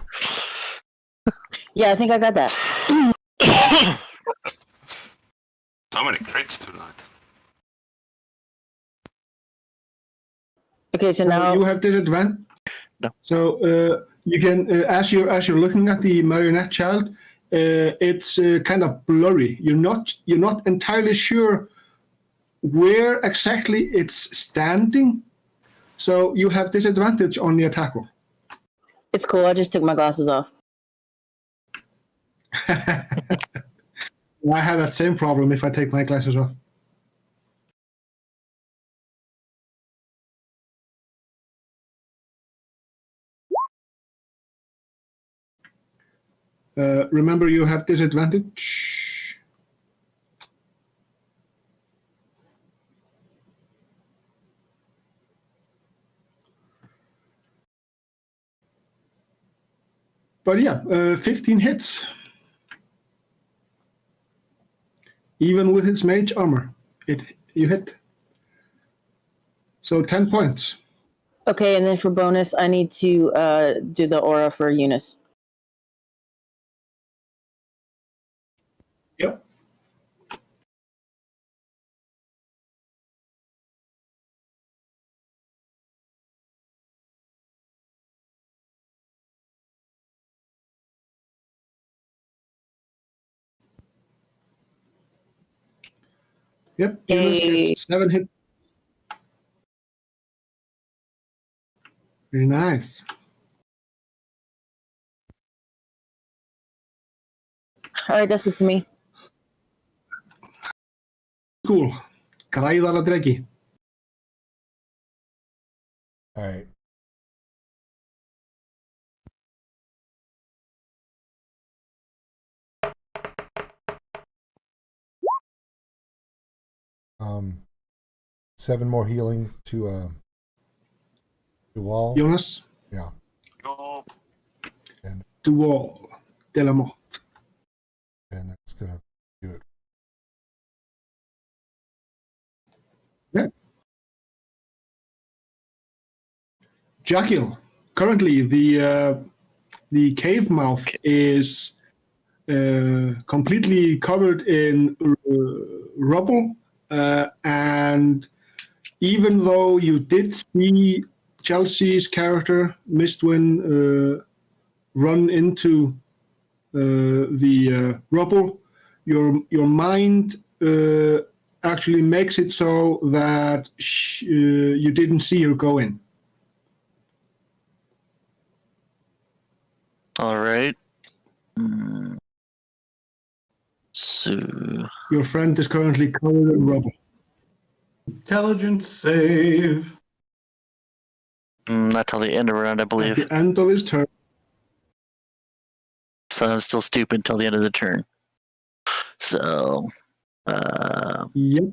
Yeah, I think I got that. so many crits tonight. Okay, so now You have disadvantage. No. So you can, as you're looking at the marionette child, it's kind of blurry. You're not entirely sure where exactly it's standing. So you have disadvantage on the attack roll. it's cool. I just took my glasses off. I have that same problem if I take my glasses off. Remember, you have disadvantage. But yeah, 15 hits. Even with its mage armor, you hit. So 10 points. Okay, and then for bonus, I need to do the aura for Eunice. Yep. Yep, Hey. Eunice gets 7 hit. Very nice. All right, that's it for me. Cool. Græðar að dregi. All right. Um, 7 more healing to wall. Jonas, Yeah. Go. Dual, Delamont. And that's gonna do it. Jackal. Currently, the cave mouth is completely covered in rubble, and even though you did see Chelsea's character Mistwin run into the rubble, your mind actually makes it so that you didn't see her go in. All right. So Your friend is currently covered in rubble. Intelligence save. not till the end of the round, I At believe. the end of his turn, So I'm still stupid till the end of the turn. So, yep.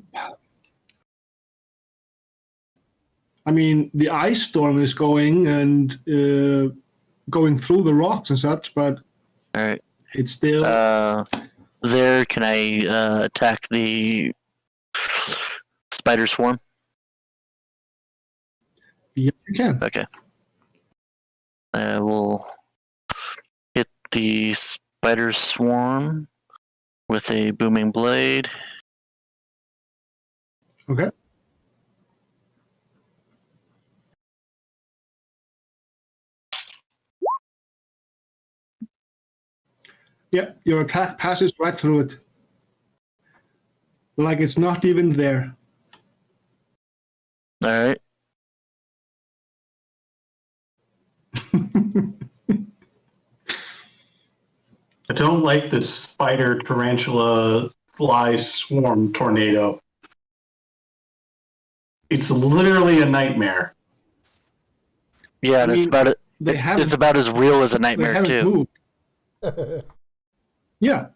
I mean, the ice storm is going and going through the rocks and such, but all right. it's still. There, can I attack the spider swarm? Yes, you can. Okay. I will hit the spider swarm with a booming blade. Okay. Yeah, your attack passes right through it. Like it's not even there. All right. I don't like this spider tarantula fly swarm tornado. It's literally a nightmare. Yeah, and I it's mean, about it. They haven't, It's about as real as a they nightmare haven't too. moved. Yeah.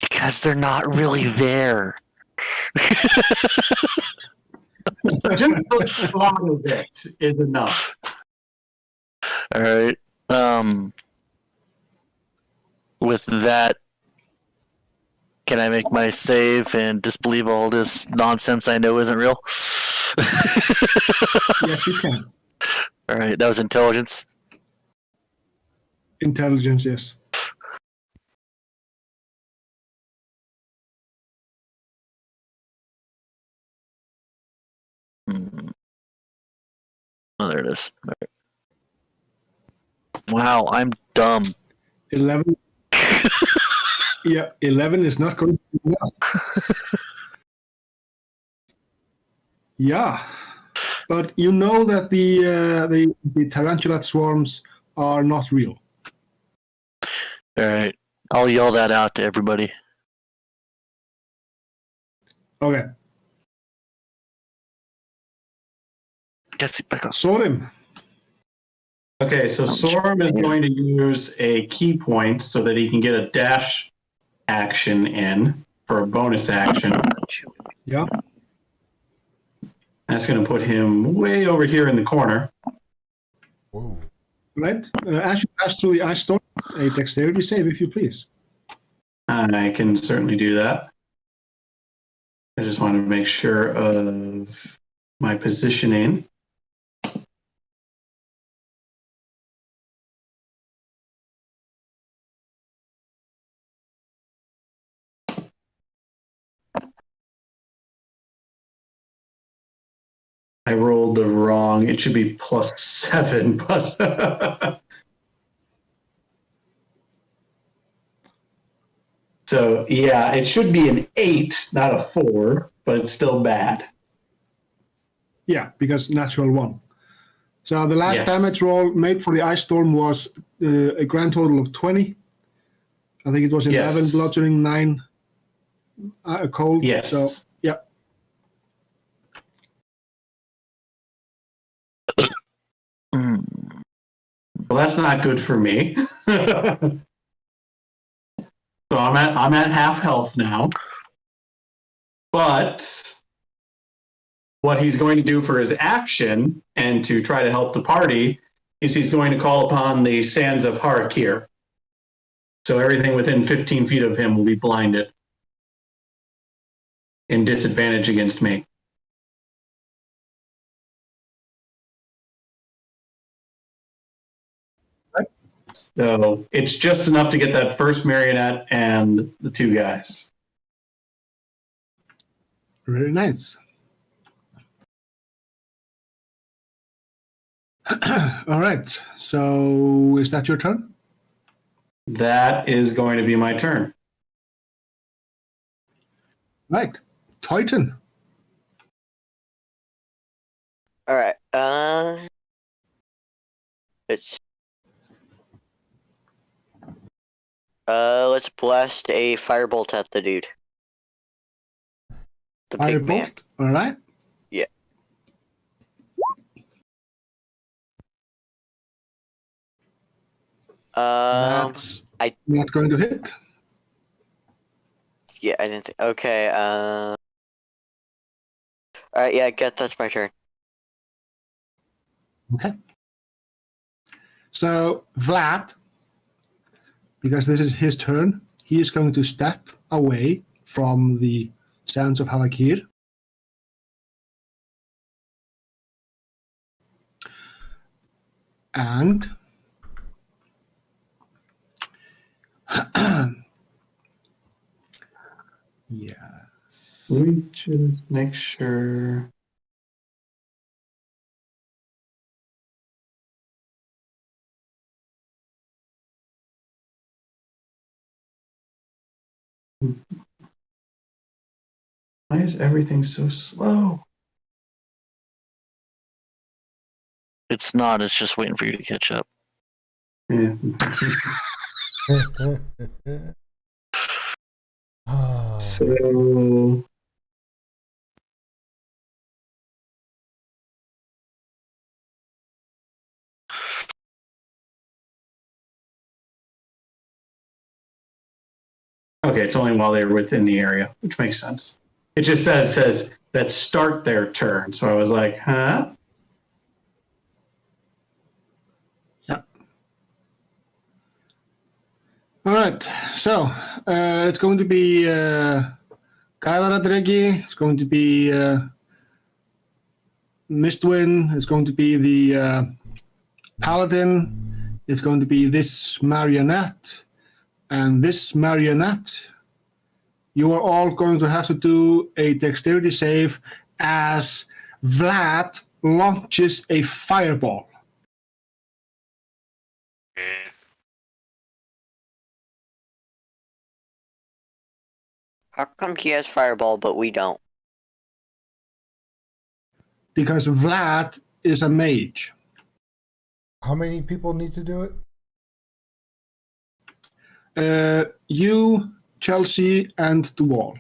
Because they're not really there. Just the thought of it is enough. All right. With that, can I make my save and disbelieve all this nonsense I know isn't real? Yes, you can. All right, that was intelligence. Intelligence, yes. Oh, there it is. All right. Wow, I'm dumb. 11. Yeah, 11 is not going to be enough. Yeah, but you know that the tarantula swarms are not real. All right, I'll yell that out to everybody. Okay, Jesse, back up. Sorim. Okay, so Sorum is going to use a key point so that he can get a dash action in for a bonus action. Yeah. That's going to put him way over here in the corner. Whoa. Right. As you pass through the ice storm, a dexterity save, if you please. And I can certainly do that. I just want to make sure of my positioning. I rolled the wrong. It should be +7, but So yeah, it should be an 8, not a 4, but it's still bad. Yeah, because natural 1. So the last Yes. damage roll made for the ice storm was a grand total of 20. I think it was 11 Yes. bludgeoning, 9 cold. Yes. So yeah. Mm. Well, that's not good for me. So I'm at half health now. But what he's going to do for his action and to try to help the party is he's going to call upon the sands of Harakir. So everything within 15 feet of him will be blinded and disadvantage against me. So it's just enough to get that first marionette and the 2 guys. Very nice. All right. So is that your turn? That is going to be my turn. Right. Titan. All right. Let's blast a firebolt at the dude. The big man. Firebolt. All right. Yeah. That's not going to hit. Yeah, I didn't think. Okay. All right. Yeah, I guess that's my turn. Okay. So Vlad, because this is his turn, he is going to step away from the sands of Harakir. And yes. Let me just make sure. Why is everything so slow? It's not. It's just waiting for you to catch up. Yeah. So okay, it's only while they're within the area, which makes sense. It just says that start their turn. So I was like, huh? Yeah. All right. So it's going to be Kyla Radregi. It's going to be Mistwin. It's going to be the Paladin. It's going to be this marionette. And this marionette, you are all going to have to do a dexterity save as Vlad launches a fireball. How come he has fireball but we don't? Because Vlad is a mage. How many people need to do it? You, Chelsea, and the wall.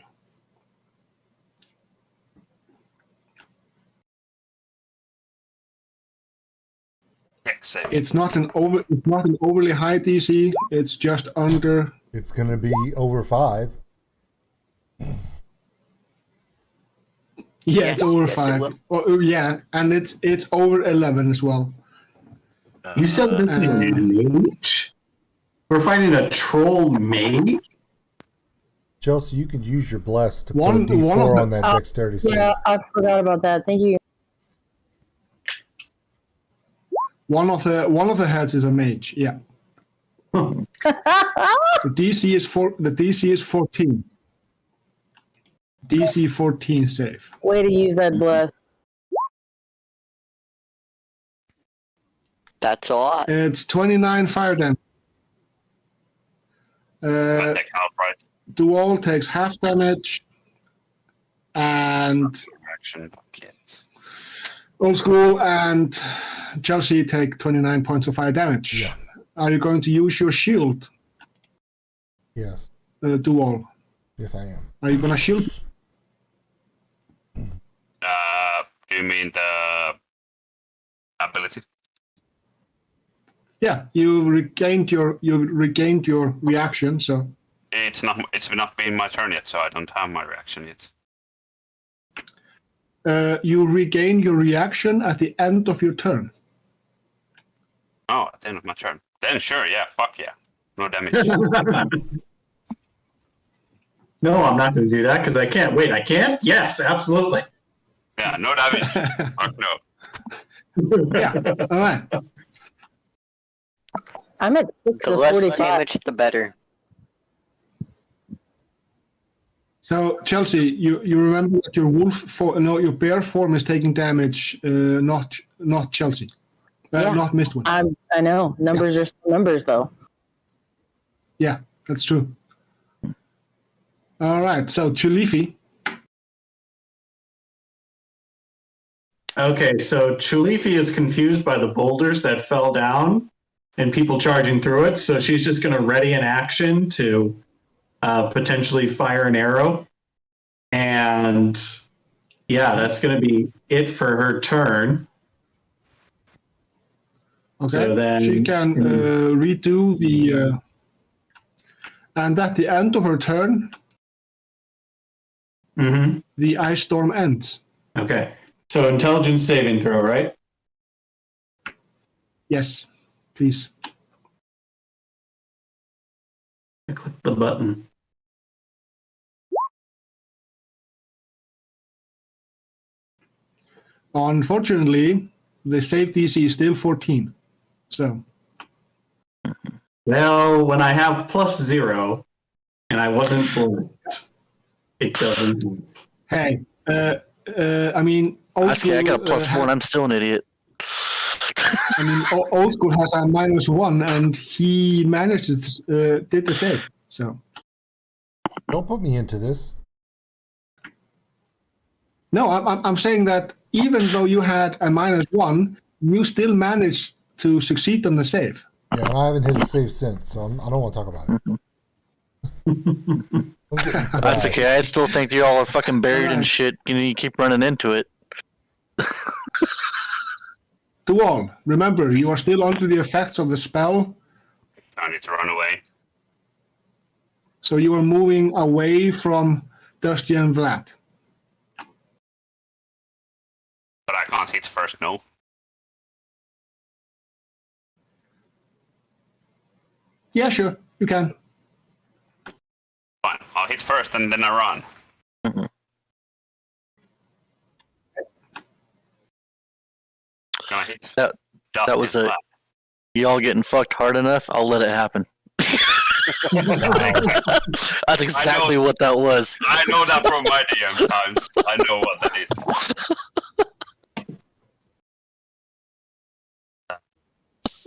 It's not an overly high DC. It's just under. It's going to be over 5. Yeah, it's over Yes, it 5. will. Oh, yeah, and it's over 11 as well. You said this is a mage? We're fighting a troll mage? Chelsea, you could use your bless to One put a of D4 the- on that dexterity save. Yeah, I forgot about that. Thank you. One of the heads is a mage. Yeah. The DC is 14. DC 14 save. Way to use that bless. That's a lot. It's 29 fire damage. Dual takes half damage, and Action bucket. Old School and Chelsea take 29 points of fire damage. Yeah. Are you going to use your shield, Yes. Dual? Yes, I am. Are you going to shield? Do you mean the ability? Yeah, you regained your reaction, so It's not been my turn yet, so I don't have my reaction yet. you regain your reaction at the end of your turn. Oh, at the end of my turn. Then sure, yeah, fuck yeah. No damage. No, I'm not going to do that because I can't. Wait, I can't? Yes, absolutely. Yeah, no damage. Fuck no. Yeah, all right. I'm at 6 The of less 45. damage, the better. So Chelsea, you remember that your bear form is taking damage, not Chelsea, Yeah. not Mistwind. I know. Numbers are still numbers, though. Yeah, that's true. All right, so Chulifi. Okay, so Chulifi is confused by the boulders that fell down and people charging through it, so she's just going to ready an action to potentially fire an arrow. And yeah, that's going to be it for her turn. Okay, So then- she can redo the, and at the end of her turn, Mm-hmm. the ice storm ends. Okay, so intelligence saving throw, right? Yes, please. I clicked the button. Unfortunately, the save DC is still 14. So, Well, when I have +0 and I wasn't born, it doesn't. hey, I mean, old That's okay. I got a school, +1. I'm still an idiot. I mean, old school has a -1, and he managed to did the save. So, Don't put me into this. no, I'm saying that even though you had a -1, you still managed to succeed on the save. Yeah, and I haven't hit a save since, so I don't want to talk about it. Don't get me That's bad. okay. I still think y'all are fucking buried in Alright. shit. You keep running into it. To all, remember, you are still under the effects of the spell, I need to run away. so you are moving away from Dusty and Vlad. But I can't hit first, no. Yeah, sure, you can. Fine. I'll hit first and then I run. Gonna hit. That was a- Y'all getting fucked hard enough? I'll let it happen. That's exactly what that was. I know that from my DM times. I know what that is.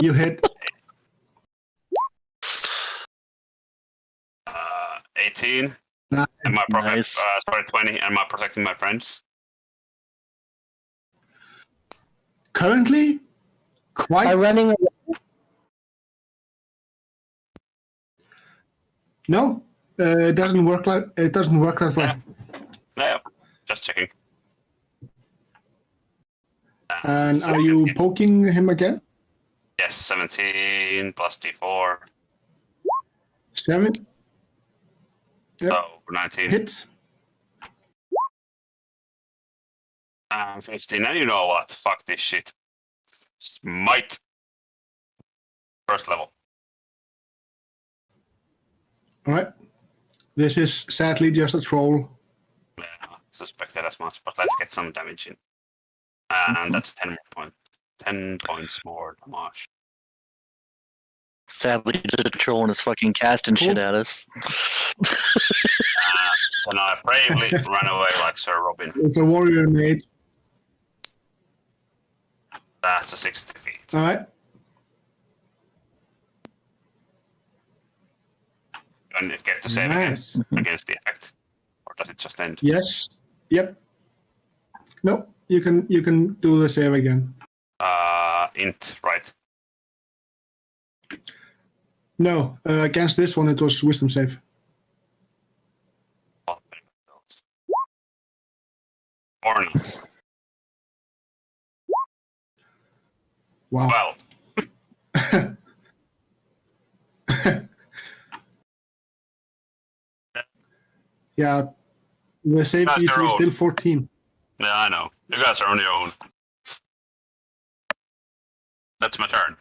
You hit. 18. Nice. Am I Nice. 20. Am I protecting my friends? Currently, By quite running away, no. It doesn't work that way. No, just checking. And are you poking him again? Yes, 17 plus D4. 7 Yep. So 19. hits. 15. And you know what? Fuck this shit. Smite. First level. All right. This is sadly just a troll. Yeah, suspected as much, but let's get some damage in. And that's 10 more points. 10 points more damage. Sadly, the trolling is fucking casting shit at us. And I bravely ran away like Sir Robin. It's a warrior mage. That's a 60 feet. All right. And it get to save Nice. against the effect, or does it just end? Yes. Yep. No, you can do the save again. Int, right? No, against this one it was wisdom save. Or not. Wow. Well, Yeah, the save That's DC their is own. still 14. yeah, I know. You guys are on your own. That's my turn.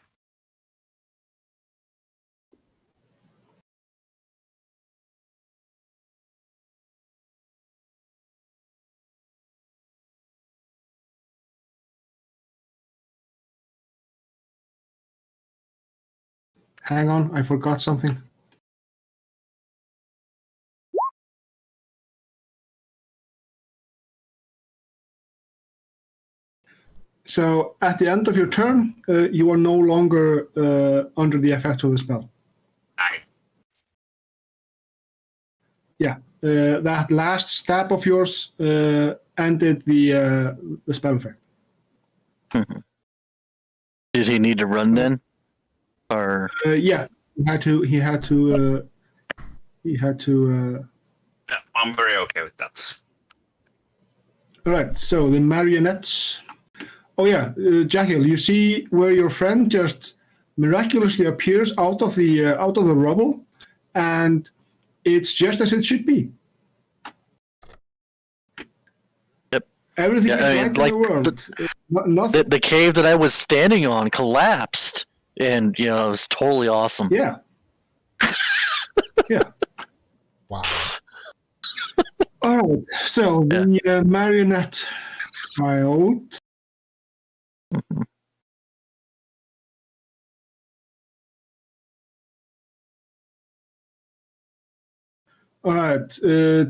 Hang on, I forgot something. So at the end of your turn, you are no longer under the effects of the spell. Aye. Yeah, that last stab of yours ended the spell effect. Did he need to run then? Or Yeah, he had to. Yeah, I'm very okay with that. All right, so the marionettes. Oh yeah, Jackal, you see where your friend just miraculously appears out of the rubble, and it's just as it should be. Yep. Everything Yeah, is I mean, right like in the world. Nothing. the cave that I was standing on collapsed, and it was totally awesome. Yeah. Yeah. Wow. All right. So the marionette child. All right,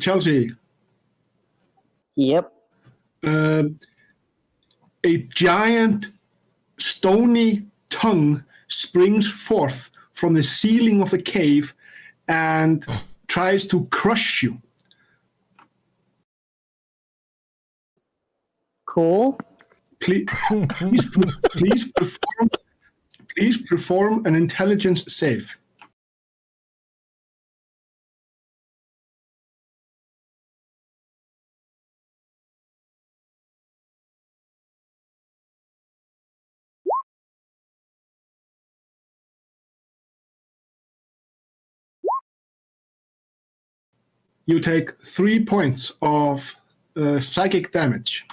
Chelsea. Yep. A giant stony tongue springs forth from the ceiling of the cave and tries to crush you. Cool. Please perform an intelligence save. You take 3 points of psychic damage.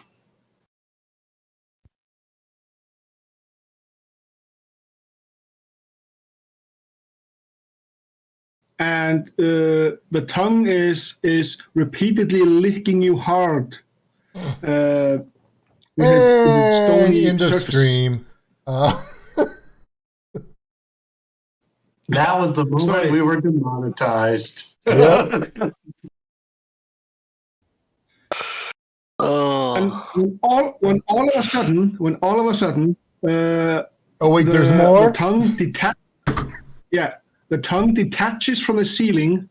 And the tongue is repeatedly licking you hard with its stony end of surface. stream. That was the moment Sorry. we were demonetized. Yep. Oh, And when all of a sudden, Oh wait, there's more. The tongue the tongue detaches from the ceiling,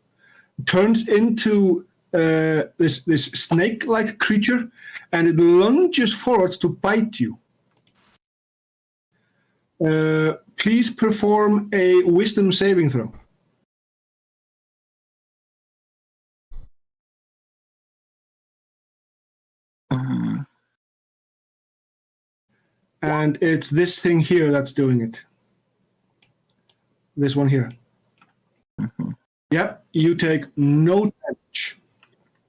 turns into this snake-like creature, and it lunges forwards to bite you. Please perform a wisdom saving throw. And it's this thing here that's doing it. This one here. Yep, you take no damage.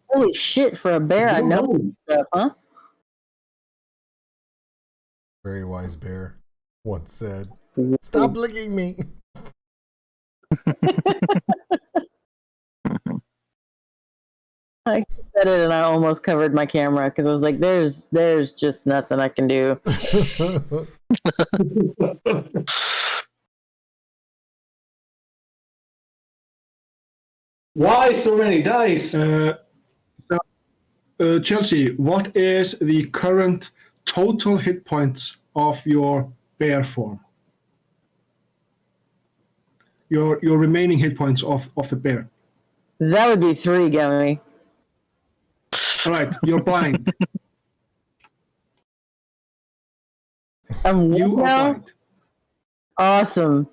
Holy shit! For a bear, I know stuff, huh? Very wise bear once said, "Stop licking me." I said it, and I almost covered my camera because I was like, "There's just nothing I can do." Why so many dice? Chelsea, what is the current total hit points of your bear form? Your remaining hit points of the bear. That would be 3, Gummy. All right, you're blind. I'm You are now? blind. Awesome.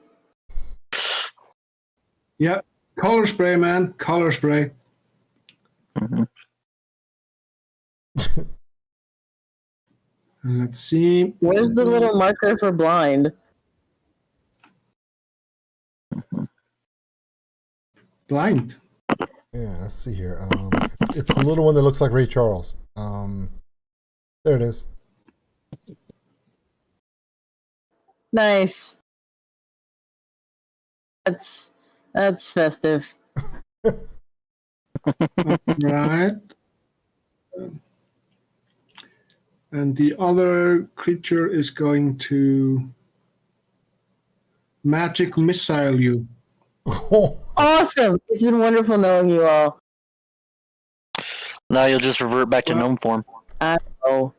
Yeah, color spray, man. Color spray. Let's see. Where's the little marker for blind? Blind. Yeah, let's see here. It's the little one that looks like Ray Charles. There it is. Nice. That's festive. Right. And the other creature is going to magic missile you. Awesome. It's been wonderful knowing you all. Now you'll just revert back to Well- gnome form. Oh.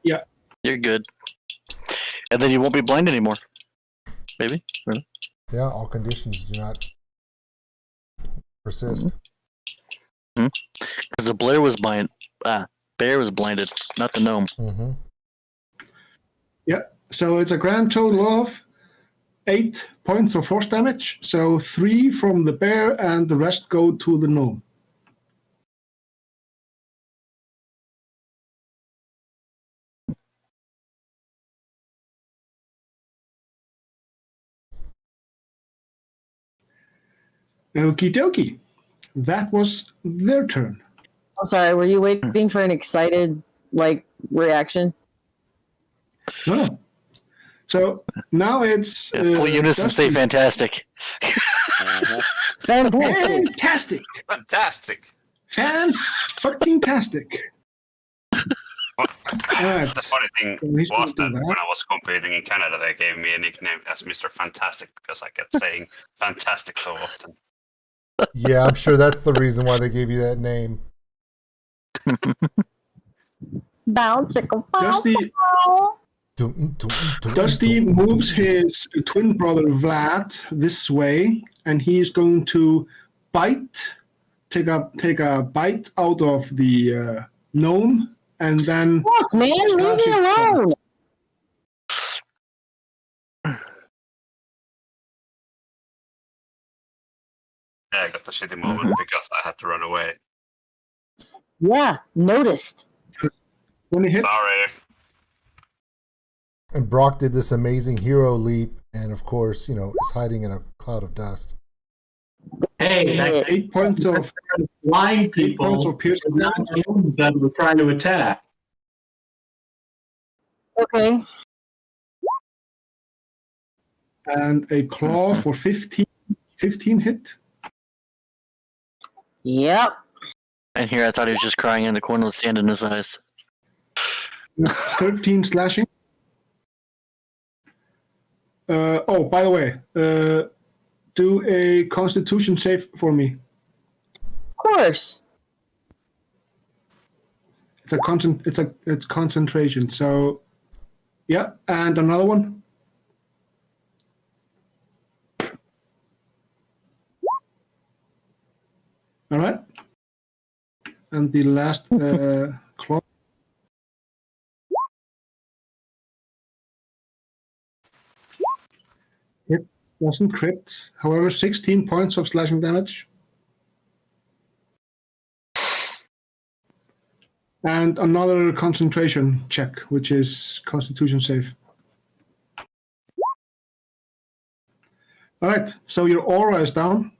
You're good. And then you won't be blind anymore. Maybe? Really? Yeah, all conditions do not persist. Because the Blair was blind. Bear was blinded, not the gnome. Mm-hmm. So it's a grand total of 8 points of force damage. So 3 from the bear and the rest go to the gnome. Okie dokie. That was their turn. I'm sorry, were you waiting for an excited, reaction? No. So now it's Full unison say Dusty. fantastic. Fantastic. Fantastic. Fantastic. Fan-fucking-tastic. Alright. The funny thing So he's was gonna that do when that. I was competing in Canada, they gave me a nickname as Mr. Fantastic because I kept saying fantastic so often. Yeah, I'm sure that's the reason why they gave you that name. Bounce, chicken, Dusty, Dusty moves his twin brother Vlad this way, and he is going to take a bite out of the gnome, and then Look, man, leave me alone. Yeah, I got the shitty moment because I had to run away. Yeah, noticed. when he hits, Sorry. And Brock did this amazing hero leap, and of course, is hiding in a cloud of dust. Hey, that 8 points of blind 8 points people of piercing not damage, that were trying to attack. Okay. and a claw for 15 hit. Yep. And here I thought he was just crying in the corner with sand in his eyes. 13 slashing. Oh, by the way, do a Constitution save for me. Of course. It's concentration. So, yeah, and another one. All right. And the last claw. It doesn't crit. However, 16 points of slashing damage. And another concentration check, which is Constitution save. All right, so your aura is down.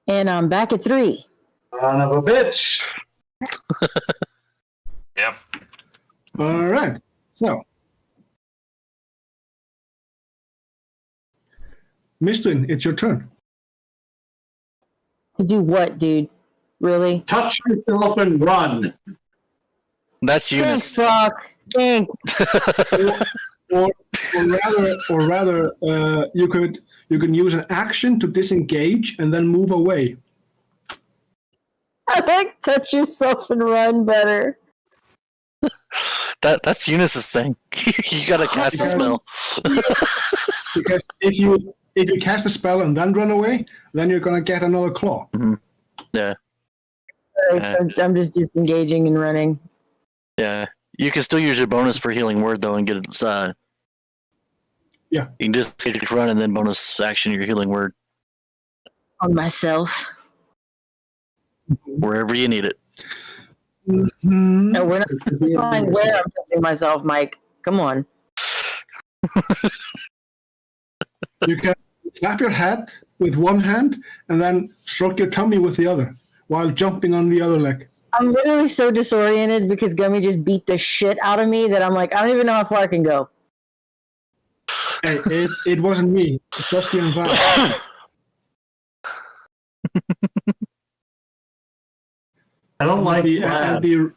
And I'm back at 3. Son of a bitch. Yep. All right, so Mistwin, it's your turn. To do what, dude? Really? Touch yourself and run. That's Thanks, Eunice. Brock. Thanks. Or rather, you can use an action to disengage and then move away. I like touch yourself and run better. That's Eunice's thing. You gotta cast a spell. Because if you cast a spell and then run away, then you're gonna get another claw. Yeah. Alright, so I'm just disengaging and running. Yeah. You can still use your bonus for healing word though and get it. Yeah. You can just take a run and then bonus action your healing word On myself. wherever you need it. No, we're not specifying where I'm touching myself, Mike. Come on. You can clap your head with one hand and then stroke your tummy with the other while jumping on the other leg. I'm literally so disoriented because Gummy just beat the shit out of me that I'm like, I don't even know how far I can go. Hey, it wasn't me. It's just the environment. I don't like the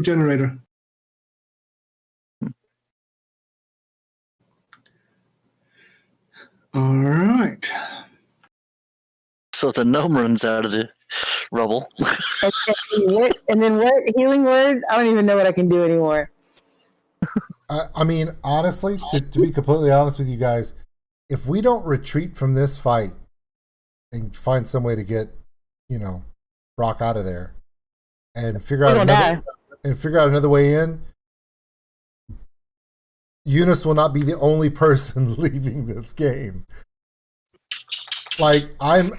generator. All right. So the gnome runs out of the rubble. And then what? Healing word? I don't even know what I can do anymore. I mean, honestly, to be completely honest with you guys, if we don't retreat from this fight and find some way to get, Brock out of there and figure out another way in, Eunice will not be the only person leaving this game.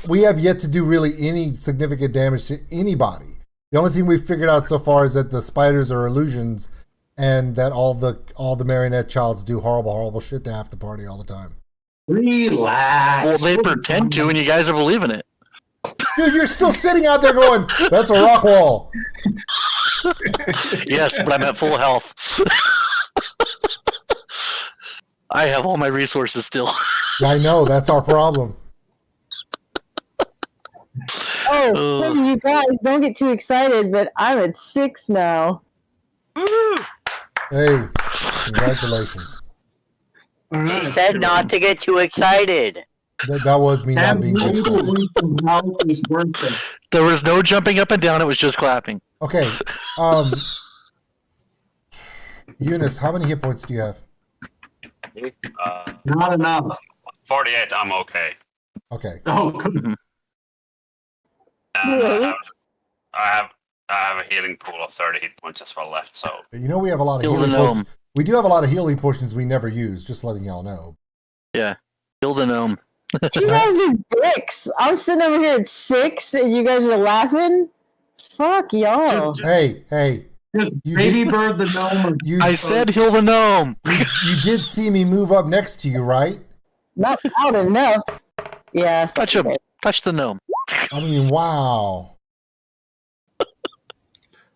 We have yet to do really any significant damage to anybody. The only thing we've figured out so far is that the spiders are illusions, and that all the marionette childs do horrible shit to half the party all the time. Relax. Well, they pretend to, and you guys are believing it. Dude, you're still sitting out there going, "That's a rock wall." Yes, but I'm at full health. I have all my resources still. I know, that's our problem. Oh, you guys, don't get too excited, but I'm at 6 now. Hey, congratulations. All He right. said not to get too excited. That was me not being too excited. There was no jumping up and down, it was just clapping. Okay. Eunice, how many hit points do you have? Not enough. 48, I'm okay. Okay. Oh, good. Wait. I have a healing pool of 30 hit points as well left, so... We have a lot of Kill the healing gnome. potions. We do have a lot of healing potions we never use, just letting y'all know. Yeah. Kill the gnome. You guys are dicks. I'm sitting over here at 6 and you guys are laughing? Fuck y'all. Hey. Just You baby did- bird the gnome. I said heal the gnome. You did see me move up next to you, right? Not loud enough. Yeah. Touch him. Touch the gnome. I mean, wow.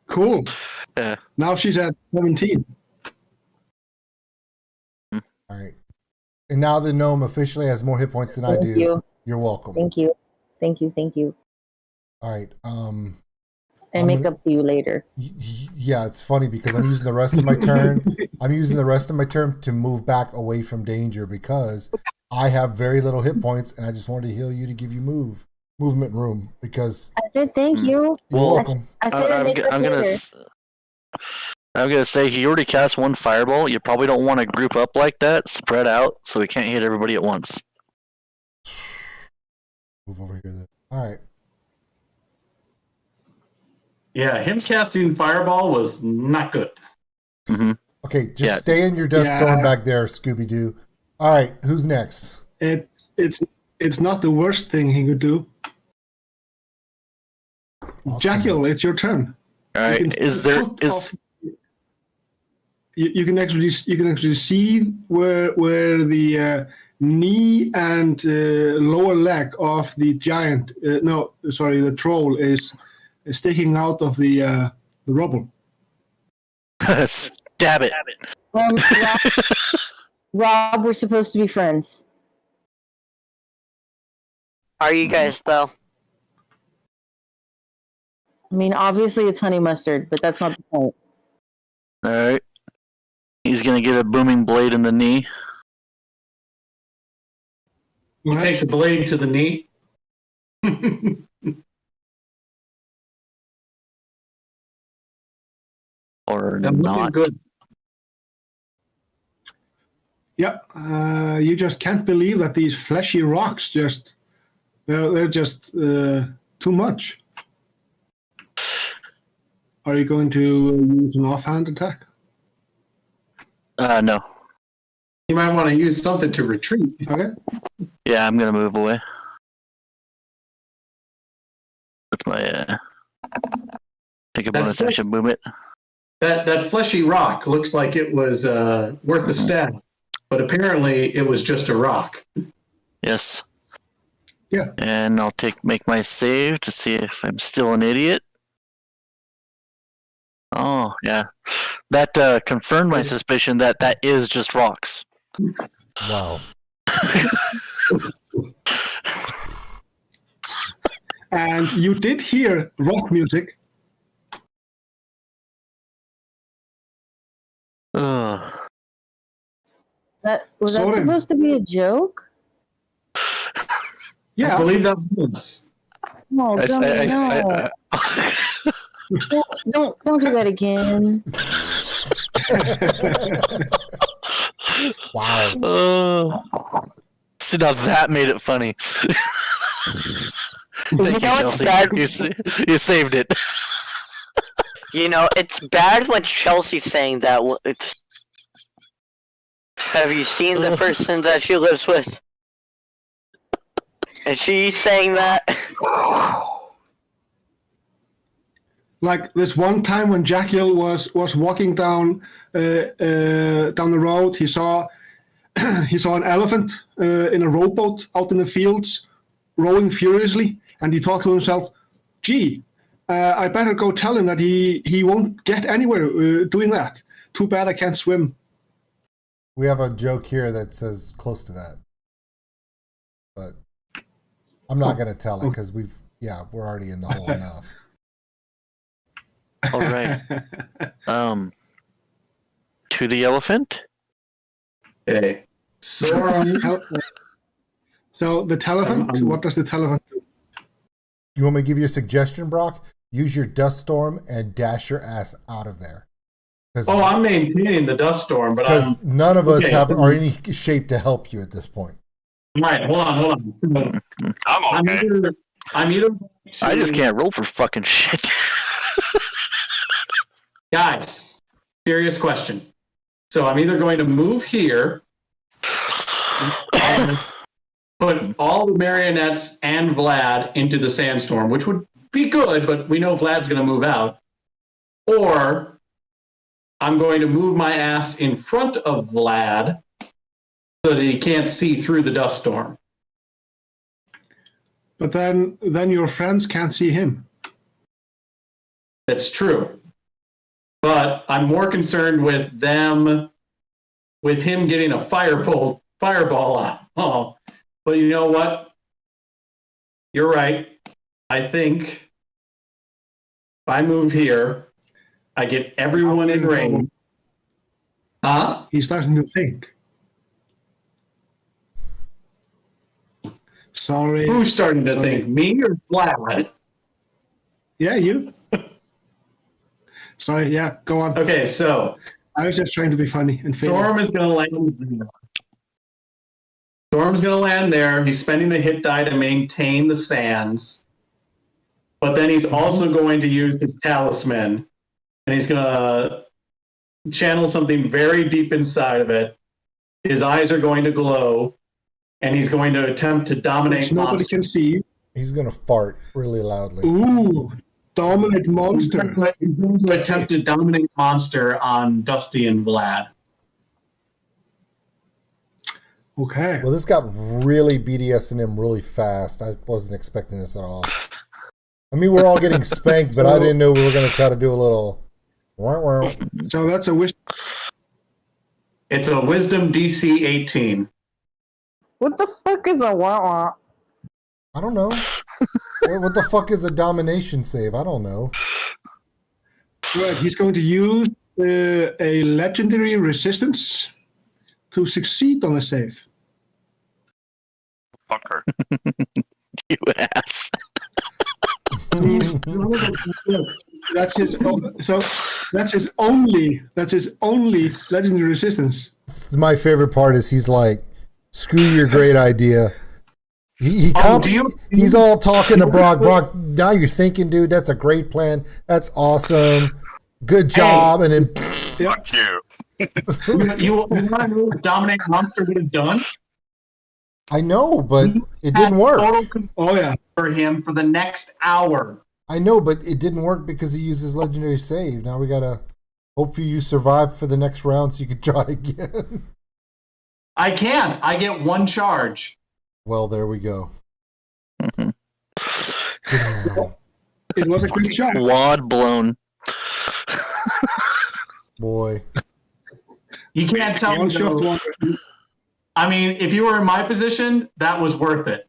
Cool. Yeah. Now she's at 17. All right. And now the gnome officially has more hit points than I do. Thank you. You're welcome. Thank you. All right. And I'm make gonna- up to you later. Yeah, it's funny because I'm using the rest of my turn. I'm using the rest of my turn to move back away from danger because I have very little hit points, and I just wanted to heal you to give you movement room because I said thank you. you're Well, welcome. I said I'm make up gonna. later. I'm gonna say he already cast one fireball. You probably don't want to group up like that, spread out, so we can't hit everybody at once. Move over here. Then. All right. Yeah, him casting fireball was not good. Mm-hmm. Okay, just Yeah. stay in your death Yeah. storm back there, Scooby Doo. All right, who's next? It's not the worst thing he could do. Awesome. Jackal, it's your turn. All You right. can Is there cut is off- you can actually see where the knee and lower leg of the giant the troll is sticking out of the rubble. stab it? Rob, Rob, we're supposed to be friends. Are you guys, though? I mean, obviously it's honey mustard, but that's not the point. All right. He's gonna get a booming blade in the knee. He takes a blade to the knee. Or I'm looking not. good. Yeah, you just can't believe that these fleshy rocks they're just too much. Are you going to use an offhand attack? No. You might want to use something to retreat. Okay. Yeah, I'm gonna move away. That's my take a bonus That's action movement. That fleshy rock looks like it was worth a stab, but apparently it was just a rock. Yes. Yeah. And I'll make my save to see if I'm still an idiot. Oh, yeah. That confirmed my suspicion that is just rocks. Wow. And you did hear rock music. Ugh. That was Sort that of. supposed to be a joke? I Yeah. believe that was. No, dummy, no. Don't do that again. Wow. See, now that made it funny. You Thank know it's Chelsea. bad. You saved it. You know, it's bad when Chelsea's saying that. It's... Have you seen the person that she lives with? And she's saying that? Like this one time when Jackiel was walking down the road, he saw an elephant in a rowboat out in the fields, rowing furiously, and he thought to himself, "Gee, I better go tell him that he won't get anywhere doing that. Too bad I can't swim." We have a joke here that says close to that, but I'm not going to tell it because we're already in the hole enough. All right. To the elephant. Okay. Sorum. So the telephant, what does the telephant do? You want me to give you a suggestion, Brock? Use your dust storm and dash your ass out of there. Oh, I'm maintaining the dust storm, but because none of us are in any shape to help you at this point. All right, hold on. I'm okay. I'm either I just can't roll for fucking shit. Guys, serious question. So I'm either going to move here, and put all the marionettes and Vlad into the sandstorm, which would be good, but we know Vlad's going to move out, or I'm going to move my ass in front of Vlad so that he can't see through the dust storm. But then your friends can't see him. That's true. But I'm more concerned with him getting a fireball on. Oh, but you know what? You're right. I think if I move here, I get everyone in range. Huh? He's starting to think. Sorry. Who's starting to think? Me or Vlad? Yeah, you. Sorry, yeah, go on. Okay, so I was just trying to be funny and fail. Storm is going to land. Storm's going to land there. He's spending the hit die to maintain the sands. But then he's also going to use his talisman. And he's going to channel something very deep inside of it. His eyes are going to glow. And he's going to attempt to dominate Which nobody monsters. can see. He's going to fart really loudly. Ooh, dominate monster. He's going to attempt to dominate monster on Dusty and Vlad. Okay. Well, this got really BDSM really fast. I wasn't expecting this at all. I mean, we're all getting spanked, but I didn't know we were going to try to do a little... So that's a wish. It's a Wisdom DC 18. What the fuck is a wah-wah? I don't know. What the fuck is a domination save? I don't know. Right, he's going to use a legendary resistance to succeed on a save. Fuck her. You ass. That's his. So That's his only legendary resistance. My favorite part is he's like, "Screw your great idea." He's all talking to Brock. Brock, now you're thinking, dude, that's a great plan. That's awesome. Good job. And then Fuck you. You want to know what Dominate Monster would have done? I know, but it didn't work. Total control for him for the next hour. I know, but it didn't work because he used his legendary save. Now we gotta hope you survive for the next round so you can try again. I can't. I get one charge. Well, there we go. It was a quick shot. Wad blown. Boy. You can't tell me. I mean, if you were in my position, that was worth it.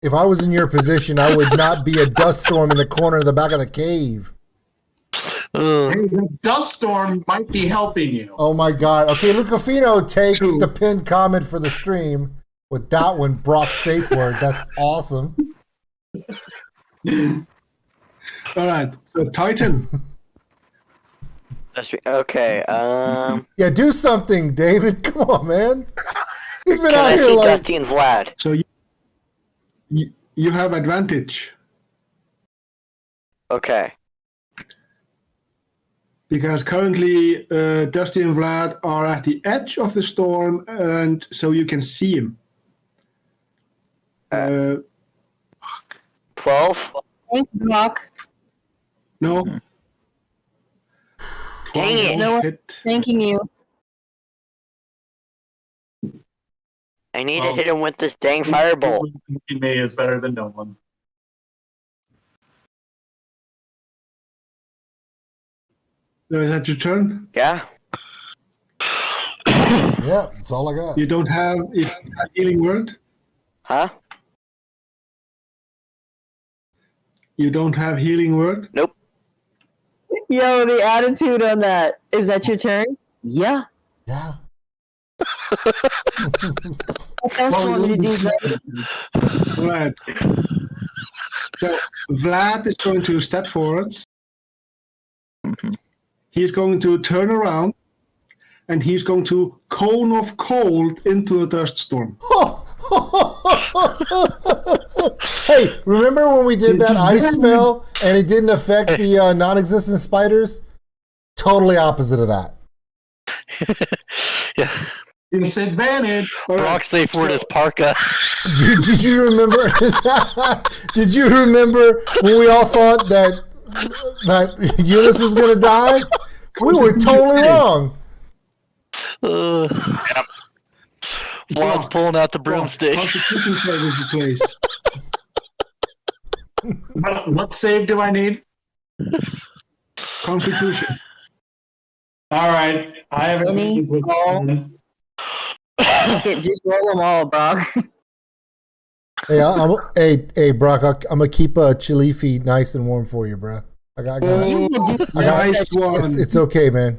If I was in your position, I would not be a dust storm in the corner of the back of the cave. Hey, the dust storm might be helping you. Oh my God. Okay, Lucafino takes the pinned comment for the stream with that one, Brock's safe word. That's awesome. All right, so Titan. Okay. Yeah, do something, David. Come on, man. He's been Can out I here see like. Dusty and Vlad? So you have advantage Okay. because currently Dusty and Vlad are at the edge of the storm, and so you can see him. 12? Thank you, Brock. No. Dang it. No one Hit. thanking you. I need to hit him with this dang firebolt. Me is better than no one. So is that your turn? Yeah? Yeah, that's all I got. You don't have a healing word? Huh? You don't have healing word? Nope. Yo, the attitude on that. Is that your turn? Yeah. Yeah. What else do you want me to do, buddy? Vlad. So Vlad is going to step forwards. He's going to turn around and he's going to cone of cold into the dust storm. Hey, remember when we did that ice spell and it didn't affect the non-existent spiders? Totally opposite of that. Yeah. Disadvantage. Brock's safe word is parka. Did you remember? Did you remember when we all thought that Eunice was going to die? We were totally wrong. Yep. Vlad's pulling out the broomstick. Constitution service in place. What save do I need? Constitution. All right. I have Any roll? Just roll them all, Brock. Hey, Brock, I'm gonna keep Chilifi nice and warm for you, bro. I got Nice one. it's okay, man.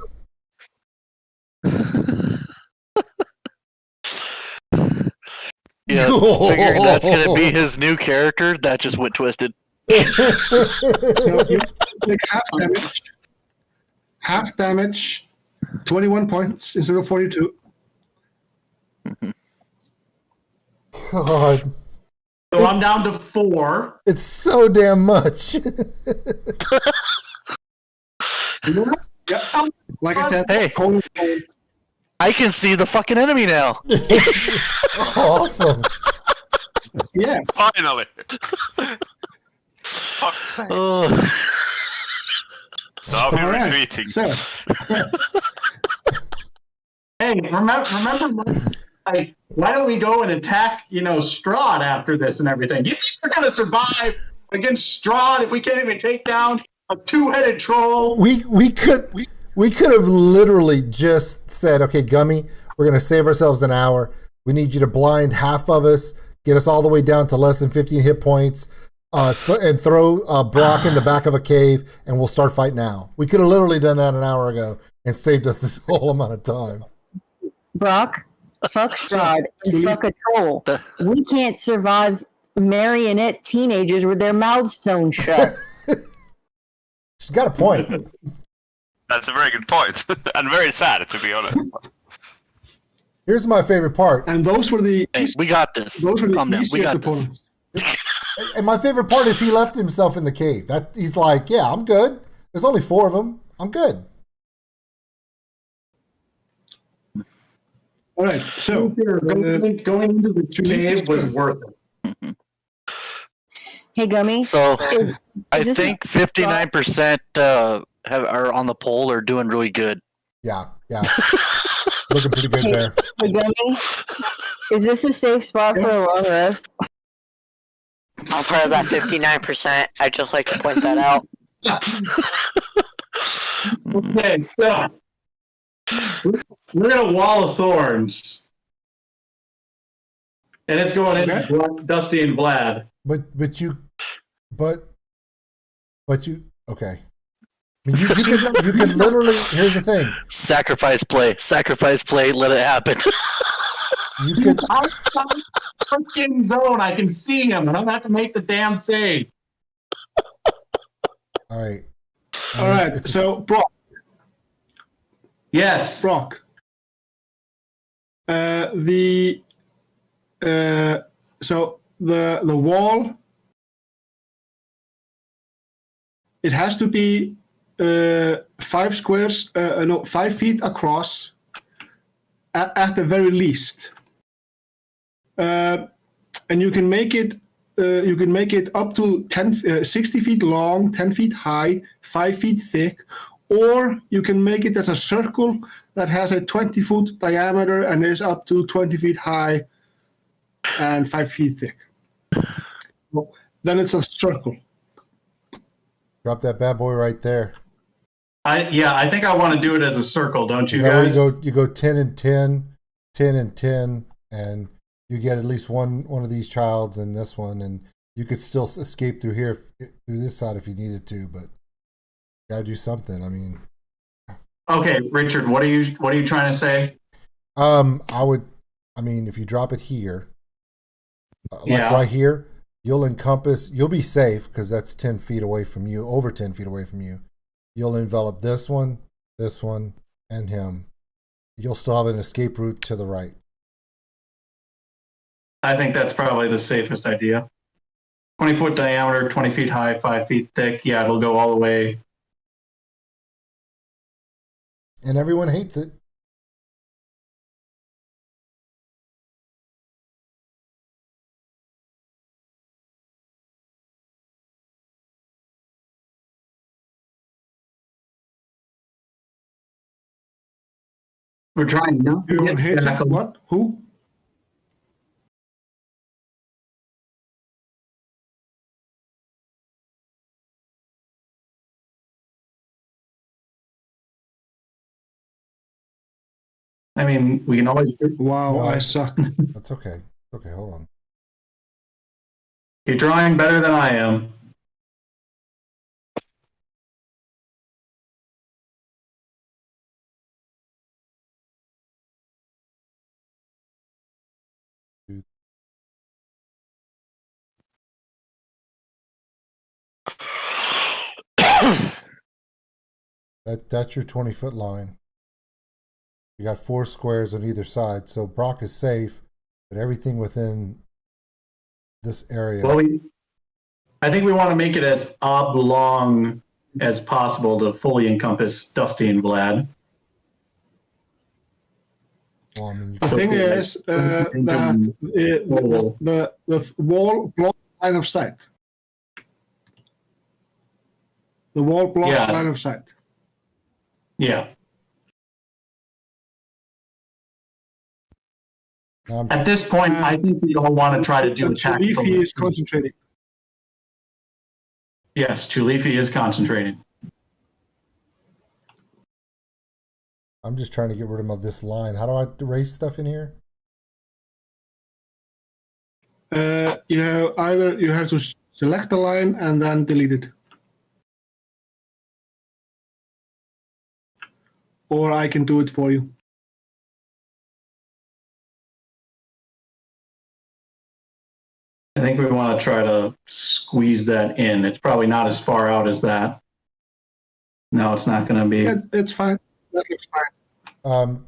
Yeah, figuring that's gonna be his new character. That just went twisted. So you take half damage. Half damage. 21 points instead of 42. God, So I'm down to 4. it's so damn much. Yeah. Like I said, Hey. cold. I can see the fucking enemy now. Awesome. Yeah. Finally. Fuck's sake. Oh. So I'll be All right. retweeting. So, Hey, remember, like, why don't we go and attack, Strahd after this and everything? You think we're gonna survive against Strahd if we can't even take down a 2-headed troll? We could have literally just said, okay, Gummy, we're gonna save ourselves an hour. We need you to blind half of us, get us all the way down to less than 15 hit points, and throw Brock in the back of a cave, and we'll start fight now. We could have literally done that an hour ago and saved us this whole amount of time. Brock, fuck Strahd and fuck a troll. We can't survive marionette teenagers with their mouths sewn shut. She's got a point. That's a very good point, and very sad to be honest. Here's my favorite part. And those were the Hey, we got this. those were the Calm down. We easiest got this. opponents. And my favorite part is he left himself in the cave. That he's like, yeah, I'm good. There's only 4 of them. I'm good. All right, so Going into the cave was worth it. Hey, Gummy. So Is I this think 59% are on the poll are doing really good. Yeah. Looking pretty good there. Hey, Gummy. Is this a safe spot for a long rest? I'm part of that 59%. I'd just like to point that out. Okay, so we're in a wall of thorns, and it's going into Dusty and Vlad. But you okay. I mean, you can literally. Here's the thing. Sacrifice play, let it happen. You could. I'm freaking zone. I can see him, and I'm have to make the damn save. All right. all right, so Brock. Yes. Brock. So the wall, it has to be 5 squares, 5 feet across at the very least. And you can make it up to 60 feet long, 10 feet high, 5 feet thick, or you can make it as a circle that has a 20-foot diameter and is up to 20 feet high and 5 feet thick. Well, then it's a circle. Drop that bad boy right there. I think I want to do it as a circle, don't you Is that guys? where you go 10 and 10, 10 and 10, and you get at least one of these childs in this one, and you could still escape through here, through this side if you needed to, but you gotta do something. I mean, Okay, Richard, what are you trying to say? if you drop it here, Yeah. right here, you'll be safe because that's 10 feet away from you, over 10 feet away from you. You'll envelop this one, and him. You'll still have an escape route to the right. I think that's probably the safest idea. 20-foot diameter, 20 feet high, 5 feet thick. Yeah, it'll go all the way. And everyone hates it. We're trying not to Everyone get hates back it. What? Who? I mean, we can always. Wow, No. I suck. That's okay. Okay, hold on. You're drawing better than I am. That's your 20-foot line. You got 4 squares on either side, so Brock is safe, but everything within this area. Well, I think we want to make it as oblong as possible to fully encompass Dusty and Vlad. Well, I mean, you The could- thing is that the wall blocks line of sight. The wall blocks Yeah. line of sight. Yeah. now I'm- At this point, I think we all want to try to do And attack. Leafy is concentrating. Yes, Chulifi is concentrating. I'm just trying to get rid of this line. How do I erase stuff in here? Either you have to select the line and then delete it. Or I can do it for you. I think we want to try to squeeze that in. It's probably not as far out as that. No, it's not going to be. It's fine. That looks fine.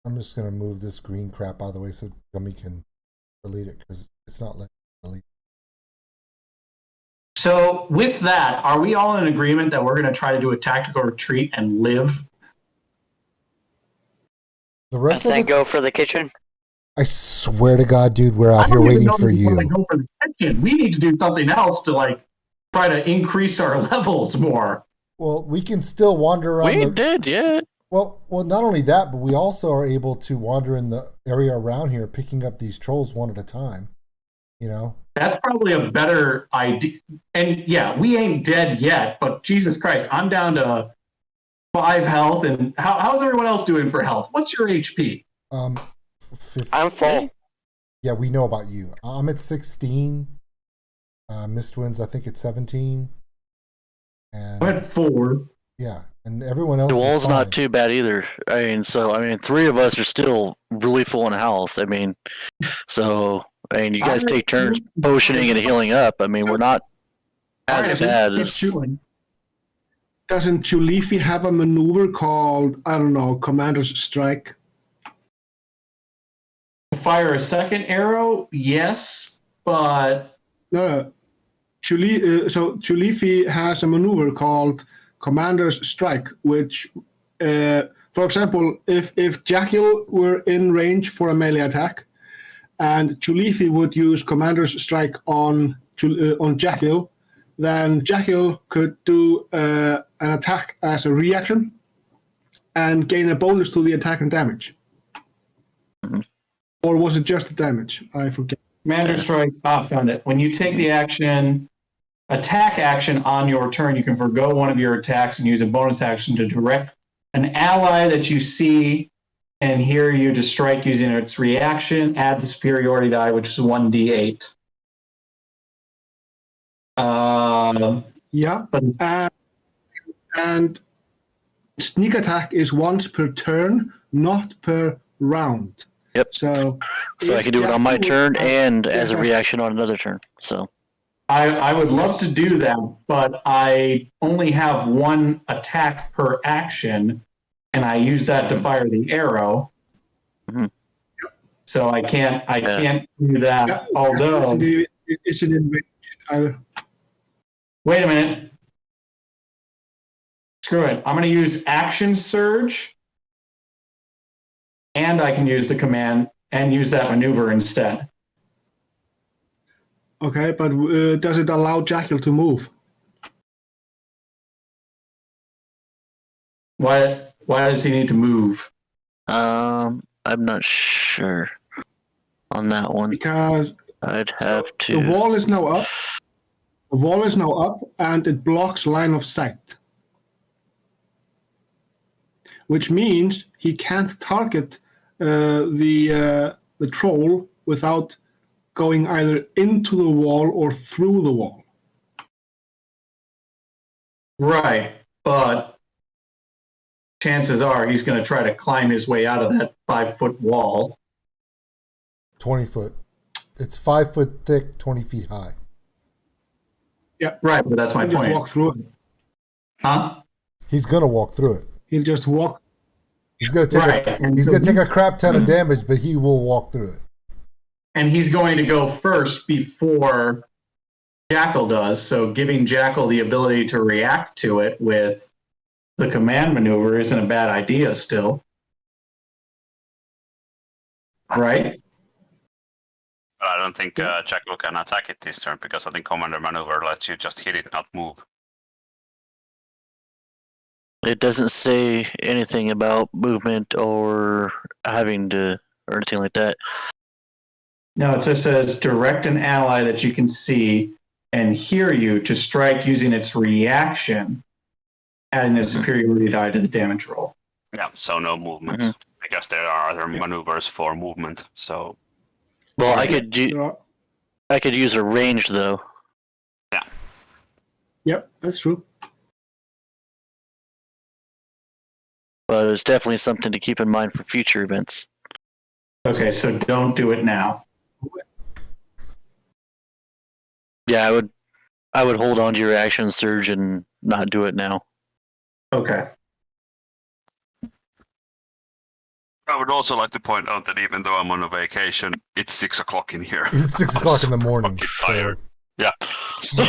I'm just gonna move this green crap out of the way so Gummy can delete it because it's not letting me delete. So with that, are we all in agreement that we're going to try to do a tactical retreat and live? The And rest of then us, go for the kitchen. I swear to God, dude, we're I out don't here even waiting know for if we want you. to go for the kitchen. We need to do something else to like try to increase our levels more. Well, we can still wander around. We did, yeah. Well, not only that, but we also are able to wander in the area around here, picking up these trolls one at a time. You know, That's probably a better idea. And yeah, we ain't dead yet, but Jesus Christ, I'm down to 5 health. And how's everyone else doing for health? What's your HP? 50. I'm full. Yeah, we know about you. I'm at 16. Mistwinds, I think it's 17. And I'm at 4. yeah, and everyone else. The wall's is not fine. too bad either. I mean, three of us are still really full in health. I mean, you guys take turns potioning and healing up. I mean, we're not as bad as. Doesn't Chulifi have a maneuver called, I don't know, Commander's Strike? Fire a second arrow? Yes, but No. So Chulifi has a maneuver called Commander's Strike, which, for example, if Jackal were in range for a melee attack, and Chulifi would use Commander's Strike on Jackal, then Jackal could do an attack as a reaction and gain a bonus to the attack and damage. Mhm. Or was it just the damage? I forget. Commander Strike, found it. When you take the attack action on your turn, you can forgo one of your attacks and use a bonus action to direct an ally that you see and hear you to strike using its reaction. Add the superiority die, which is 1d8. Yeah. But And sneak attack is once per turn, not per round. Yep. So I can do it on my turn and as a reaction on another turn. So I would love to do that, but I only have one attack per action, and I use that to fire the arrow. Mhm. So I can't do that. Yeah, Although, is it in range either? wait a minute. Screw it. I'm going to use action surge, and I can use the command and use that maneuver instead. Okay, but does it allow Jackal to move? Why does he need to move? I'm not sure on that one. Because I'd have to. the wall is now up. The wall is now up, and it blocks line of sight, which means he can't target the troll without going either into the wall or through the wall. Right, but chances are he's going to try to climb his way out of that 5-foot wall. 20 foot. It's 5 foot thick, 20 feet high. Yeah, Right, but that's my he'll just point. walk through it. Huh? He's gonna walk through it. He'll just walk. He's gonna take Right. he's gonna take a crap ton of damage, but he will walk through it. And he's going to go first before Jackal does, so giving Jackal the ability to react to it with the command maneuver isn't a bad idea still. Right? But I don't think Jackal can attack it this turn because I think Commander Maneuver lets you just hit it, not move. It doesn't say anything about movement or having to or anything like that. No, it just says direct an ally that you can see and hear you to strike using its reaction, adding the superiority die to the damage roll. Yeah, so no movement. Mhm. Because there are other maneuvers for movement, so... Well, I could use a range though. Yep, that's true. But it's definitely something to keep in mind for future events. Okay, so don't do it now. Yeah, I would hold on to your action surge and not do it now. Okay. I would also like to point out that even though I'm on a vacation, it's 6 o'clock in here. It's 6 o'clock in the morning. Fucking tired. So Yeah. So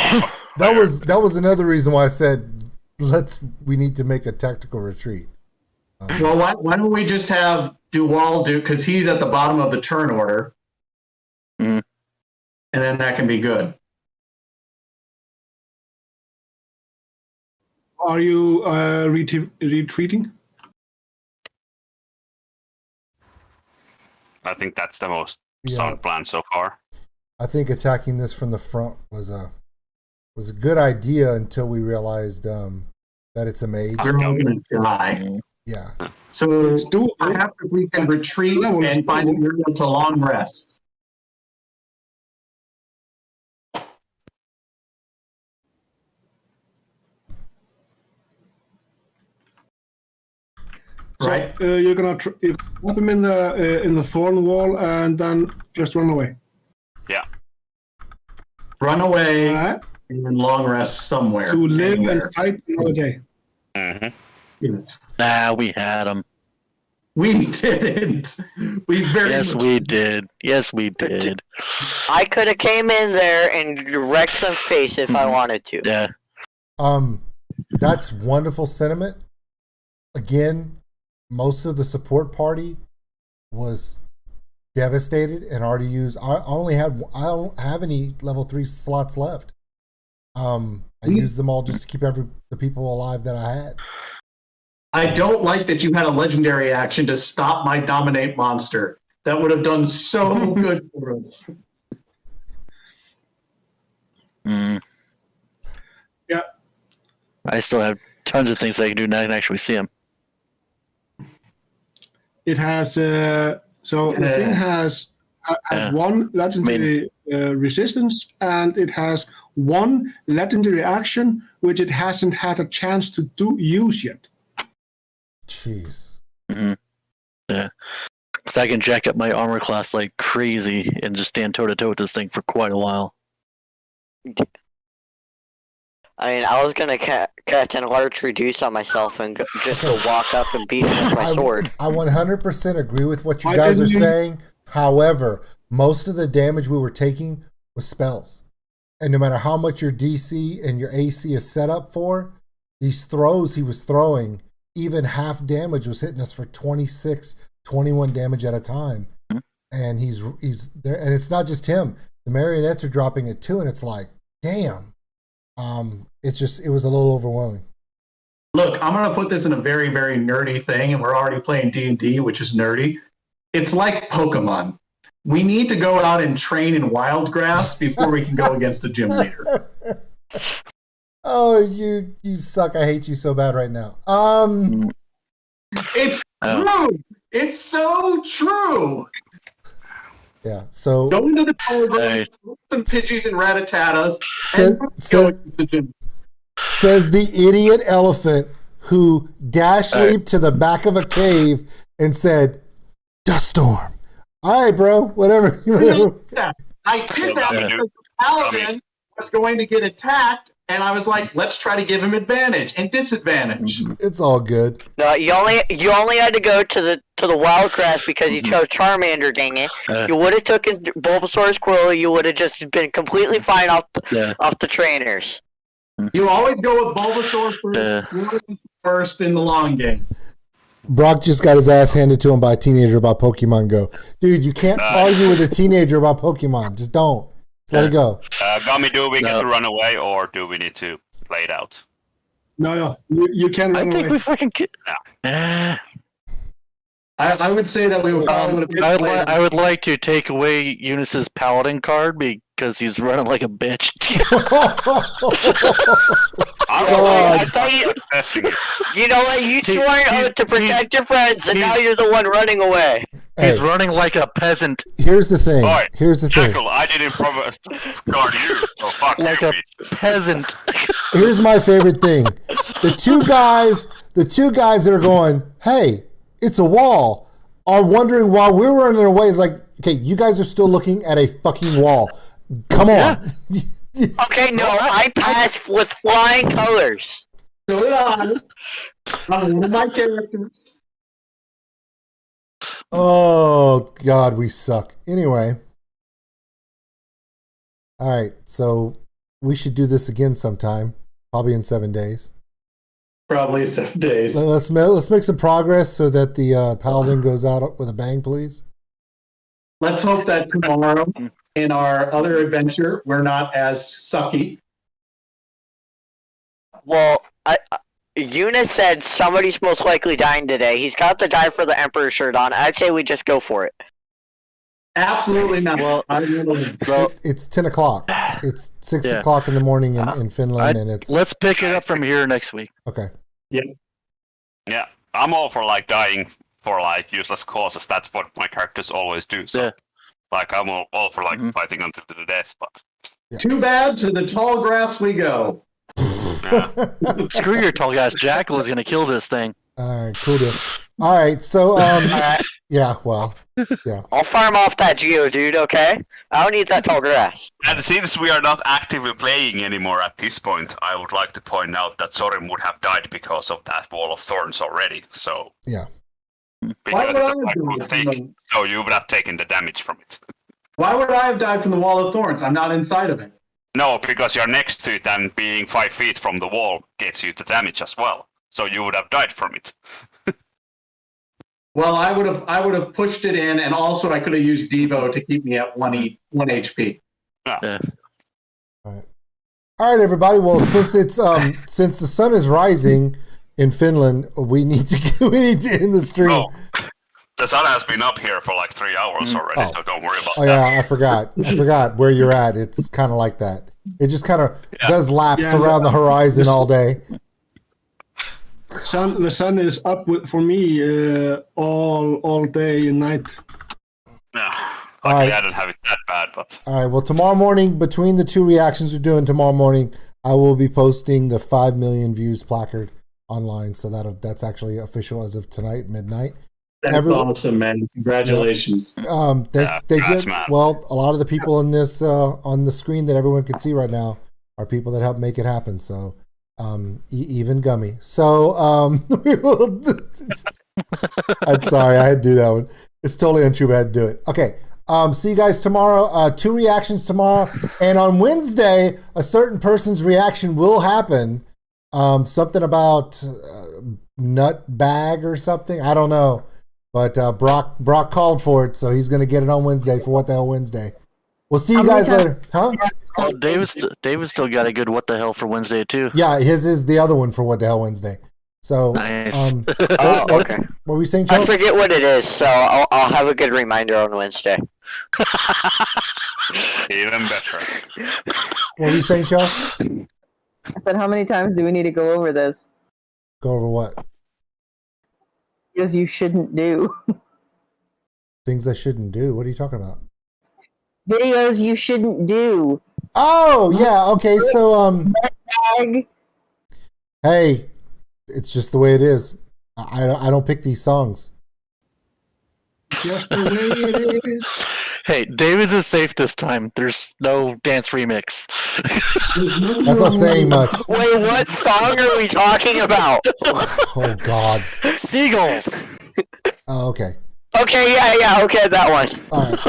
that was another reason why I said we need to make a tactical retreat. Well, why don't we just have Duval do, because he's at the bottom of the turn order, Mhm. and then that can be good. Are you retreating? I think that's the most Yeah. sound plan so far. I think attacking this from the front was a good idea until we realized that it's a mage. We're all going to die. Yeah. So perhaps if we can retreat and find an area to long rest. So, Right. you're gonna trap him in the thorn wall and then just run away. Yeah. Run away All right? and long rest somewhere. To live anywhere. and fight another day. Mm-hmm. Yes. Nah, we had him. We didn't. We very Yes, much we did. Yes, we did. I could have came in there and wrecked some face if I wanted to. Yeah. That's wonderful sentiment. Again, most of the support party was devastated and already used. I don't have any level 3 slots left. I used them all just to keep the people alive that I had. I don't like that you had a legendary action to stop my dominate monster. That would have done so good for us. Mm. Yeah. I still have tons of things I can do now. I can actually see him. It has the thing has one legendary resistance, and it has one legendary action which it hasn't had a chance to use yet. Jeez. Mm-hmm. Yeah. Because I can jack up my armor class like crazy and just stand toe to toe with this thing for quite a while. I mean, I was gonna catch an large reduce on myself and just go walk up and beat him with my sword. I 100% agree with what you Why guys are didn't you- saying. However, most of the damage we were taking was spells. And no matter how much your DC and your AC is set up for, these throws he was throwing, even half damage was hitting us for 26, 21 damage at a time. And he's there, and it's not just him. The marionettes are dropping it too, and it's like, damn. It was a little overwhelming. Look, I'm going to put this in a very, very nerdy thing, and we're already playing D&D, which is nerdy. It's like Pokemon. We need to go out and train in wild grass before we can go against the gym leader. Oh, you suck. I hate you so bad right now. It's true. It's so true. Yeah. So Go into the power Hey. some Pidgeys and Ratatatas, Said- and go said- against the gym. says the idiot elephant who dash leaped to the back of a cave and said, "Dust storm." All right, bro. Whatever. Yeah, I did that Yeah. because the paladin was going to get attacked, and I was like, let's try to give him advantage and disadvantage. It's all good. No, you only had to go to the wild grass because you chose Charmander. Dang it! You would have taken Bulbasaur Squirrel. You would have just been completely fine off the trainers. You always go with Bulbasaur first in the long game. Brock just got his ass handed to him by a teenager about Pokemon Go. Dude, you can't argue with a teenager about Pokemon. Just don't. Just let it go. Gummy, do we get to run away, or do we need to play it out? No, you can I run think away. we fucking. I would say that we would probably would have I would like to take away Eunice's paladin card because he's running like a bitch. I thought you know what? You swore an oath to protect your friends, and now you're the one running away. He's Hey, running like a peasant, here's the thing. Alright, Here's the thing. Jackal, I didn't guard you, so fuck like you. a peasant. Here's my favorite thing. The two guys that are going, "Hey, it's a wall," are wondering while we're running away. It's like, okay, you guys are still looking at a fucking wall. Come on. Okay, no, I passed with flying colors. So did I. I'm one of my characters. Oh God, we suck. Anyway, all right. So we should do this again sometime, probably in 7 days. Probably 7 days. Let's make some progress so that the paladin goes out with a bang, please. Let's hope that tomorrow, in our other adventure, we're not as sucky. Well, Eunice said somebody's most likely dying today. He's got the die for the Emperor shirt on. I'd say we just go for it. Absolutely not. Well, It's 10 o'clock. It's 6 o'clock in the morning in Finland, and it's... Let's pick it up from here next week. Okay. Yeah, I'm all for like dying for like useless causes. That's what my characters always do. So, like, I'm all for like fighting until the death. But too bad, to the tall grass we go. Screw your tall guys. Jackal is gonna kill this thing. All right, cool deal. All right, so yeah, well, yeah. I'll farm off that Geo, dude. Okay, I don't need that tall grass. And since we are not actively playing anymore at this point, I would like to point out that Sorin would have died because of that wall of thorns already. So yeah, so you would have taken the damage from it. Why would I have died from the wall of thorns? I'm not inside of it. No, because you're next to it, and being 5 feet from the wall gets you the damage as well. So you would have died from it. Well, I would have pushed it in, and also I could have used Devo to keep me at 1 HP. Yeah. All right, everybody. Well, since it's since the sun is rising in Finland, we need to end the stream. Oh, the sun has been up here for like 3 hours already, so don't worry about that. Oh yeah, I forgot where you're at. It's kind of like that. It just kind of does laps around the horizon all day. The sun is up for me all day and night. Yeah, luckily I don't have it that bad, but... All right, well, tomorrow morning, between the two reactions we're doing tomorrow morning, I will be posting the 5 million views placard online, so that's actually official as of tonight, midnight. That's awesome, man. Congratulations. Well, a lot of the people in this on the screen that everyone can see right now are people that helped make it happen, so... even Gummy. So, I'm sorry, I had to do that one. It's totally untrue, but I had to do it. Okay. See you guys tomorrow. 2 reactions tomorrow. And on Wednesday, a certain person's reaction will happen. Something about nut bag or something. I don't know. But Brock called for it, so he's going to get it on Wednesday for What the Hell Wednesday. We'll see you guys later. Huh? Oh, David's still got a good What the Hell for Wednesday, too. Yeah, his is the other one for What the Hell Wednesday. So, nice. Okay. What were we saying, Charles? I forget what it is, so I'll have a good reminder on Wednesday. Even better. What were you saying, Charles? I said, how many times do we need to go over this? Go over what? Because you shouldn't do. Things I shouldn't do. What are you talking about? Videos you shouldn't do. Oh, yeah. Okay, so, Bag. hey, it's just the way it is. I don't pick these songs. Just the way it is. Hey, David's is safe this time. There's no dance remix. That's not saying much. Wait, what song are we talking about? Oh, God. Seagulls. Oh, okay. Okay, yeah, okay, that one. All right.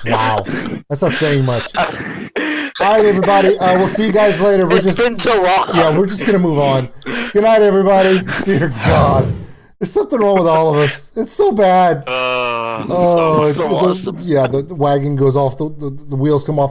Wow. That's not saying much. All right, everybody. We'll see you guys later. It's been so long. Yeah, we're just going to move on. Good night, everybody. Dear God. There's something wrong with all of us. It's so bad. It's so awesome. Yeah, the wagon goes off, the wheels come off the